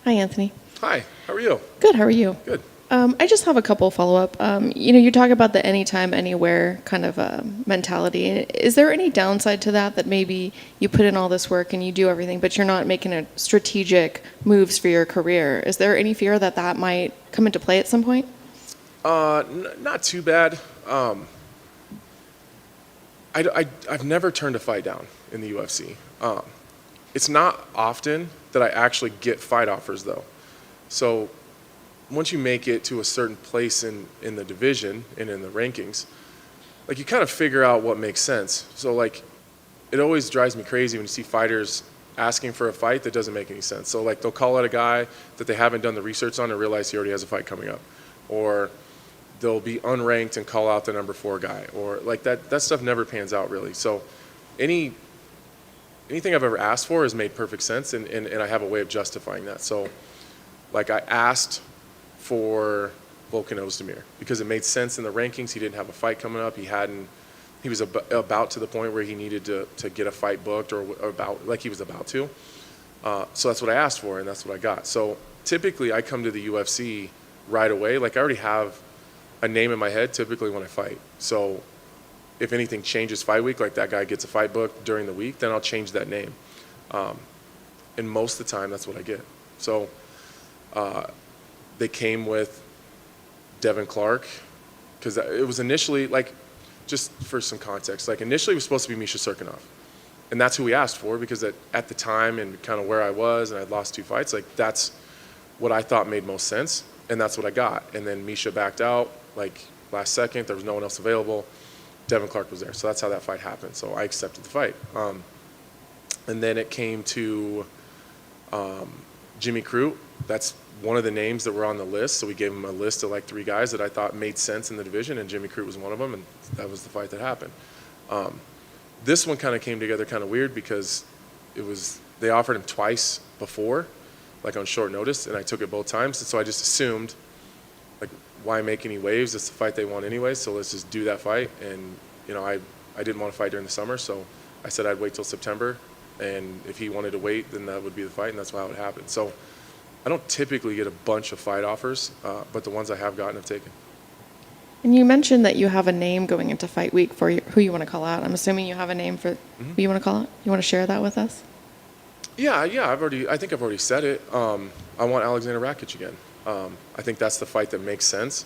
Speaker 1: Hi, Anthony.
Speaker 19: Hi. How are you?
Speaker 1: Good. How are you?
Speaker 19: Good.
Speaker 1: I just have a couple follow-up. You talk about the anytime, anywhere kind of mentality. Is there any downside to that, that maybe you put in all this work and you do everything, but you're not making a strategic moves for your career? Is there any fear that that might come into play at some point?
Speaker 19: Not too bad. I've never turned a fight down in the UFC. It's not often that I actually get fight offers, though. So once you make it to a certain place in the division and in the rankings, like, you kind of figure out what makes sense. So, like, it always drives me crazy when you see fighters asking for a fight that doesn't make any sense. So, like, they'll call out a guy that they haven't done the research on and realize he already has a fight coming up. Or they'll be unranked and call out the number 4 guy. Or, like, that stuff never pans out, really. So anything I've ever asked for has made perfect sense, and I have a way of justifying that. So, like, I asked for Volkan Ozdemir because it made sense in the rankings. He didn't have a fight coming up. He was about to the point where he needed to get a fight booked, or he was about to. So that's what I asked for, and that's what I got. So typically I come to the UFC right away. Like, I already have a name in my head typically when I fight. So if anything changes fight week, like that guy gets a fight booked during the week, then I'll change that name. And most of the time that's what I get. So they came with Devin Clark, because it was initially, like, just for some context, like, initially it was supposed to be Misha Serkinov. And that's who we asked for, because at the time and kind of where I was, and I'd lost 2 fights, like, that's what I thought made most sense, and that's what I got. And then Misha backed out, like, last second. There was no one else available. Devin Clark was there. So that's how that fight happened. So I accepted the fight. And then it came to Jimmy Crute. That's one of the names that were on the list. So we gave him a list of, like, 3 guys that I thought made sense in the division, and Jimmy Crute was one of them, and that was the fight that happened. This one kind of came together kind of weird, because they offered him twice before, like, on short notice, and I took it both times. And so I just assumed, like, why make any waves? It's the fight they want anyway, so let's just do that fight. And, I didn't want to fight during the summer, so I said I'd wait till September, and if he wanted to wait, then that would be the fight, and that's how it happened. So I don't typically get a bunch of fight offers, but the ones I have gotten, I've taken.
Speaker 1: And you mentioned that you have a name going into fight week for who you want to call out. I'm assuming you have a name for who you want to call out. You want to share that with us?
Speaker 19: Yeah, I think I've already said it. I want Alexander Rakic again. I think that's the fight that makes sense.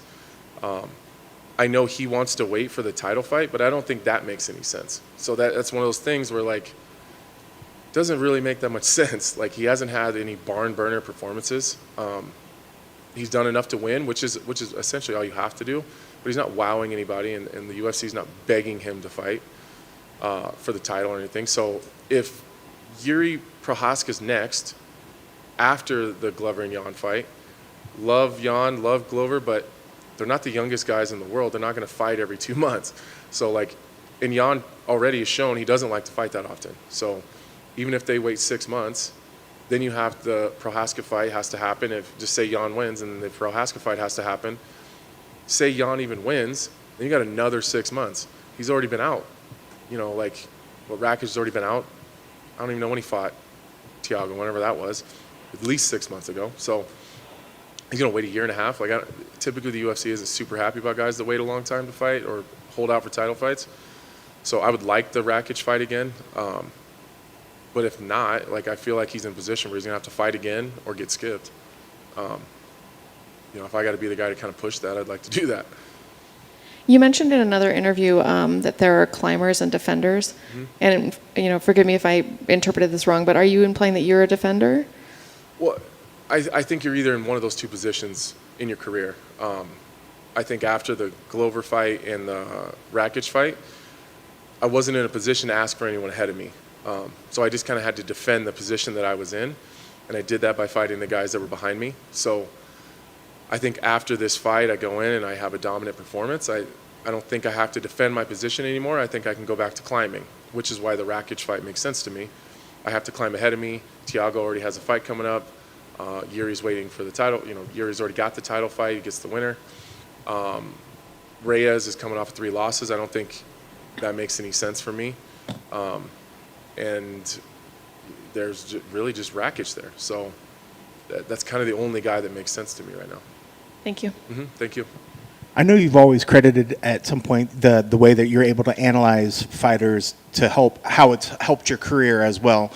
Speaker 19: I know he wants to wait for the title fight, but I don't think that makes any sense. So that's one of those things where, like, doesn't really make that much sense. Like, he hasn't had any barn burner performances. He's done enough to win, which is essentially all you have to do. But he's not wowing anybody, and the UFC's not begging him to fight for the title or anything. So if Yuri Prohaska's next, after the Glover and Jan fight, love Jan, love Glover, but they're not the youngest guys in the world. They're not going to fight every 2 months. So, like, and Jan already has shown he doesn't like to fight that often. So even if they wait 6 months, then you have the Prohaska fight has to happen. If just say Jan wins, and then the Prohaska fight has to happen. Say Jan even wins, then you got another 6 months. He's already been out. Like, Rakic has already been out. I don't even know when he fought Thiago, whenever that was, at least 6 months ago. So he's gonna wait a year and a half. Like, typically the UFC isn't super happy about guys that wait a long time to fight or hold out for title fights. So I would like the Rakic fight again. But if not, like, I feel like he's in a position where he's gonna have to fight again or get skipped. If I got to be the guy to kind of push that, I'd like to do that.
Speaker 1: You mentioned in another interview that there are climbers and defenders. And, forgive me if I interpreted this wrong, but are you implying that you're a defender?
Speaker 19: Well, I think you're either in one of those 2 positions in your career. I think after the Glover fight and the Rakic fight, I wasn't in a position to ask for anyone ahead of me. So I just kind of had to defend the position that I was in, and I did that by fighting the guys that were behind me. So I think after this fight, I go in and I have a dominant performance. I don't think I have to defend my position anymore. I think I can go back to climbing, which is why the Rakic fight makes sense to me. I have to climb ahead of me. Thiago already has a fight coming up. Yuri's waiting for the title. Yuri's already got the title fight. He gets the winner. Reyes is coming off of 3 losses. I don't think that makes any sense for me. And there's really just Rakic there. So that's kind of the only guy that makes sense to me right now.
Speaker 1: Thank you.
Speaker 2: Thank you.
Speaker 4: I know you've always credited at some point the way that you're able to analyze fighters to help how it's helped your career as well.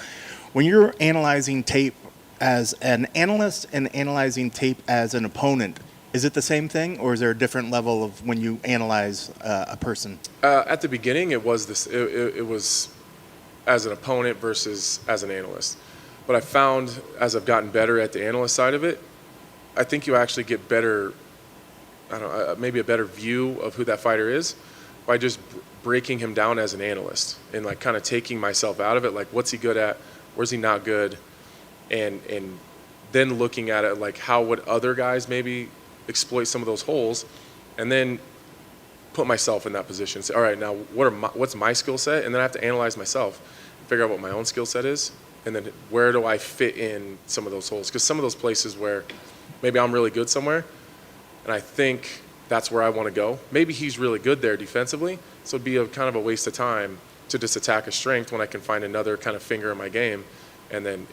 Speaker 4: When you're analyzing tape as an analyst and analyzing tape as an opponent, is it the same thing, or is there a different level of when you analyze a person?
Speaker 19: At the beginning, it was this. It was as an opponent versus as an analyst. But I found as I've gotten better at the analyst side of it, I think you actually get better. I don't know, maybe a better view of who that fighter is by just breaking him down as an analyst and like kind of taking myself out of it. Like, what's he good at? Where's he not good? And then looking at it like how would other guys maybe exploit some of those holes, and then put myself in that position. Say, all right, now what's my skill set? And then I have to analyze myself, figure out what my own skill set is, and then where do I fit in some of those holes? Because some of those places where maybe I'm really good somewhere, and I think that's where I want to go. Maybe he's really good there defensively, so it'd be a kind of a waste of time to just attack a strength when I can find another kind of finger in my game, and then,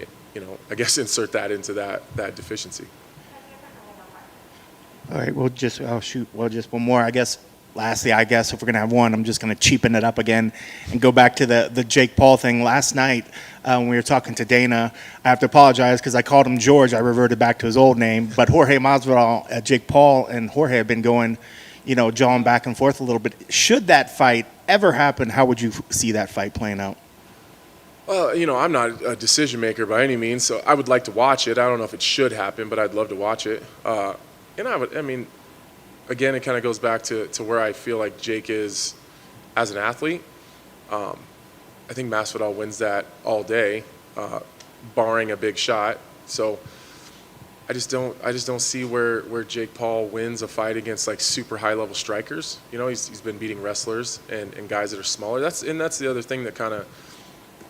Speaker 19: I guess insert that into that deficiency.
Speaker 4: All right, just one more. I guess, lastly, if we're going to have one, I'm just going to cheapen it up again and go back to the Jake Paul thing. Last night, when we were talking to Dana, I have to apologize because I called him George. I reverted back to his old name. But Jorge Masvidal, Jake Paul and Jorge have been going, jawing back and forth a little bit. Should that fight ever happen, how would you see that fight playing out?
Speaker 19: Well, I'm not a decision maker by any means, so I would like to watch it. I don't know if it should happen, but I'd love to watch it. Again, it kind of goes back to where I feel like Jake is as an athlete. I think Masvidal wins that all day, barring a big shot. So I just don't see where Jake Paul wins a fight against like super high level strikers. He's been beating wrestlers and guys that are smaller. That's the other thing that kind of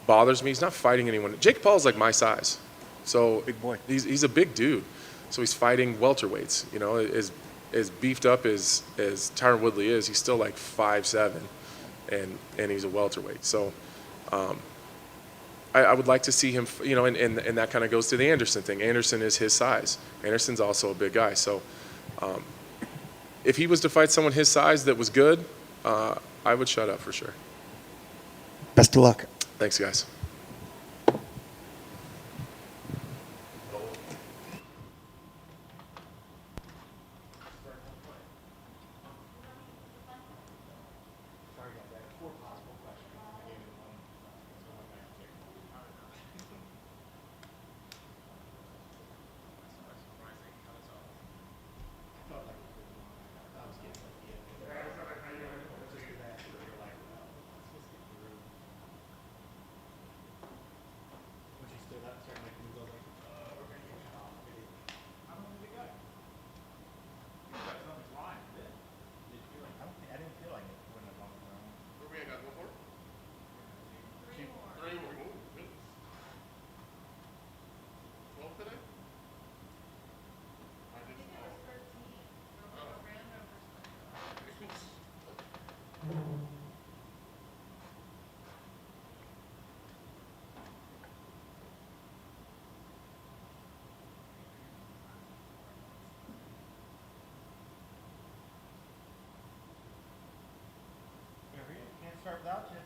Speaker 19: bothers me. He's not fighting anyone. Jake Paul's like my size, so
Speaker 4: big boy.
Speaker 19: He's a big dude. So he's fighting welterweights. As beefed up as Tyron Woodley is, he's still like 5'7", and he's a welterweight. So I would like to see him, and that kind of goes to the Anderson thing. Anderson is his size. Anderson's also a big guy. So if he was to fight someone his size that was good, I would shut up for sure.
Speaker 4: Best of luck.
Speaker 19: Thanks, guys.
Speaker 4: Start without you.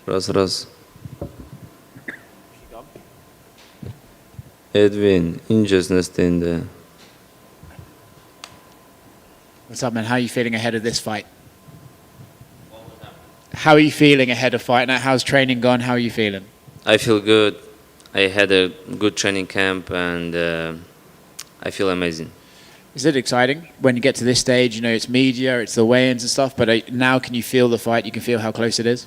Speaker 20: Раз. Edwin, injustice in the.
Speaker 3: What's up, man? How are you feeling ahead of this fight? How are you feeling ahead of Fight Night? How's training gone? How are you feeling?
Speaker 20: I feel good. I had a good training camp and I feel amazing.
Speaker 3: Is it exciting when you get to this stage? You know, it's media, it's the weigh-ins and stuff, but now can you feel the fight? You can feel how close it is?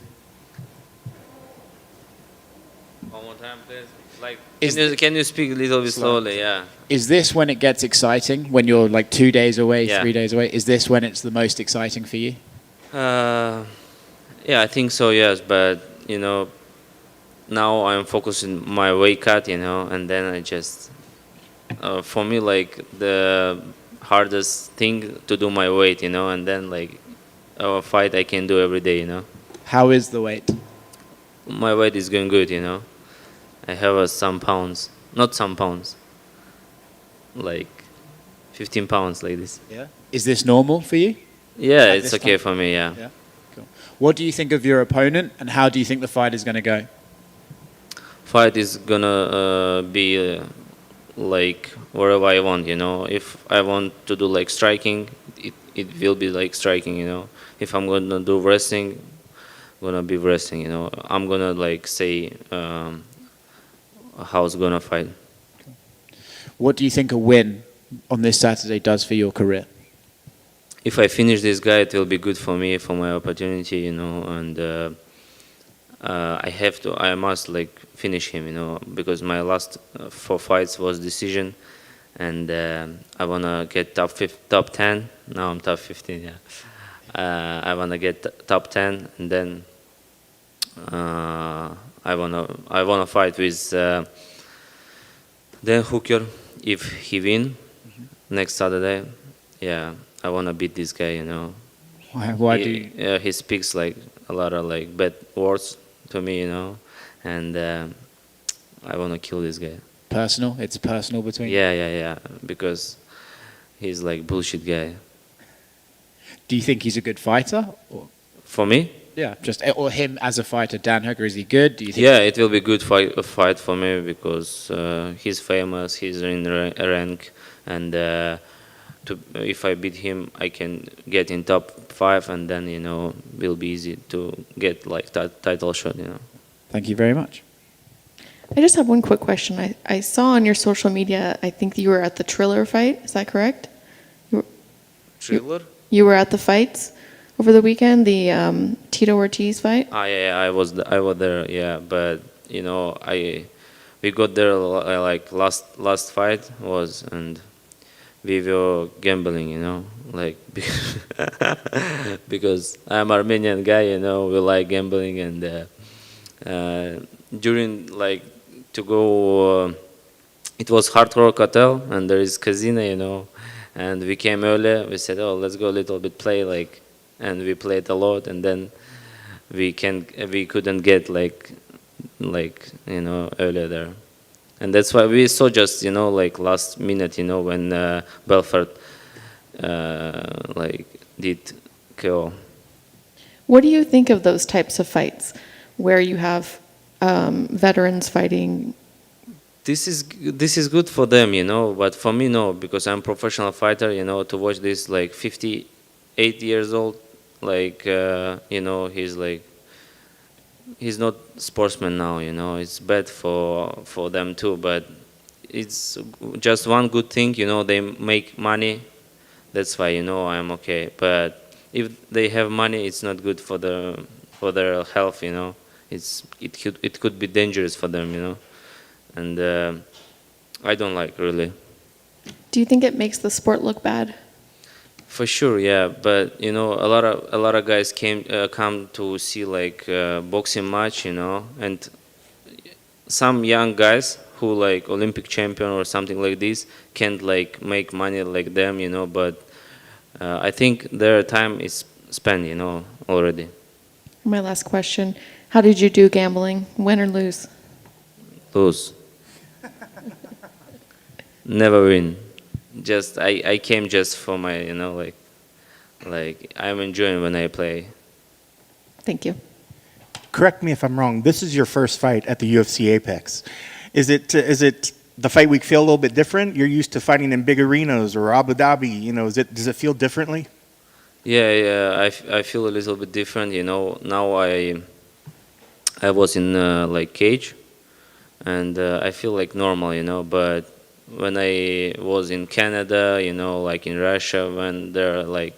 Speaker 20: One more time, please. Like, can you speak a little bit slowly? Yeah.
Speaker 3: Is this when it gets exciting? When you're like 2 days away,
Speaker 20: Yeah.
Speaker 3: 3 days away? Is this when it's the most exciting for you?
Speaker 20: Yeah, I think so, yes. But, you know, now I'm focusing my weight cut, you know, and then I just, for me, like, the hardest thing to do my weight, you know, and then, like, a fight I can do every day, you know.
Speaker 3: How is the weight?
Speaker 20: My weight is going good, you know. I have some pounds, not some pounds, like 15 pounds like this.
Speaker 3: Yeah. Is this normal for you?
Speaker 20: Yeah,
Speaker 3: At
Speaker 20: it's
Speaker 3: this
Speaker 20: okay
Speaker 3: time?
Speaker 20: for me, yeah.
Speaker 3: Yeah. Cool. What do you think of your opponent, and how do you think the fight is going to go?
Speaker 20: Fight is gonna be like wherever I want, you know. If I want to do like striking, it will be like striking, you know. If I'm gonna do wrestling, gonna be wrestling, you know. I'm gonna like say how it's gonna fight.
Speaker 3: What do you think a win on this Saturday does for your career?
Speaker 20: If I finish this guy, it will be good for me, for my opportunity, you know, and I must like finish him, you know, because my last 4 fights was decision, and I wanna get top 10. Now I'm top 15, yeah. I wanna get top 10, and then I wanna fight with Dan Hooker if he win next Saturday. Yeah, I wanna beat this guy, you know.
Speaker 3: Why do you?
Speaker 20: Yeah, he speaks like a lot of like bad words to me, you know, and I wanna kill this guy.
Speaker 3: Personal? It's personal between you?
Speaker 20: Yeah, because he's like bullshit guy.
Speaker 3: Do you think he's a good fighter? Or?
Speaker 20: For me?
Speaker 3: Yeah, just or him as a fighter, Dan Hooker, is he good? Do you think?
Speaker 20: Yeah, it will be good fight for me because he's famous, he's in rank, and if I beat him, I can get in top 5, and then, you know, will be easy to get like that title shot, you know.
Speaker 3: Thank you very much.
Speaker 1: I just have one quick question. I saw on your social media, I think you were at the Triller fight. Is that correct?
Speaker 20: Triller?
Speaker 1: You were at the fights over the weekend, the Tito Ortiz fight?
Speaker 20: Yeah, I was there, yeah, but, you know, we got there like last fight was, and we were gambling, you know, like because I'm Armenian guy, you know, we like gambling, and during like to go, it was Hardcore Hotel, and there is casino, you know, and we came early. We said, oh, let's go a little bit play, like, and we played a lot, and then we couldn't get like you know, earlier there. And that's why we saw just, you know, like last minute, you know, when Belfort like did KO.
Speaker 1: What do you think of those types of fights where you have veterans fighting?
Speaker 20: This is good for them, you know, but for me, no, because I'm a professional fighter, you know, to watch this like 58 years old, like, you know, he's not sportsman now, you know. It's bad for them too, but it's just one good thing, you know, they make money. That's why, you know, I'm okay. But if they have money, it's not good for their health, you know. It could be dangerous for them, you know. And I don't like, really.
Speaker 1: Do you think it makes the sport look bad?
Speaker 20: For sure, yeah, but you know, a lot of guys come to see like boxing match, you know, and some young guys who like Olympic champion or something like this can't like make money like them, you know. But I think their time is spent, you know, already.
Speaker 1: My last question: how did you do gambling? Win or lose?
Speaker 20: Lose. Never win. Just I came just for my, you know, like I'm enjoying when I play.
Speaker 1: Thank you.
Speaker 4: correct me if I'm wrong, this is your first fight at the UFC Apex. Is it the fight week feel a little bit different? You're used to fighting in big arenas or Abu Dhabi, you know, does it feel differently?
Speaker 20: Yeah, I feel a little bit different, you know. Now I was in like cage, and I feel like normal, you know. But when I was in Canada, you know, like in Russia, when there are like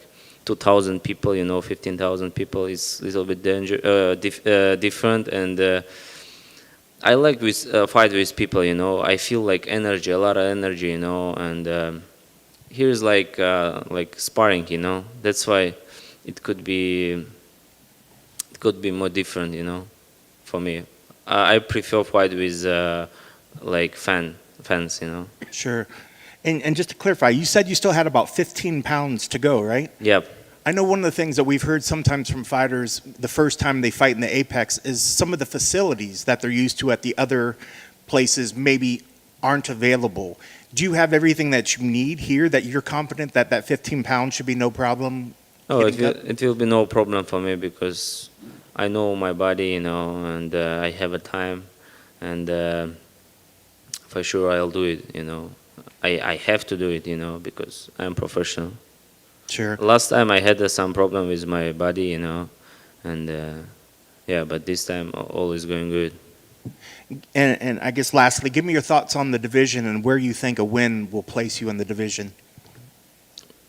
Speaker 20: 2,000 people, you know, 15,000 people, it's a little bit different. And I like with fight with people, you know. I feel like energy, a lot of energy, you know. And here's like sparring, you know. That's why it could be more different, you know, for me. I prefer fight with like fans, you know.
Speaker 4: Sure. And just to clarify, you said you still had about 15 pounds to go, right?
Speaker 20: Yep.
Speaker 4: I know one of the things that we've heard sometimes from fighters the first time they fight in the Apex is some of the facilities that they're used to at the other places maybe aren't available. Do you have everything that you need here, that you're confident that that 15 pounds should be no problem?
Speaker 20: Oh, it will be no problem for me because I know my body, you know, and I have a time, and for sure I'll do it, you know. I have to do it, you know, because I'm professional.
Speaker 4: Sure.
Speaker 20: Last time I had some problem with my body, you know, and yeah, but this time all is going good.
Speaker 4: And I guess lastly, give me your thoughts on the division and where you think a win will place you in the division.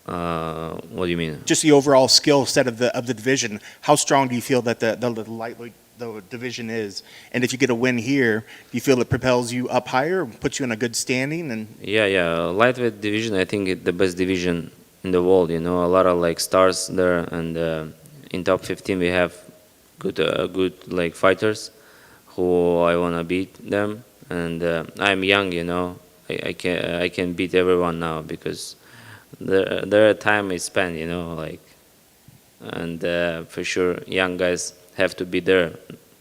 Speaker 20: What do you mean?
Speaker 4: Just the overall skill set of the division. How strong do you feel that the lightweight the division is? And if you get a win here, do you feel it propels you up higher, puts you in a good standing? And
Speaker 20: Yeah, lightweight division, I think it's the best division in the world, you know. A lot of like stars there, and in top 15 we have good like fighters who I wanna beat them, and I'm young, you know. I can beat everyone now because their time is spent, you know, like, and for sure young guys have to be there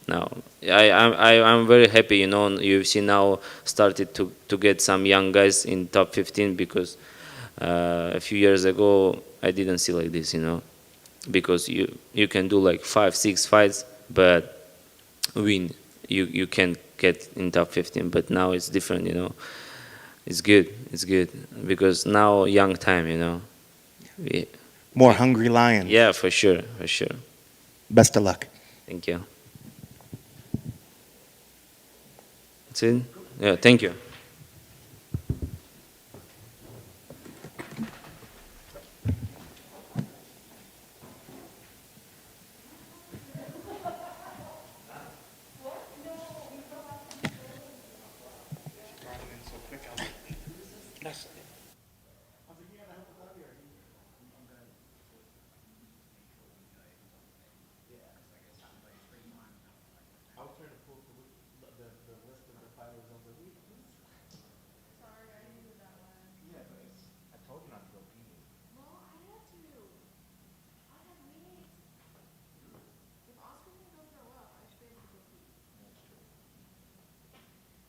Speaker 20: now. I'm very happy, you know. UFC now started to get some young guys in top 15 because a few years ago I didn't see like this, you know, because you can do like 5-6 fights but win, you can get in top 15, but now it's different, you know. It's good because now young time, you know.
Speaker 4: More hungry lions.
Speaker 20: Yeah, for sure.
Speaker 4: Best of luck.
Speaker 20: Thank you. That's it? Yeah, thank you.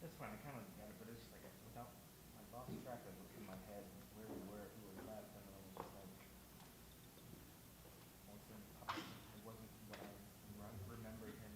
Speaker 4: That's fine. I kind of got it, but it's just like without I lost track of what's in my head, where we were, who was left, and I was just like, it wasn't what I remembered him.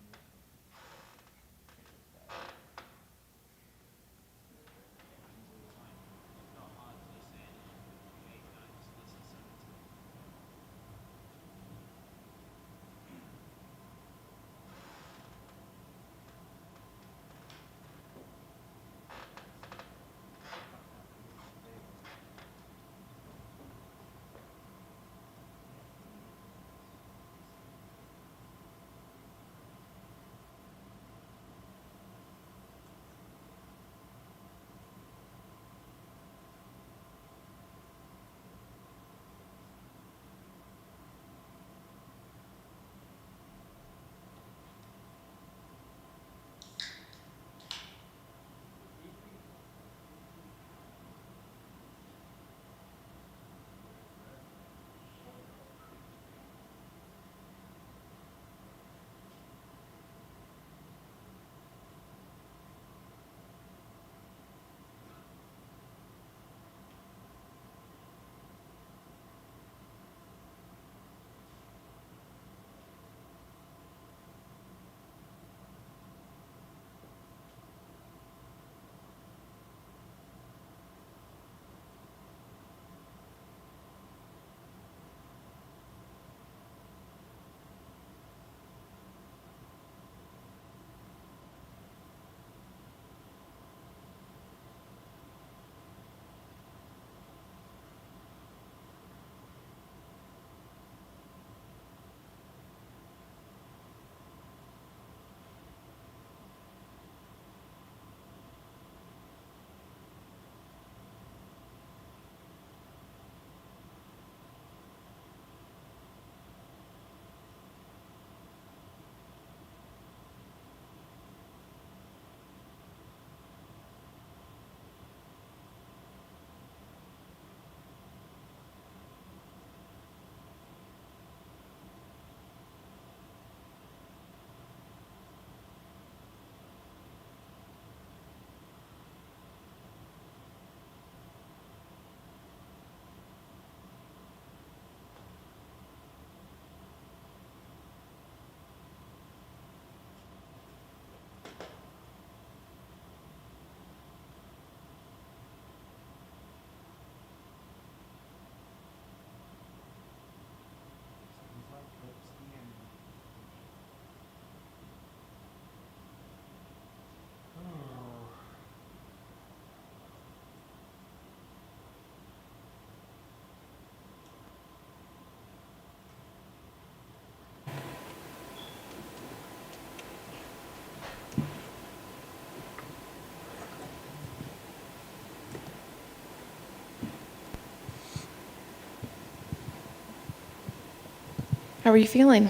Speaker 1: How are you feeling?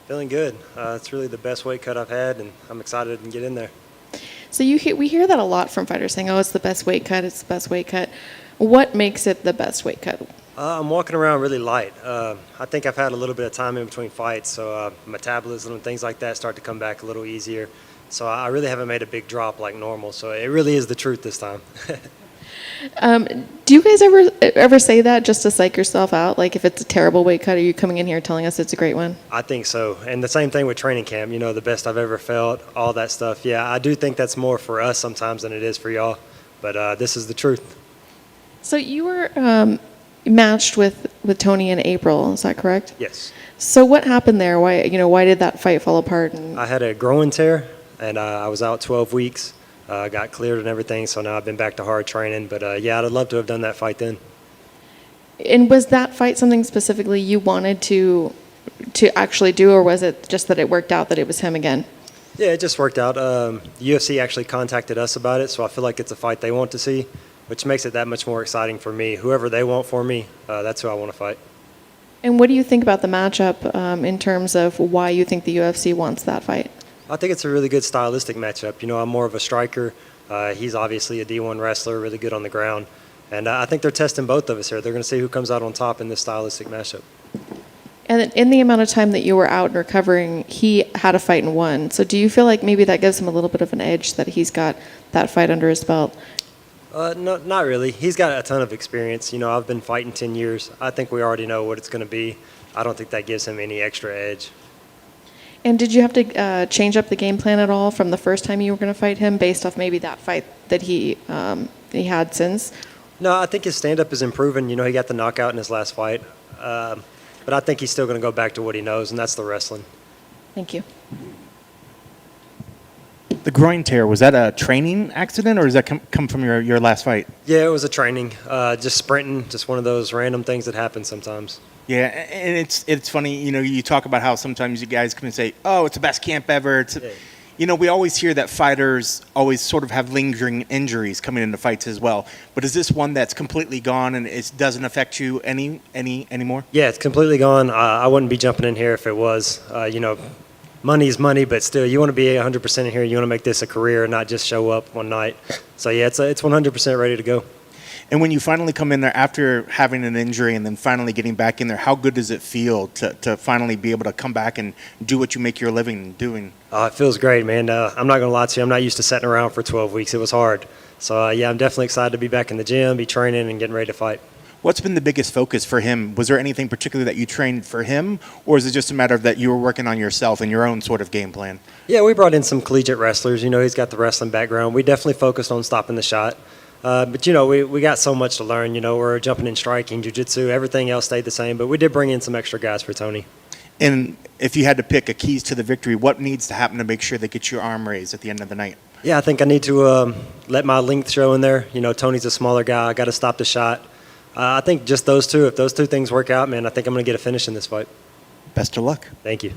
Speaker 21: Feeling good. It's really the best weight cut I've had, and I'm excited to get in there.
Speaker 1: So we hear that a lot from fighters saying, "Oh, it's the best weight cut. It's the best weight cut." What makes it the best weight cut?
Speaker 21: I'm walking around really light. I think I've had a little bit of time in between fights, so metabolism and things like that start to come back a little easier. So I really haven't made a big drop like normal. So it really is the truth this time.
Speaker 1: Do you guys ever say that just to psych yourself out? Like if it's a terrible weight cut, are you coming in here telling us it's a great one?
Speaker 21: I think so. And the same thing with training camp, you know, the best I've ever felt, all that stuff. Yeah, I do think that's more for us sometimes than it is for y'all. But this is the truth.
Speaker 1: So you were matched with Tony in April, is that correct?
Speaker 21: Yes.
Speaker 1: So what happened there? Why did that fight fall apart?
Speaker 21: I had a growing tear, and I was out 12 weeks. Got cleared and everything, so now I've been back to hard training. But yeah, I'd love to have done that fight then.
Speaker 1: And was that fight something specifically you wanted to actually do, or was it just that it worked out that it was him again?
Speaker 21: Yeah, it just worked out. The UFC actually contacted us about it, so I feel like it's a fight they want to see, which makes it that much more exciting for me. Whoever they want for me, that's who I want to fight.
Speaker 1: And what do you think about the matchup in terms of why you think the UFC wants that fight?
Speaker 21: I think it's a really good stylistic matchup. You know, I'm more of a striker. He's obviously a D1 wrestler, really good on the ground. And I think they're testing both of us here. They're going to see who comes out on top in this stylistic matchup.
Speaker 1: And in the amount of time that you were out and recovering, he had a fight and won. So do you feel like maybe that gives him a little bit of an edge that he's got that fight under his belt?
Speaker 21: No, not really. He's got a ton of experience. You know, I've been fighting 10 years. I think we already know what it's going to be. I don't think that gives him any extra edge.
Speaker 1: And did you have to change up the game plan at all from the first time you were going to fight him based off maybe that fight that he had since?
Speaker 21: No, I think his stand-up is improving. You know, he got the knockout in his last fight. But I think he's still going to go back to what he knows, and that's the wrestling.
Speaker 1: Thank you.
Speaker 4: The groin tear, was that a training accident, or does that come from your last fight?
Speaker 21: Yeah, it was a training. Just sprinting, just one of those random things that happen sometimes.
Speaker 4: Yeah, and it's funny, you know, you talk about how sometimes you guys come and say, oh, it's the best camp ever. You know, we always hear that fighters always sort of have lingering injuries coming into fights as well. But is this one that's completely gone and it doesn't affect you anymore?
Speaker 21: Yeah, it's completely gone. I wouldn't be jumping in here if it was. You know, money's money, but still, you want to be 100% in here. You want to make this a career and not just show up one night. So, yeah, it's 100% ready to go.
Speaker 4: And when you finally come in there after having an injury and then finally getting back in there, how good does it feel to finally be able to come back and do what you make your living doing?
Speaker 21: It feels great, man. I'm not going to lie to you. I'm not used to sitting around for 12 weeks. It was hard. So, yeah, I'm definitely excited to be back in the gym, be training, and getting ready to fight.
Speaker 4: What's been the biggest focus for him? Was there anything particular that you trained for him, or is it just a matter of that you were working on yourself and your own sort of game plan?
Speaker 21: Yeah, we brought in some collegiate wrestlers. You know, he's got the wrestling background. We definitely focused on stopping the shot. But, you know, we got so much to learn. You know, we're jumping in striking, jiu-jitsu, everything else stayed the same. But we did bring in some extra guys for Tony.
Speaker 4: And if you had to pick a keys to the victory, what needs to happen to make sure they get your arm raised at the end of the night?
Speaker 21: Yeah, I think I need to let my length show in there. You know, Tony's a smaller guy. I got to stop the shot. I think just those two, if those two things work out, man, I think I'm going to get a finish in this fight.
Speaker 4: Best of luck.
Speaker 21: Thank you.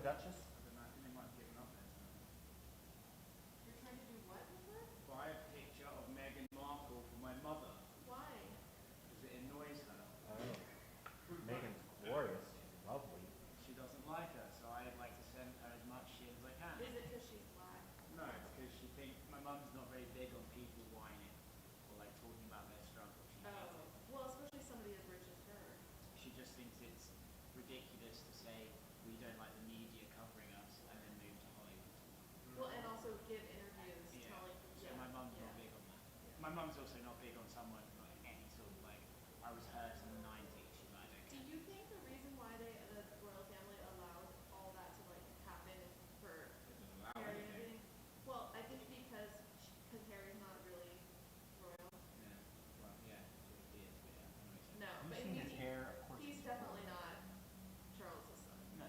Speaker 6: Duchess?
Speaker 1: You're trying to do what with her?
Speaker 3: Buy a picture of Meghan Markle for my mother
Speaker 1: Why?
Speaker 3: because it annoys her.
Speaker 6: Oh. Meghan's glorious. She's lovely.
Speaker 3: She doesn't like her, so I'd like to send her as much shit as I can.
Speaker 1: Is it because she's black?
Speaker 3: No, it's because she thinks my mum's not very big on people whining or like talking about their struggle. She hates it.
Speaker 1: Well, especially somebody as rich as her.
Speaker 3: She just thinks it's ridiculous to say we don't like the media covering us and then move to Hollywood.
Speaker 1: Well, and also give interviews
Speaker 3: Yeah.
Speaker 1: telling.
Speaker 3: So my mum's not big on that. My mum's also not big on someone like any sort of like I was hurt in the 90s. She's like,
Speaker 1: Do you think the reason why the royal family allowed all that to like happen for Harry and everything? Well, I think because Harry's not really royal.
Speaker 3: yeah, well, yeah, he is, but yeah, that makes sense.
Speaker 1: No,
Speaker 6: Have you
Speaker 1: but
Speaker 6: seen his hair? Of course.
Speaker 1: he's definitely not Charles's son.
Speaker 3: No.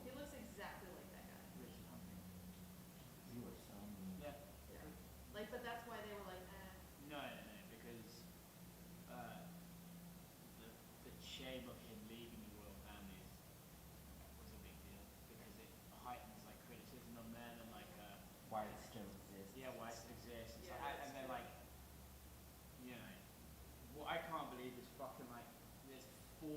Speaker 1: He looks exactly like that guy.
Speaker 6: You were so mean.
Speaker 3: Yeah.
Speaker 1: Yeah. Like, but that's why they were like,
Speaker 3: No, because the shame of him leaving the royal family was a big deal because it heightens like criticism of men and like
Speaker 6: Why it still exists.
Speaker 3: yeah, why it still exists. And,
Speaker 1: Yeah,
Speaker 3: so,
Speaker 1: that's
Speaker 3: and then
Speaker 1: true.
Speaker 3: like, you know, what I can't believe is fucking like there's 4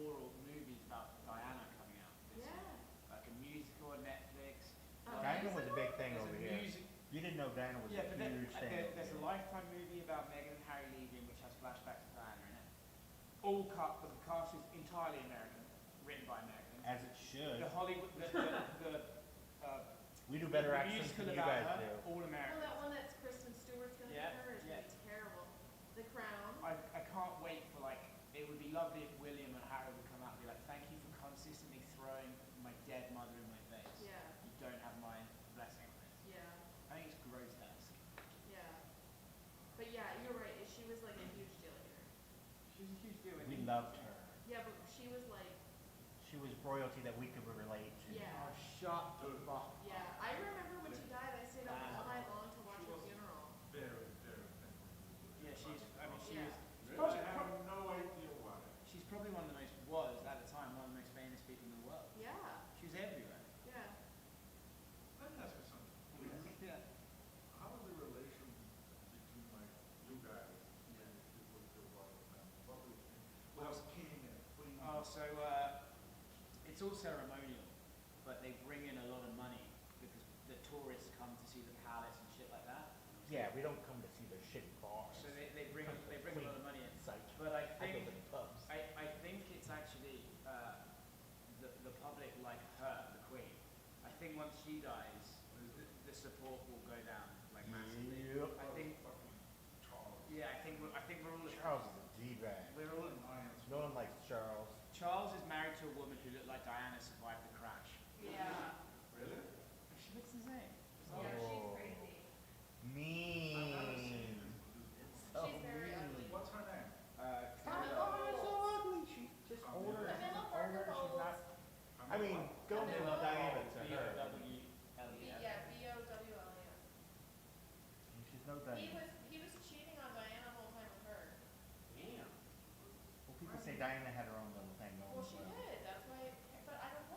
Speaker 3: movies about Diana coming out this year. Like a musical on Netflix.
Speaker 6: Diana was a big thing
Speaker 3: There's
Speaker 6: over
Speaker 3: a
Speaker 6: here.
Speaker 3: music-
Speaker 6: You didn't know Diana was
Speaker 3: Yeah,
Speaker 6: a
Speaker 3: but then,
Speaker 6: huge thing.
Speaker 3: there's a Lifetime movie about Meghan and Harry leaving, which has flashbacks to Diana in it. All cut, but the cast is entirely American, written by Americans.
Speaker 6: As it should.
Speaker 3: The Hollywood,
Speaker 6: We do better
Speaker 3: the
Speaker 6: accents
Speaker 3: musical
Speaker 6: than you
Speaker 3: about
Speaker 6: guys
Speaker 3: her,
Speaker 6: do.
Speaker 3: all
Speaker 1: well,
Speaker 3: American.
Speaker 1: that one that's Kristen Stewart's gonna
Speaker 3: Yeah,
Speaker 1: be her is
Speaker 3: yeah.
Speaker 1: gonna be terrible. The Crown.
Speaker 3: I can't wait for like, it would be lovely if William and Harry would come out and be like, thank you for consistently throwing my dead mother in my face.
Speaker 1: Yeah.
Speaker 3: You don't have my blessing on this.
Speaker 1: Yeah.
Speaker 3: I think it's grotesque.
Speaker 1: Yeah. But yeah, you're right. She was like a huge deal here.
Speaker 3: She was a huge deal.
Speaker 6: We loved her.
Speaker 1: Yeah, but she was like,
Speaker 6: She was royalty that we could relate to.
Speaker 1: yeah.
Speaker 3: Oh, shut the fuck.
Speaker 1: Yeah. I remember when she died, I stayed up all night long to watch her funeral.
Speaker 3: Yeah, she's, I mean, she
Speaker 1: Yeah.
Speaker 3: was, I have no idea why. She's probably one of the most, was at the time, one of the most famous people in the world.
Speaker 1: Yeah.
Speaker 3: She was everywhere.
Speaker 1: Yeah.
Speaker 22: Let me ask you something.
Speaker 3: Yeah.
Speaker 22: How was the relation between like you guys and the people with your royal family? What was Who's king and queen?
Speaker 3: Oh, so it's all ceremonial, but they bring in a lot of money because the tourists come to see the palace and shit like that.
Speaker 6: Yeah, we don't come to see their shitty bars.
Speaker 3: So they bring a lot of money in.
Speaker 6: Sight.
Speaker 3: But I
Speaker 6: go
Speaker 3: think
Speaker 6: to the pubs.
Speaker 3: I think it's actually the public like her, the queen. I think once she dies, the support will go down like massively.
Speaker 6: Yep.
Speaker 3: I think. Yeah, I think we're all.
Speaker 6: Charles is a D-bag.
Speaker 3: We're all.
Speaker 6: No one likes Charles.
Speaker 3: Charles is married to a woman who looked like Diana survived the crash.
Speaker 1: Yeah.
Speaker 22: Really?
Speaker 3: She looks insane.
Speaker 1: Yeah, she's crazy.
Speaker 6: Mean. So
Speaker 1: She's very
Speaker 6: mean.
Speaker 1: ugly.
Speaker 22: What's her name?
Speaker 6: Oh, it's so ugly. She's just older.
Speaker 1: Camilla
Speaker 6: Older.
Speaker 1: Parker
Speaker 6: She's
Speaker 1: Bowles.
Speaker 6: not. I mean, go from Diana to her.
Speaker 1: Yeah, B-O-W-L-E-S.
Speaker 6: She's no
Speaker 1: He
Speaker 6: Diana.
Speaker 1: was cheating on Diana the whole time with her.
Speaker 3: Damn.
Speaker 6: Well, people say Diana had her own little thing going
Speaker 1: Well,
Speaker 6: as
Speaker 1: she
Speaker 6: well.
Speaker 1: did. That's why. But I don't know.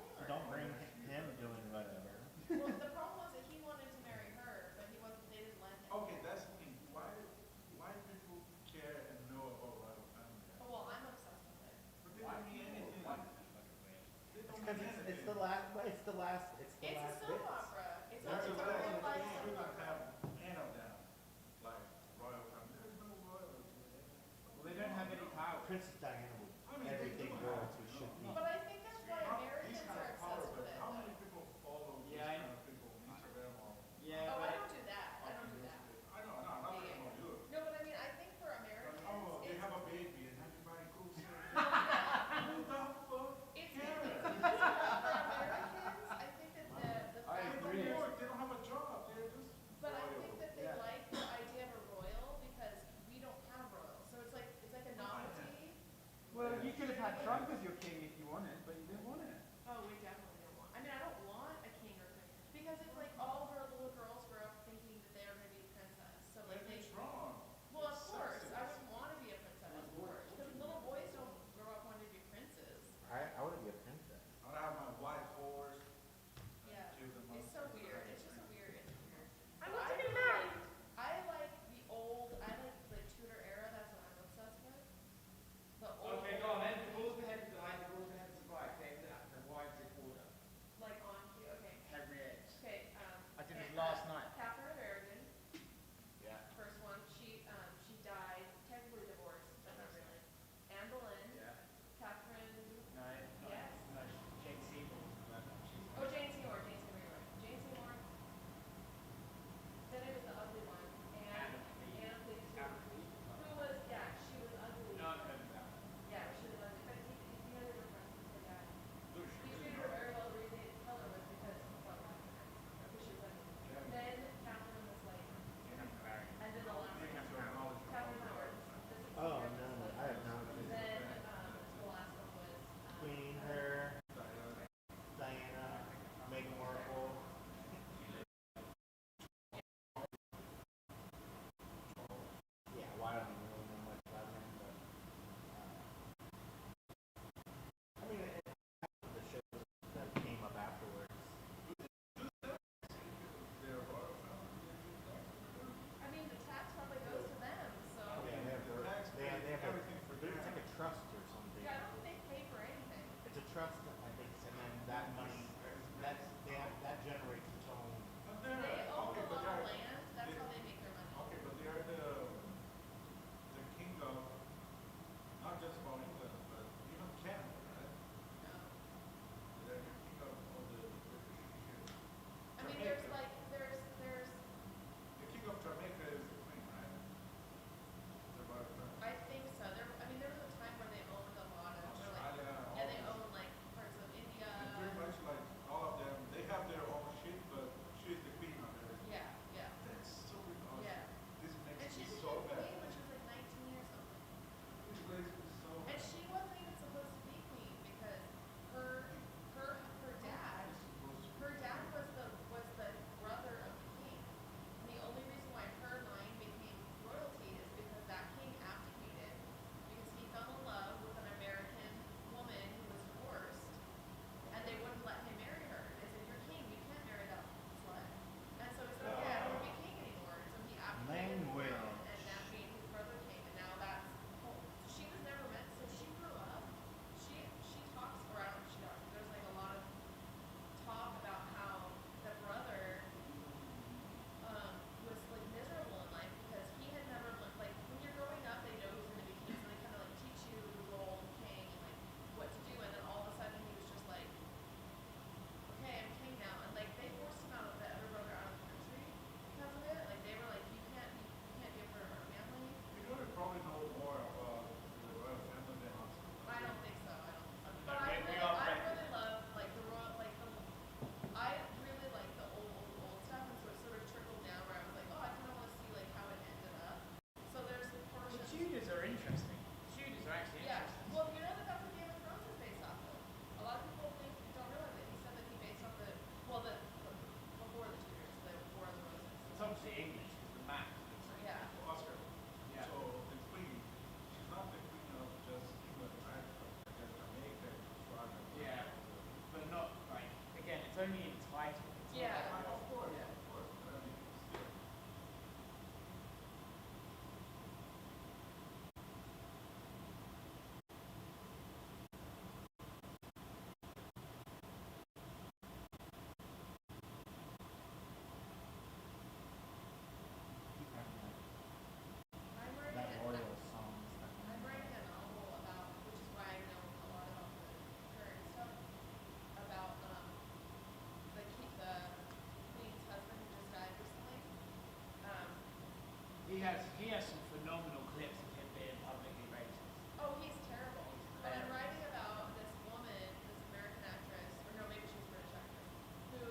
Speaker 3: has some phenomenal clips of him being publicly racist.
Speaker 14: Oh, he's terrible. But I'm writing about this woman, this American actress, or no, maybe she's a British actress, who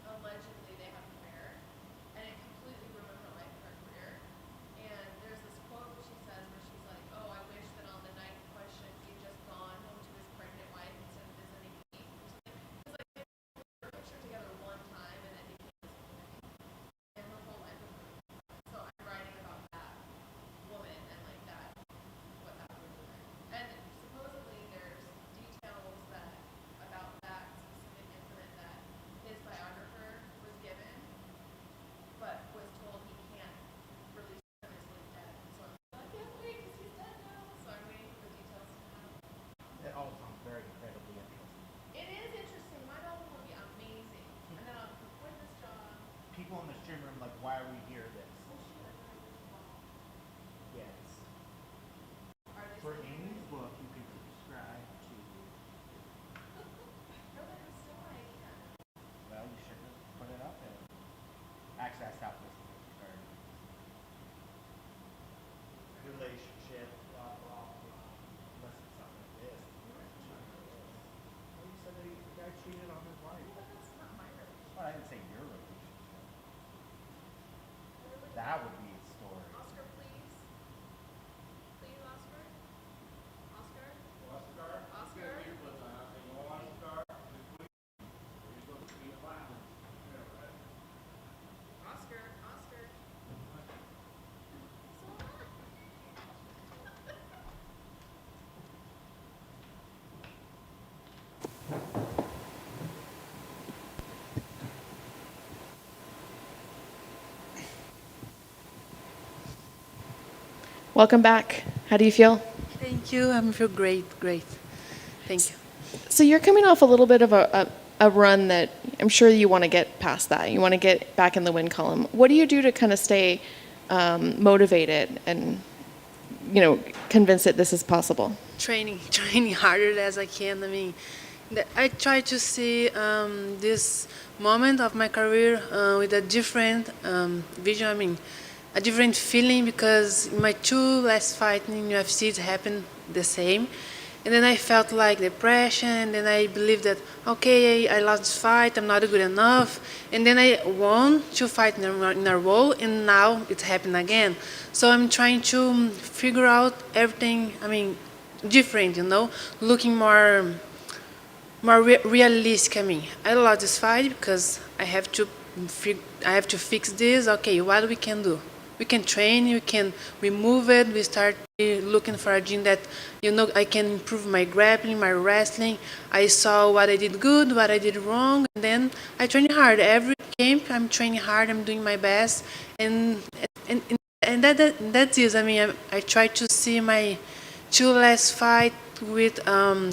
Speaker 14: allegedly they have an affair, and it completely ruined her life and her career. And there's this quote she says where she's like, "Oh, I wish that on the night in question he'd just gone home to his pregnant wife instead of visiting me." Or something. Because like they were pictured together one time, and then became this woman, and her whole life was ruined. So I'm writing about that woman and like that what happened with her. And supposedly there's details that about that specific incident that his biographer was given, but was told he can't release him until he's dead. So I'm like, I can't wait because he's dead now. So I'm waiting for the details to come.
Speaker 4: It all sounds very incredibly interesting.
Speaker 14: It is interesting. My album would be amazing. And then I'll quit this job.
Speaker 4: People in the stream room like, why are we here? This. Yes.
Speaker 14: Are they
Speaker 4: For
Speaker 14: still
Speaker 4: Amy's book, you can subscribe to.
Speaker 14: No, but it's still my idea.
Speaker 4: Well, you should just put it up there. Actually, I stopped listening. Sorry. Relationship, blah blah blah. Unless it's something like this. Well, you said that the guy cheated on his wife.
Speaker 14: But that's not my relationship.
Speaker 4: Well, I didn't say your relationship. That would be a story.
Speaker 14: Oscar, please. Please, Oscar. Oscar.
Speaker 22: Oscar.
Speaker 14: Oscar. Oscar. Oscar.
Speaker 1: Welcome back. How do you feel?
Speaker 17: Thank you. I feel great. Thank you.
Speaker 1: So you're coming off a little bit of a run that I'm sure you want to get past that. You want to get back in the win column. What do you do to kind of stay motivated and, convinced that this is possible?
Speaker 17: Training harder as I can. I mean, I try to see this moment of my career with a different vision. I mean, a different feeling, because my two last fights in UFC happened the same. And then I felt like depression, and then I believed that, okay, I lost this fight, I'm not good enough. And then I won 2 fights in a row, and now it's happened again. So I'm trying to figure out everything, different, looking more realistic. I lost this fight because I have to fix this. Okay, what we can do? We can train, we can remove it, we start looking for a gym that, I can improve my grappling, my wrestling. I saw what I did good, what I did wrong, and then I train hard. Every camp, I'm training hard, I'm doing my best, and that's it. I try to see my 2 last fight with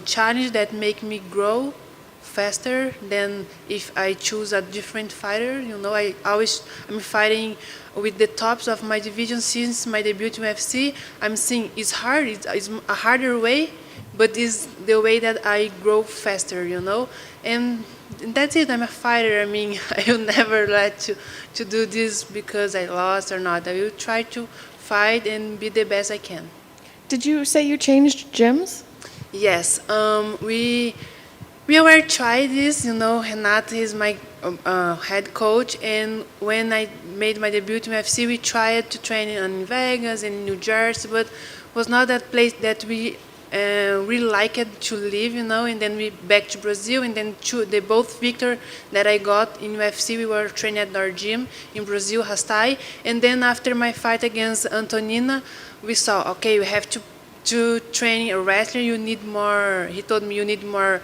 Speaker 17: challenge that make me grow faster than if I choose a different fighter. I'm fighting with the tops of my division since my debut in UFC. I'm seeing it's hard, it's a harder way, but it's the way that I grow faster, and that's it. I'm a fighter. I will never let to do this because I lost or not. I will try to fight and be the best I can.
Speaker 1: Did you say you changed gyms?
Speaker 17: Yes, we were trying this, Renata is my head coach, and when I made my debut in UFC, we tried to train in Vegas and New Jersey, but was not that place that we really liked to live, and then we back to Brazil, and then the both victor that I got in UFC, we were training at our gym in Brazil, Rastai, and then after my fight against Antonina, we saw, okay, we have to train a wrestler, you need more, he told me you need more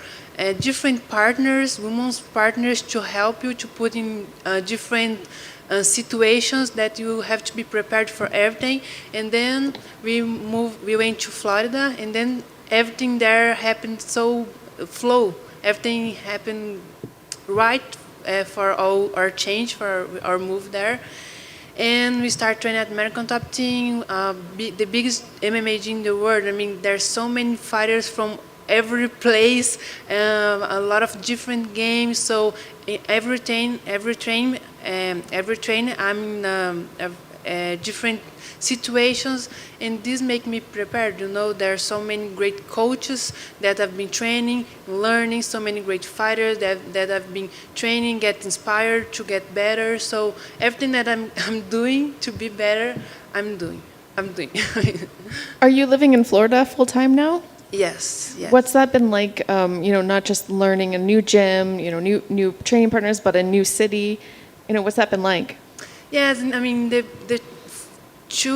Speaker 17: different partners, women's partners to help you to put in different situations that you have to be prepared for everything. And then we went to Florida, and then everything there happened so flow. Everything happened right for all our change, for our move there. And we start training at American Top Team, the biggest MMA gym in the world. There's so many fighters from every place, a lot of different games. So every train, I'm in different situations, and this make me prepared. You know, there are so many great coaches that have been training, learning, so many great fighters that have been training, get inspired to get better. So everything that I'm doing to be better, I'm doing.
Speaker 1: Are you living in Florida full time now?
Speaker 17: Yes, yes.
Speaker 1: What's that been like? Not just learning a new gym, new training partners, but a new city. What's that been like?
Speaker 17: Yes, I mean the 2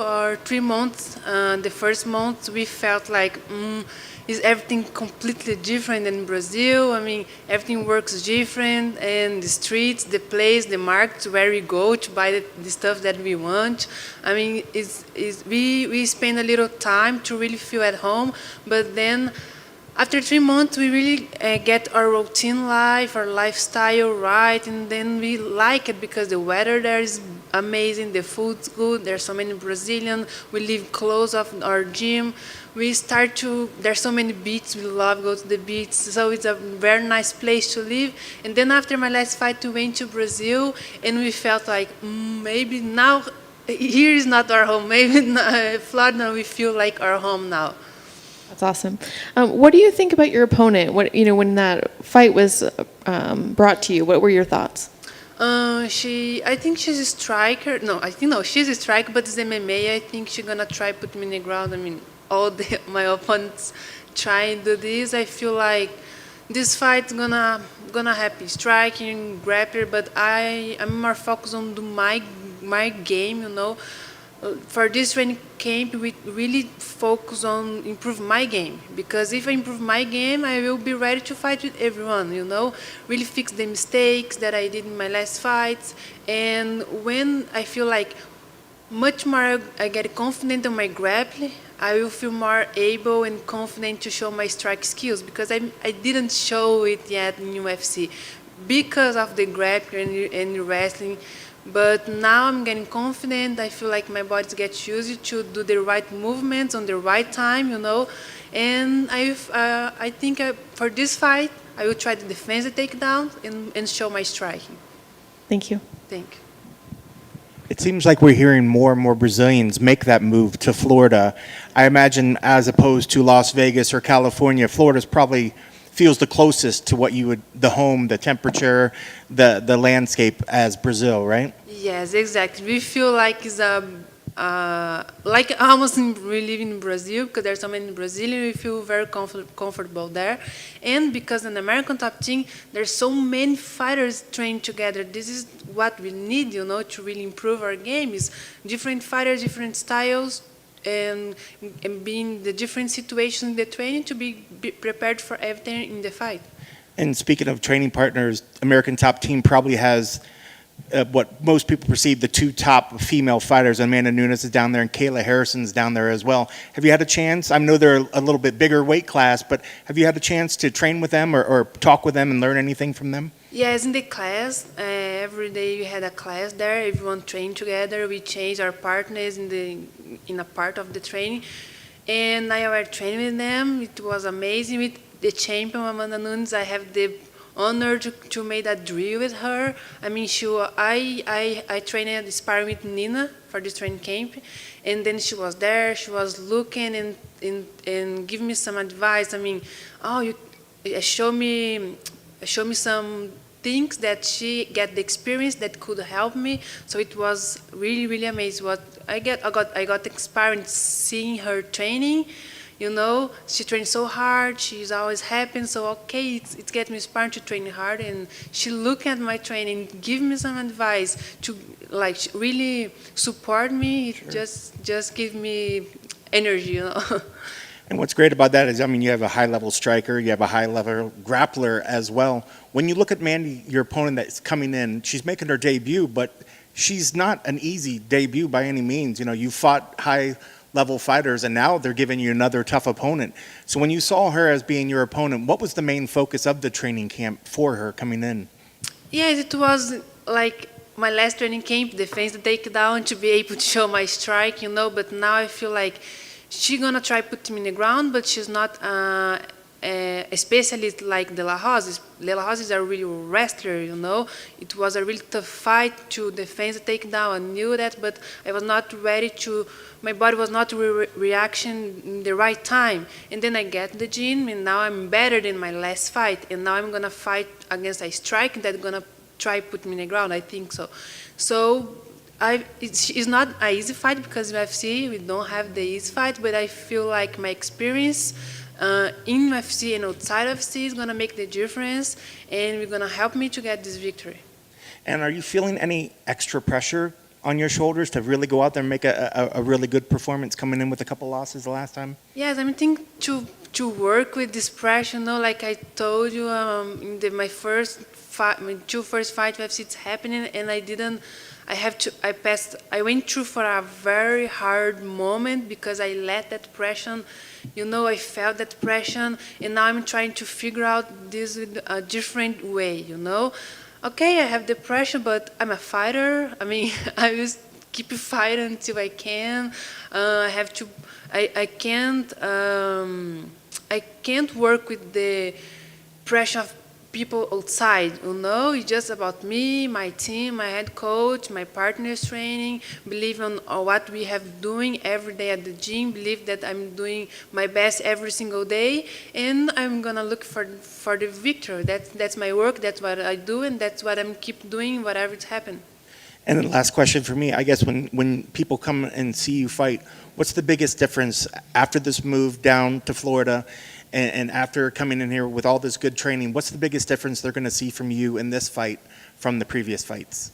Speaker 17: or 3 months, the first month we felt like is everything completely different than Brazil. I mean, everything works different, and the streets, the place, the markets where we go to buy the stuff that we want. I mean, we spend a little time to really feel at home, but then after 3 months, we really get our routine life, our lifestyle right, and then we like it because the weather there is amazing, the food's good, there's so many Brazilians, we live close of our gym. There's so many beaches, we love go to the beach, so it's a very nice place to live. And then after my last fight, we went to Brazil, and we felt like, maybe now, here is not our home, maybe Florida, we feel like our home now.
Speaker 1: That's awesome. What do you think about your opponent? When that fight was brought to you, what were your thoughts?
Speaker 17: I think she's a striker. No, she's a striker, but it's MMA. I think she's gonna try put me in the ground. I mean, my opponents try and do this. I feel like this fight's gonna happen. Striking, grappler, but I'm more focused on my game. For this training camp, we really focus on improve my game, because if I improve my game, I will be ready to fight with everyone, really fix the mistakes that I did in my last fights. And when I feel like much more I get confident on my grappling, I will feel more able and confident to show my strike skills, because I didn't show it yet in UFC because of the grappling and wrestling. But now I'm getting confident. I feel like my body gets used to do the right movements on the right time, And I think for this fight, I will try to defend the takedown and show my striking.
Speaker 1: Thank you.
Speaker 17: Thank you.
Speaker 4: It seems like we're hearing more and more Brazilians make that move to Florida. I imagine as opposed to Las Vegas or California, Florida's probably feels the closest to what the home, the temperature, the landscape as Brazil, right?
Speaker 17: Yes, exactly. We feel like it's like almost we live in Brazil, because there's so many Brazilians. We feel very comfortable there, and because in the American top team, there's so many fighters trained together. This is what we need, to really improve our game. Is different fighters, different styles, and being the different situations in the training to be prepared for everything in the fight.
Speaker 4: And speaking of training partners, American Top Team probably has what most people perceive the 2 top female fighters. Amanda Nunes is down there, and Kayla Harrison's down there as well. Have you had a chance? I know they're a little bit bigger weight class, but have you had a chance to train with them or talk with them and learn anything from them?
Speaker 17: Yes, in the class, every day we had a class there. Everyone trained together. We changed our partners in a part of the training, and I was training with them. It was amazing. With the champion Amanda Nunes, I have the honor to make a drill with her. I mean, I trained sparring with Nina for this training camp, and then she was there. She was looking and giving me some advice. I mean, show me some things that she get the experience that could help me. So it was really, really amazing. What I got experience seeing her training. She trains so hard. She's always happy. So okay, it gets me inspired to train hard. And she look at my training, give me some advice to really support me. Sure. Just give me energy.
Speaker 4: And what's great about that is, you have a high-level striker, you have a high-level grappler as well. When you look at Mandy, your opponent that's coming in, she's making her debut, but she's not an easy debut by any means. You fought high-level fighters, and now they're giving you another tough opponent. So when you saw her as being your opponent, what was the main focus of the training camp for her coming in?
Speaker 17: Yes, it was like my last training camp, defense the takedown, to be able to show my strike, but now I feel like She's gonna try put me in the ground, but she's not a specialist like De La Rosa. De La Rosa is a real wrestler, you know. It was a really tough fight to defend the takedown. I knew that, but I was not ready to. My body was not reaction in the right time. And then I get the gym, and now I'm better than my last fight. And now I'm gonna fight against a striker that's gonna try put me in the ground. I think so. So. It's not an easy fight because in UFC we don't have the easy fight, but I feel like my experience in UFC and outside UFC is gonna make the difference, and we're gonna help me to get this victory.
Speaker 4: And are you feeling any extra pressure on your shoulders to really go out there and make a really good performance, coming in with a couple losses the last time?
Speaker 17: Yes, I'm thinking to work with this pressure. You know, like I told you, in my two first fights UFC, it's happening, and I went through for a very hard moment because I let that pressure, you know, I felt that pressure, and now I'm trying to figure out this with a different way, you know. Okay, I have the pressure, but I'm a fighter. I mean, I will keep fighting until I can. I can't work with the pressure of people outside, you know. It's just about me, my team, my head coach, my partners training, believe on what we have doing every day at the gym, believe that I'm doing my best every single day, and I'm gonna look for the victory. That's my work, that's what I do, and that's what I'm keep doing, whatever it's happened.
Speaker 4: And the last question for me, I guess when people come and see you fight, what's the biggest difference after this move down to Florida and after coming in here with all this good training? What's the biggest difference they're going to see from you in this fight from the previous fights?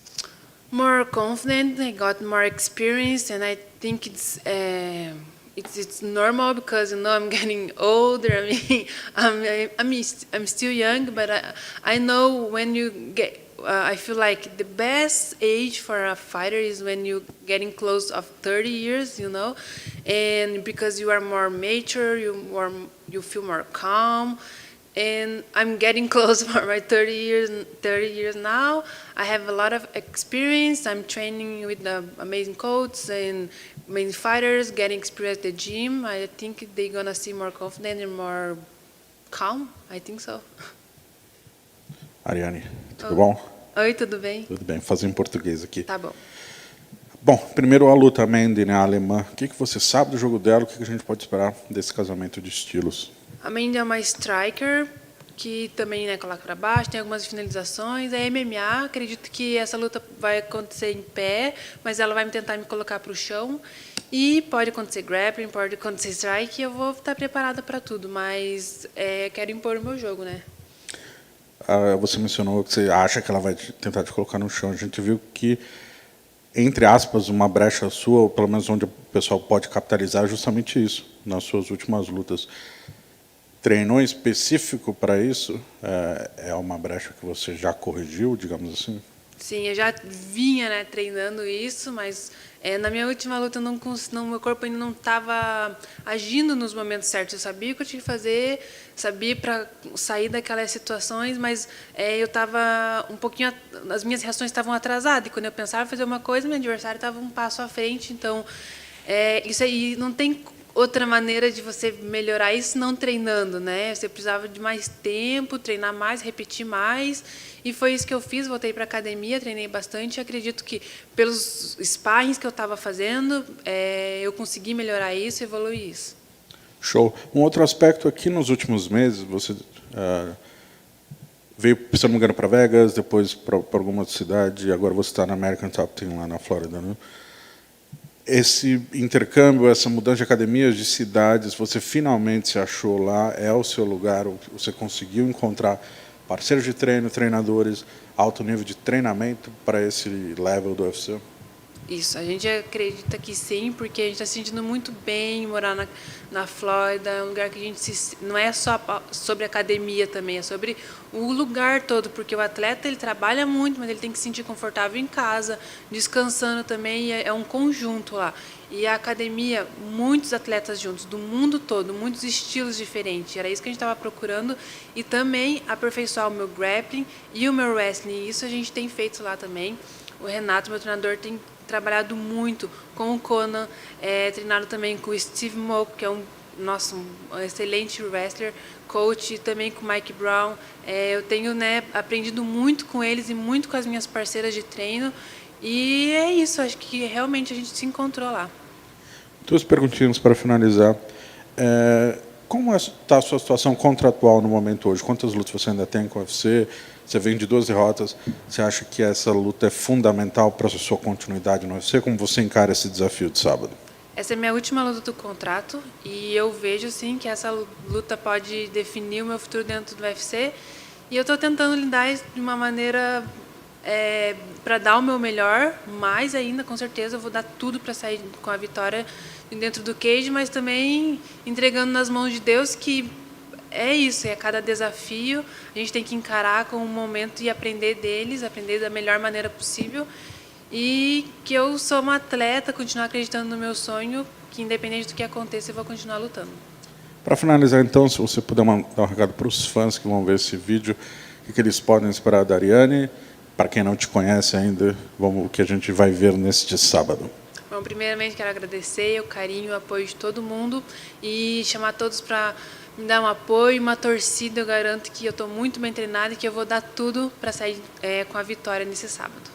Speaker 17: More confident, I got more experience, and I think it's normal because, you know, I'm getting older. I mean, I'm still young, but I know when you get. I feel like the best age for a fighter is when you're getting close of 30 years, you know, and because you are more mature, you feel more calm, and I'm getting close for my 30 years now. I have a lot of experience. I'm training with the amazing coaches and amazing fighters, getting experience at the gym. I think they're gonna see more confident and more calm. I think so.
Speaker 8: Ariane, tudo bom?
Speaker 17: Oi, tudo bem?
Speaker 8: Tudo bem, fazer em português aqui.
Speaker 17: Tá bom.
Speaker 8: Bom, primeiro a luta Mandy, né, a alemã. O que você sabe do jogo dela? O que a gente pode esperar desse casamento de estilos?
Speaker 17: A Mandy é uma striker que também, né, coloca para baixo, tem algumas finalizações. É MMA, acredito que essa luta vai acontecer em pé, mas ela vai tentar me colocar para o chão. E pode acontecer grappling, pode acontecer strike, e eu vou estar preparada para tudo, mas quero impor o meu jogo, né?
Speaker 8: Você mencionou que você acha que ela vai tentar te colocar no chão. A gente viu que, entre aspas, uma brecha sua, ou pelo menos onde o pessoal pode capitalizar, é justamente isso, nas suas últimas lutas. Treinou em específico para isso? É uma brecha que você já corrigiu, digamos assim?
Speaker 17: Sim, eu já vinha, né, treinando isso, mas na minha última luta meu corpo ainda não estava agindo nos momentos certos. Eu sabia o que eu tinha que fazer, sabia para sair daquelas situações, mas eu estava um pouquinho, as minhas reações estavam atrasadas. E quando eu pensava em fazer uma coisa, meu adversário estava um passo à frente. Então, isso aí não tem outra maneira de você melhorar isso não treinando, né? Você precisava de mais tempo, treinar mais, repetir mais. E foi isso que eu fiz, voltei para a academia, treinei bastante. E acredito que pelos sparrings que eu estava fazendo, eu consegui melhorar isso, evoluir isso.
Speaker 8: Show. Um outro aspecto aqui nos últimos meses, você veio, se não me engano, para Vegas, depois para alguma outra cidade, e agora você está na American Top Team lá na Flórida, né? Esse intercâmbio, essa mudança de academias, de cidades, você finalmente se achou lá, é o seu lugar, você conseguiu encontrar parceiros de treino, treinadores, alto nível de treinamento para esse level do UFC?
Speaker 17: Isso, a gente acredita que sim, porque a gente está se sentindo muito bem morar na Flórida, é um lugar que a gente não é só sobre academia também, é sobre o lugar todo, porque o atleta ele trabalha muito, mas ele tem que se sentir confortável em casa, descansando também, é um conjunto lá. E a academia, muitos atletas juntos, do mundo todo, muitos estilos diferentes, era isso que a gente estava procurando, e também aperfeiçoar o meu grappling e o meu wrestling, e isso a gente tem feito lá também. O Renato, meu treinador, tem trabalhado muito com o Conan, treinado também com o Steve Moak, que é um excelente wrestler, coach, também com o Mike Brown. Eu tenho, né, aprendido muito com eles e muito com as minhas parceiras de treino. E é isso, acho que realmente a gente se encontrou lá.
Speaker 8: 2 perguntinhas para finalizar. Como está a sua situação contratual no momento hoje? Quantas lutas você ainda tem com o UFC? Você vem de 2 derrotas. Você acha que essa luta é fundamental para a sua continuidade no UFC? Como você encara esse desafio de sábado?
Speaker 17: Essa é a minha última luta do contrato e eu vejo, sim, que essa luta pode definir o meu futuro dentro do UFC. E eu estou tentando lidar de uma maneira para dar o meu melhor, mais ainda, com certeza, eu vou dar tudo para sair com a vitória dentro do cage, mas também entregando nas mãos de Deus, que é isso, é cada desafio, a gente tem que encarar com o momento e aprender deles, aprender da melhor maneira possível, e que eu sou uma atleta, continuar acreditando no meu sonho, que independente do que aconteça, eu vou continuar lutando. Para
Speaker 8: finalizar, então, se você puder dar um recado para os fãs que vão ver esse vídeo, o que eles podem esperar da Ariane. Para quem não te conhece ainda, vamos o que a gente vai ver neste sábado.
Speaker 17: Bom, primeiramente quero agradecer o carinho, o apoio de todo mundo e chamar todos para me dar um apoio, uma torcida. Eu garanto que eu estou muito bem treinada e que eu vou dar tudo para sair com a vitória nesse sábado.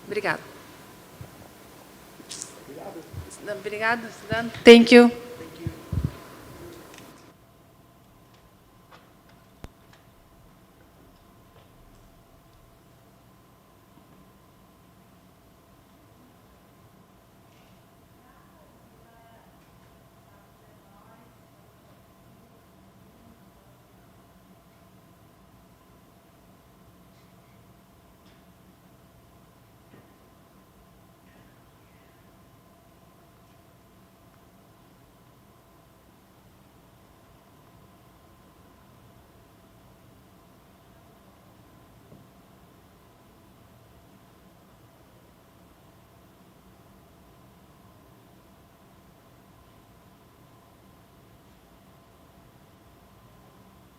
Speaker 17: Obrigada. Obrigada. Thank you.